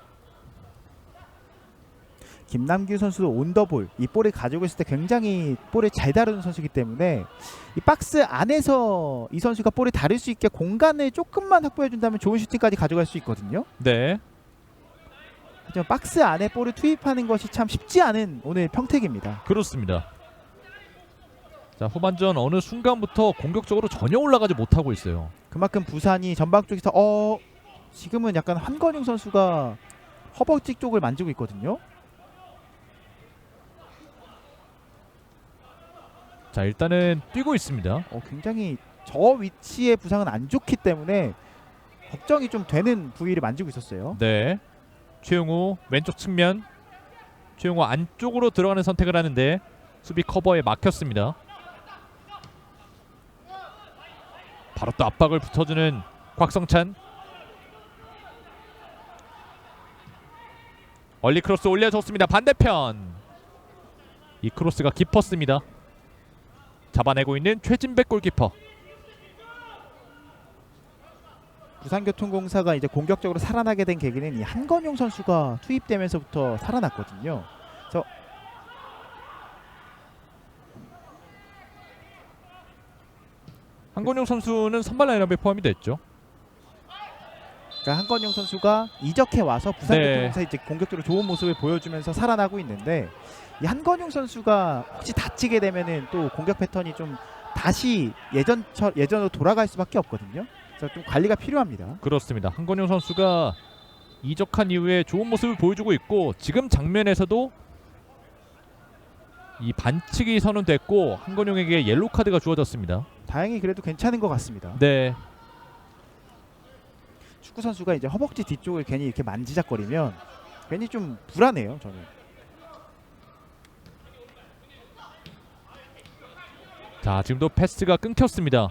김남규 선수도 온더볼 이 볼을 가지고 있을 때 굉장히 볼을 잘 다루는 선수이기 때문에 이 박스 안에서 이 선수가 볼을 다룰 수 있게 공간을 조금만 확보해준다면 좋은 슈팅까지 가져갈 수 있거든요. 네. 하지만 박스 안에 볼을 투입하는 것이 참 쉽지 않은 오늘 평택입니다. 그렇습니다. 자, 후반전 어느 순간부터 공격적으로 전혀 올라가지 못하고 있어요. 그만큼 부산이 전방 쪽에서 지금은 약간 한건용 선수가 허벅지 쪽을 만지고 있거든요. 자, 일단은 뛰고 있습니다. 굉장히 저 위치의 부상은 안 좋기 때문에 걱정이 좀 되는 부위를 만지고 있었어요. 네. 최용우 왼쪽 측면. 최용우 안쪽으로 들어가는 선택을 하는데 수비 커버에 막혔습니다. 바로 또 압박을 붙여주는 곽성찬. 얼리 크로스 올려줬습니다. 반대편. 이 크로스가 깊었습니다. 잡아내고 있는 최진백 골키퍼. 부산교통공사가 이제 공격적으로 살아나게 된 계기는 이 한건용 선수가 투입되면서부터 살아났거든요. 그래서 한건용 선수는 선발 라인업에 포함이 됐죠. 그러니까 한건용 선수가 이적해 와서 부산교통공사 이제 공격적으로 좋은 모습을 보여주면서 살아나고 있는데 이 한건용 선수가 혹시 다치게 되면은 또 공격 패턴이 좀 다시 예전으로 돌아갈 수밖에 없거든요. 그래서 좀 관리가 필요합니다. 그렇습니다. 한건용 선수가 이적한 이후에 좋은 모습을 보여주고 있고 지금 장면에서도 이 반칙이 선언됐고 한건용에게 옐로우 카드가 주어졌습니다. 다행히 그래도 괜찮은 것 같습니다. 네. 축구 선수가 이제 허벅지 뒤쪽을 괜히 이렇게 만지작거리면 괜히 좀 불안해요, 저는. 자, 지금도 패스가 끊겼습니다.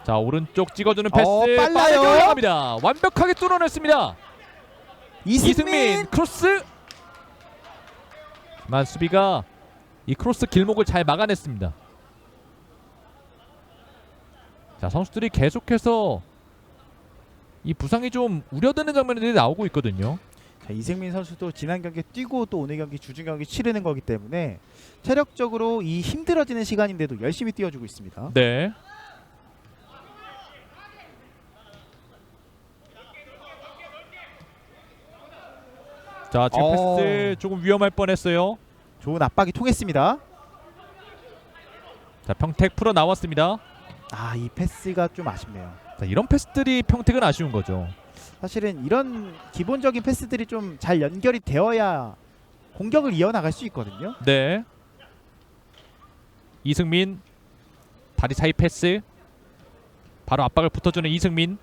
자, 오른쪽 찍어주는 패스 빨라요. 빠르게 올라갑니다. 완벽하게 뚫어냈습니다. 이승민 크로스. 만 수비가 이 크로스 길목을 잘 막아냈습니다. 자, 선수들이 계속해서 이 부상이 좀 우려되는 장면들이 나오고 있거든요. 자, 이승민 선수도 지난 경기 뛰고 또 오늘 경기 주중 경기 치르는 거기 때문에 체력적으로 이 힘들어지는 시간인데도 열심히 뛰어주고 있습니다. 네. 자, 지금 패스 조금 위험할 뻔했어요. 좋은 압박이 통했습니다. 자, 평택 풀어 나왔습니다. 아, 이 패스가 좀 아쉽네요. 자, 이런 패스들이 평택은 아쉬운 거죠. 사실은 이런 기본적인 패스들이 좀 잘 연결이 되어야 공격을 이어나갈 수 있거든요. 네. 이승민 다리 사이 패스. 바로 압박을 붙어주는 이승민.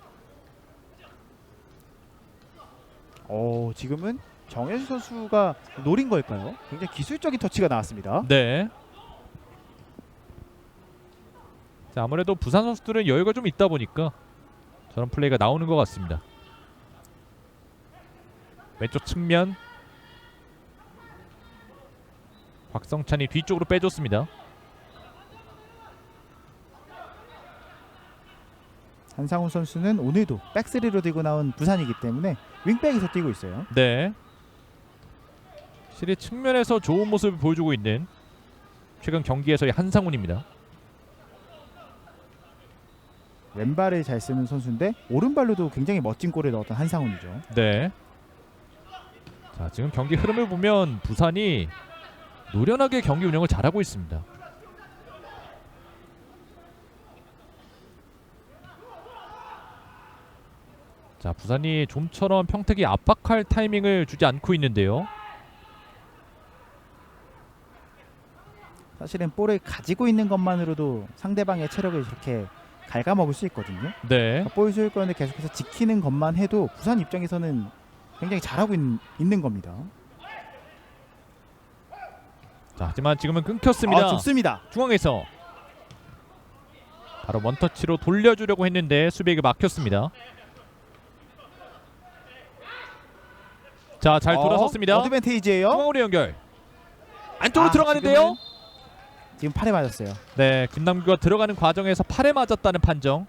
지금은 정현수 선수가 노린 걸까요? 굉장히 기술적인 터치가 나왔습니다. 네. 자, 아무래도 부산 선수들은 여유가 좀 있다 보니까 저런 플레이가 나오는 것 같습니다. 왼쪽 측면 곽성찬이 뒤쪽으로 빼줬습니다. 한상훈 선수는 오늘도 백스리로 들고 나온 부산이기 때문에 윙백에서 뛰고 있어요. 네. 실이 측면에서 좋은 모습을 보여주고 있는 최근 경기에서의 한상훈입니다. 왼발을 잘 쓰는 선수인데 오른발로도 굉장히 멋진 골을 넣었던 한상훈이죠. 네. 자, 지금 경기 흐름을 보면 부산이 노련하게 경기 운영을 잘하고 있습니다. 자, 부산이 좀처럼 평택이 압박할 타이밍을 주지 않고 있는데요. 사실은 볼을 가지고 있는 것만으로도 상대방의 체력을 이렇게 갉아먹을 수 있거든요. 네. 볼 소유권을 계속해서 지키는 것만 해도 부산 입장에서는 굉장히 잘하고 있는 겁니다. 자, 하지만 지금은 끊겼습니다. 좋습니다. 중앙에서 바로 원터치로 돌려주려고 했는데 수비에게 막혔습니다. 자, 잘 돌아섰습니다. 어드밴테이지예요. 중앙으로 연결. 안쪽으로 들어가는데요. 지금 팔에 맞았어요. 네, 김남규가 들어가는 과정에서 팔에 맞았다는 판정.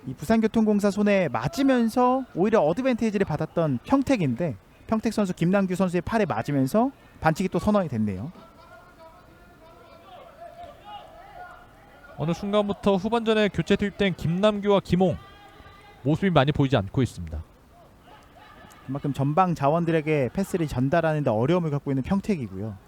이 부산교통공사 손에 맞으면서 오히려 어드밴테이지를 받았던 평택인데 평택 선수 김남규 선수의 팔에 맞으면서 반칙이 또 선언이 됐네요. 어느 순간부터 후반전에 교체 투입된 김남규와 김홍 모습이 많이 보이지 않고 있습니다. 그만큼 전방 자원들에게 패스를 전달하는 데 어려움을 겪고 있는 평택이고요.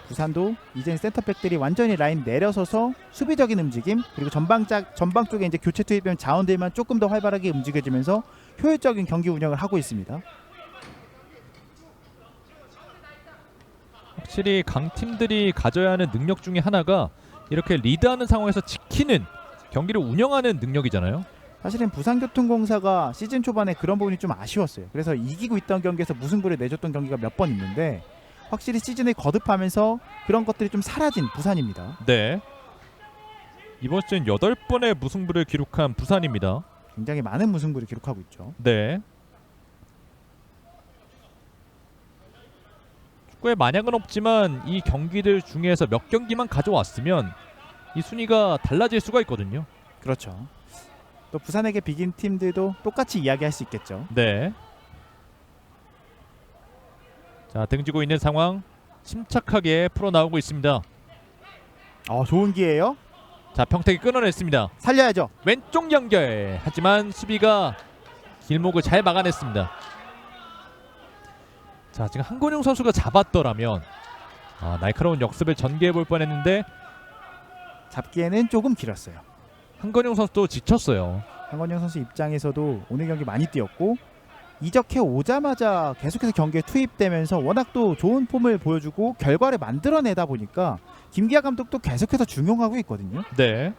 부산도 이젠 센터백들이 완전히 라인 내려서서 수비적인 움직임 그리고 전방 쪽에 이제 교체 투입된 자원들만 조금 더 활발하게 움직여지면서 효율적인 경기 운영을 하고 있습니다. 확실히 강팀들이 가져야 하는 능력 중에 하나가 이렇게 리드하는 상황에서 지키는 경기를 운영하는 능력이잖아요. 사실은 부산교통공사가 시즌 초반에 그런 부분이 좀 아쉬웠어요. 그래서 이기고 있던 경기에서 무승부를 내줬던 경기가 몇 번 있는데 확실히 시즌을 거듭하면서 그런 것들이 좀 사라진 부산입니다. 네. 이번 시즌 8번의 무승부를 기록한 부산입니다. 굉장히 많은 무승부를 기록하고 있죠. 네. 축구에 만약은 없지만 이 경기들 중에서 몇 경기만 가져왔으면 이 순위가 달라질 수가 있거든요. 그렇죠. 또 부산에게 비긴 팀들도 똑같이 이야기할 수 있겠죠. 네. 자, 등지고 있는 상황 침착하게 풀어나오고 있습니다. 좋은 기회예요. 자, 평택이 끊어냈습니다. 살려야죠. 왼쪽 연결. 하지만 수비가 길목을 잘 막아냈습니다. 자, 지금 한건용 선수가 잡았더라면 날카로운 역습을 전개해볼 뻔했는데 잡기에는 조금 길었어요. 한건용 선수도 지쳤어요. 한건영 선수 입장에서도 오늘 경기 많이 뛰었고 이적해 오자마자 계속해서 경기에 투입되면서 워낙 또 좋은 폼을 보여주고 결과를 만들어내다 보니까 김기하 감독도 계속해서 중용하고 있거든요. 네.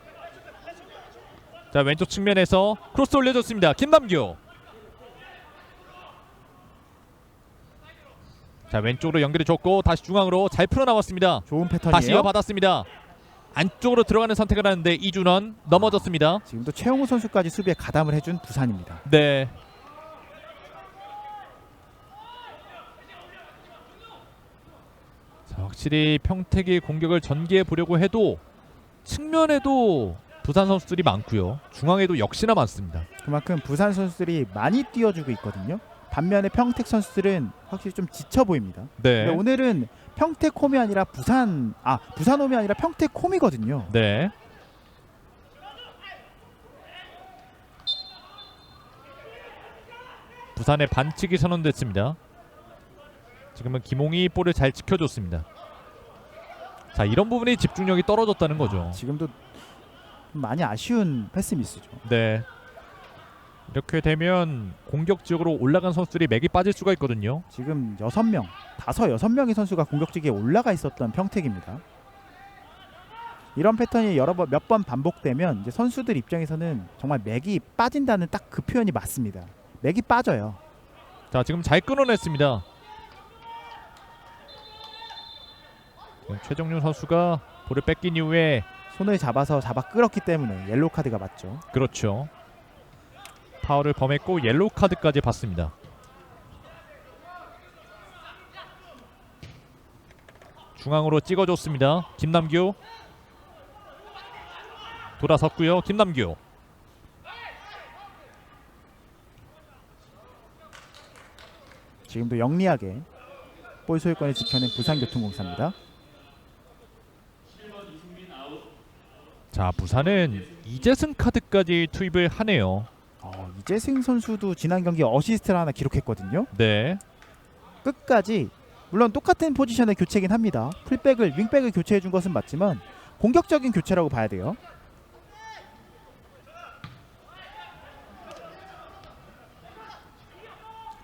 자, 왼쪽 측면에서 크로스 올려줬습니다. 김남규. 자, 왼쪽으로 연결해줬고 다시 중앙으로 잘 풀어나왔습니다. 좋은 다시 패턴이에요. 이어받았습니다. 안쪽으로 들어가는 선택을 하는데 이준원 넘어졌습니다. 지금도 최용우 선수까지 수비에 가담을 해준 부산입니다. 네. 자, 확실히 평택이 공격을 전개해 보려고 해도 측면에도 부산 선수들이 많고요. 중앙에도 역시나 많습니다. 그만큼 부산 선수들이 많이 뛰어주고 있거든요. 반면에 평택 선수들은 확실히 좀 지쳐 보입니다. 네. 근데 오늘은 평택 홈이 아니라 부산 홈이 아니라 평택 홈이거든요. 네. 부산의 반칙이 선언됐습니다. 지금은 김홍이 볼을 잘 지켜줬습니다. 자, 이런 부분이 집중력이 떨어졌다는 거죠. 지금도 많이 아쉬운 패스 미스죠. 네. 이렇게 되면 공격 지역으로 올라간 선수들이 맥이 빠질 수가 있거든요. 지금 6명의 선수가 공격직에 올라가 있었던 평택입니다. 이런 패턴이 몇 번 반복되면 이제 선수들 입장에서는 정말 맥이 빠진다는 딱 그 표현이 맞습니다. 맥이 빠져요. 자, 지금 잘 끊어냈습니다. 최정윤 선수가 볼을 뺏긴 이후에 손을 잡아 끌었기 때문에 옐로우 카드가 맞죠. 그렇죠. 파울을 범했고 옐로우 카드까지 받습니다. 중앙으로 찍어줬습니다. 김남규 돌아섰고요. 김남규 지금도 영리하게 볼 소유권을 지켜낸 부산교통공사입니다. 자, 부산은 이재승 카드까지 투입을 하네요. 이재승 선수도 지난 경기 어시스트를 하나 기록했거든요. 네. 끝까지 물론 똑같은 포지션의 교체긴 합니다. 윙백을 교체해 준 것은 맞지만 공격적인 교체라고 봐야 돼요.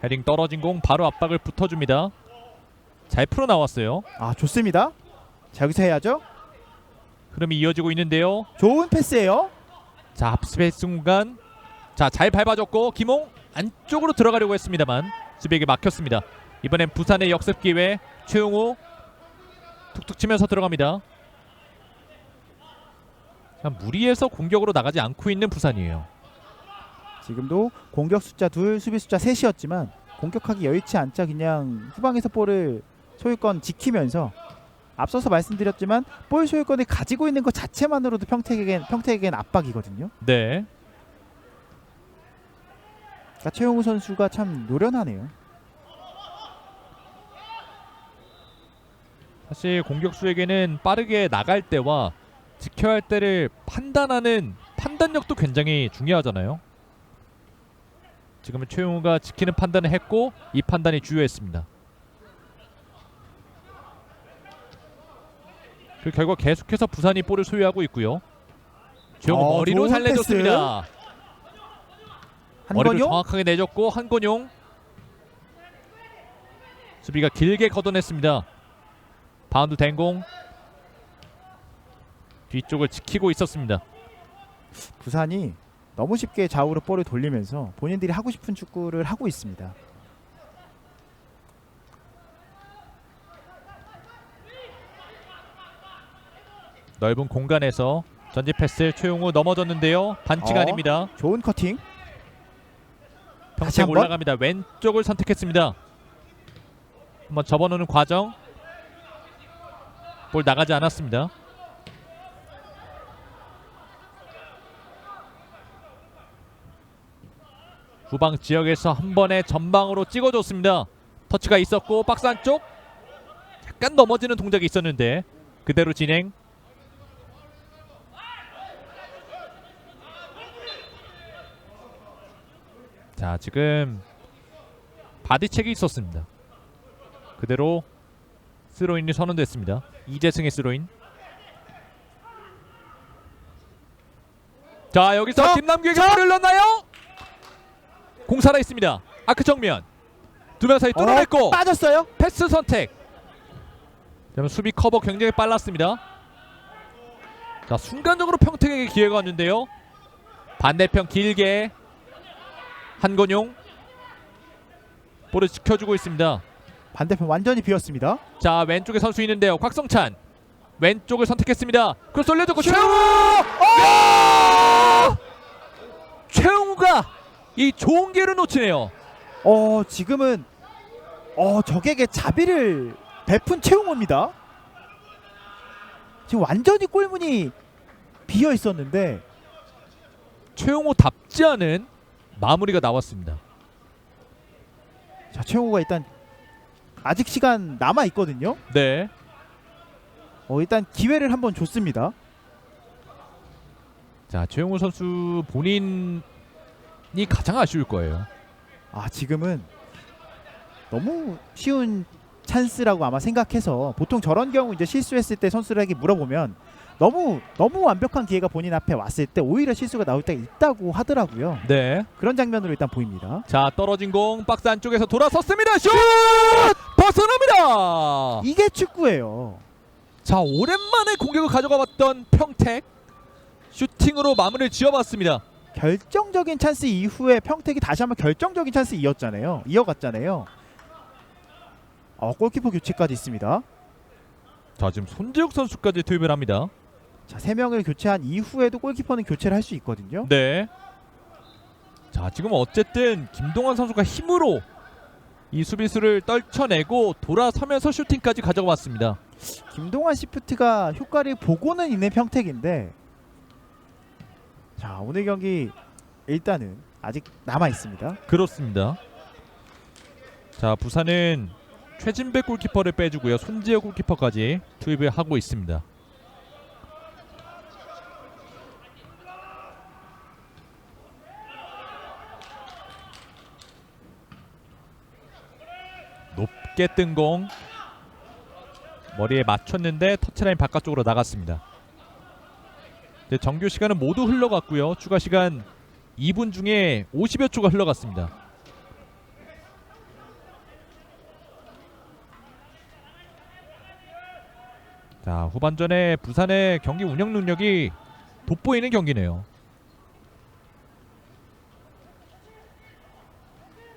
헤딩 떨어진 공 바로 압박을 붙어줍니다. 잘 풀어 나왔어요. 좋습니다. 자, 여기서 해야죠. 흐름이 이어지고 있는데요. 좋은 패스예요. 자, 합스페이스 순간 자, 잘 밟아줬고 김홍 안쪽으로 들어가려고 했습니다만 수비에게 막혔습니다. 이번엔 부산의 역습 기회. 최용우 툭툭 치면서 들어갑니다. 무리해서 공격으로 나가지 않고 있는 부산이에요. 지금도 공격 숫자 2, 수비 숫자 3이었지만 공격하기 여의치 않자 그냥 후방에서 볼을 소유권 지키면서 앞서서 말씀드렸지만 볼 소유권을 가지고 있는 것 자체만으로도 평택에겐 압박이거든요. 네. 그러니까 최용우 선수가 참 노련하네요. 사실 공격수에게는 빠르게 나갈 때와 지켜야 할 때를 판단하는 판단력도 굉장히 중요하잖아요. 지금은 최용우가 지키는 판단을 했고 이 판단이 주요했습니다. 그 결과 계속해서 부산이 볼을 소유하고 있고요. 최용우 머리로 좋은 잘 내줬습니다. 머리를 한건용 정확하게 내줬고 한건용 수비가 길게 걷어냈습니다. 바운드 된 공 뒤쪽을 지키고 있었습니다. 부산이 너무 쉽게 좌우로 볼을 돌리면서 본인들이 하고 싶은 축구를 하고 있습니다. 넓은 공간에서 전지 패스 최용우 넘어졌는데요. 반칙 아닙니다. 좋은 커팅. 다시 평택 한번? 올라갑니다. 왼쪽을 선택했습니다. 한번 접어놓는 과정. 볼 나가지 않았습니다. 후방 지역에서 한 번에 전방으로 찍어줬습니다. 터치가 있었고 박스 안쪽 약간 넘어지는 동작이 있었는데 그대로 진행. 자, 지금 바디책이 있었습니다. 그대로 스로인이 선언됐습니다. 이재승의 스로인. 자, 여기서 김남규에게 볼을 넣나요? 공 살아 있습니다. 아크 정면 두 명 사이 뚫어냈고 빠졌어요. 패스 선택. 그러면 수비 커버 굉장히 빨랐습니다. 자, 순간적으로 평택에게 기회가 왔는데요. 반대편 길게 한건용 볼을 지켜주고 있습니다. 반대편 완전히 비었습니다. 자, 왼쪽에 선수 있는데요. 곽성찬 왼쪽을 선택했습니다. 크로스 올려줬고 최용우! 최용우가 이 좋은 기회를 놓치네요. 지금은 적에게 자비를 베푼 최용호입니다. 지금 완전히 골문이 비어 있었는데 최용호답지 않은 마무리가 나왔습니다. 자, 최용호가 일단 아직 시간 남아 있거든요. 네. 일단 기회를 한번 줬습니다. 자, 최용호 선수 본인이 가장 아쉬울 거예요. 지금은 너무 쉬운 찬스라고 아마 생각해서 보통 저런 경우 이제 실수했을 때 선수들에게 물어보면 너무 완벽한 기회가 본인 앞에 왔을 때 오히려 실수가 나올 때가 있다고 하더라고요. 네. 그런 장면으로 일단 보입니다. 자, 떨어진 공 박스 안쪽에서 돌아섰습니다. 슛! 벗어납니다. 이게 축구예요. 자, 오랜만에 공격을 가져가 봤던 평택 슈팅으로 마무리를 지어봤습니다. 결정적인 찬스 이후에 평택이 다시 한번 결정적인 찬스 이어갔잖아요. 골키퍼 교체까지 있습니다. 자, 지금 손재욱 선수까지 투입을 합니다. 자, 3명을 교체한 이후에도 골키퍼는 교체를 할 수 있거든요. 네. 자, 지금 어쨌든 김동환 선수가 힘으로 이 수비수를 떨쳐내고 돌아서면서 슈팅까지 가져가 왔습니다. 김동환 시프트가 효과를 보고는 있는 평택인데, 자, 오늘 경기 일단은 아직 남아 있습니다. 그렇습니다. 자, 부산은 최진백 골키퍼를 빼주고요. 손지혁 골키퍼까지 투입을 하고 있습니다. 높게 뜬 공 머리에 맞췄는데 터치라인 바깥쪽으로 나갔습니다. 이제 정규 시간은 모두 흘러갔고요. 추가 시간 2분 중에 50여 초가 흘러갔습니다. 자, 후반전에 부산의 경기 운영 능력이 돋보이는 경기네요.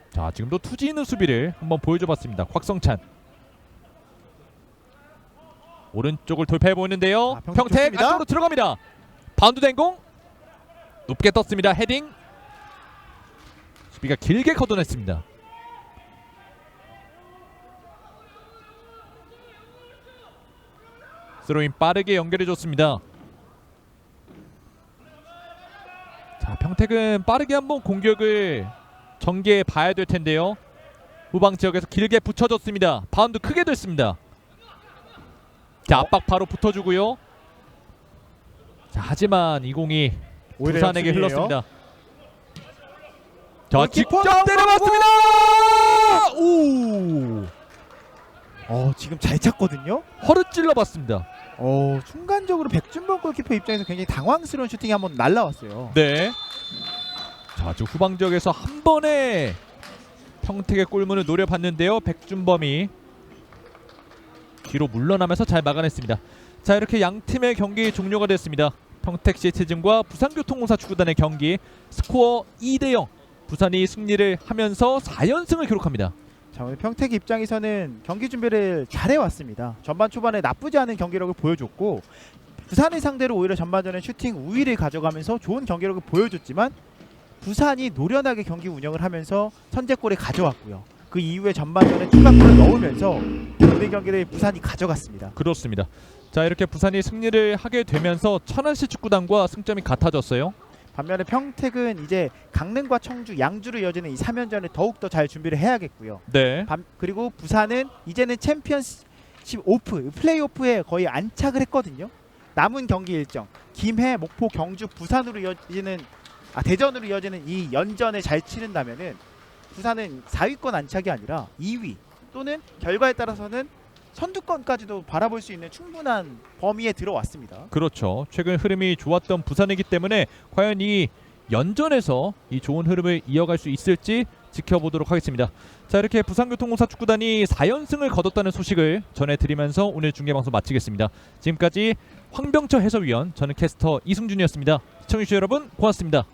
자, 지금도 투지 있는 수비를 한번 보여줘봤습니다. 곽성찬 오른쪽을 돌파해 보이는데요. 평택 평택 좋습니다. 안쪽으로 들어갑니다. 바운드 된 공 높게 떴습니다. 헤딩 수비가 길게 걷어냈습니다. 스로인 빠르게 연결해줬습니다. 자, 평택은 빠르게 한번 공격을 전개해 봐야 될 텐데요. 후방 지역에서 길게 붙여줬습니다. 바운드 크게 됐습니다. 자, 압박 바로 붙어주고요. 자, 하지만 이 공이 오히려 부산에게 역습이에요. 흘렀습니다. 자, 골키퍼 직접 때려봤습니다. 오, 지금 잘 찼거든요. 허를 찔러봤습니다. 순간적으로 백준범 골키퍼 입장에서 굉장히 당황스러운 슈팅이 한번 날라왔어요. 네. 자, 지금 후방 지역에서 한 번에 평택의 골문을 노려봤는데요. 백준범이 뒤로 물러나면서 잘 막아냈습니다. 자, 이렇게 양 팀의 경기 종료가 됐습니다. 평택 시티즌과 부산교통공사 축구단의 경기 스코어 2대0 부산이 승리를 하면서 4연승을 기록합니다. 자, 오늘 평택 입장에서는 경기 준비를 잘해왔습니다. 전반 초반에 나쁘지 않은 경기력을 보여줬고, 부산을 상대로 오히려 전반전에 슈팅 우위를 가져가면서 좋은 경기력을 보여줬지만 부산이 노련하게 경기 운영을 하면서 선제골을 가져왔고요. 그 이후에 전반전에 추가골을 넣으면서 오늘 경기를 부산이 가져갔습니다. 그렇습니다. 자, 이렇게 부산이 승리를 하게 되면서 천안시 축구단과 승점이 같아졌어요. 반면에 평택은 이제 강릉과 청주, 양주로 이어지는 이 3연전을 더욱더 잘 준비를 해야겠고요. 네. 그리고 부산은 이제는 챔피언십 오프, 플레이오프에 거의 안착을 했거든요. 남은 경기 일정, 김해, 목포, 경주, 부산으로 이어지는 대전으로 이어지는 이 연전을 잘 치른다면은 부산은 4위권 안착이 아니라 2위 또는 결과에 따라서는 선두권까지도 바라볼 수 있는 충분한 범위에 들어왔습니다. 그렇죠. 최근 흐름이 좋았던 부산이기 때문에 과연 이 연전에서 이 좋은 흐름을 이어갈 수 있을지 지켜보도록 하겠습니다. 자, 이렇게 부산교통공사 축구단이 4연승을 거뒀다는 소식을 전해드리면서 오늘 중계방송 마치겠습니다. 지금까지 황병철 해설위원, 저는 캐스터 이승준이었습니다. 시청해주신 여러분 고맙습니다.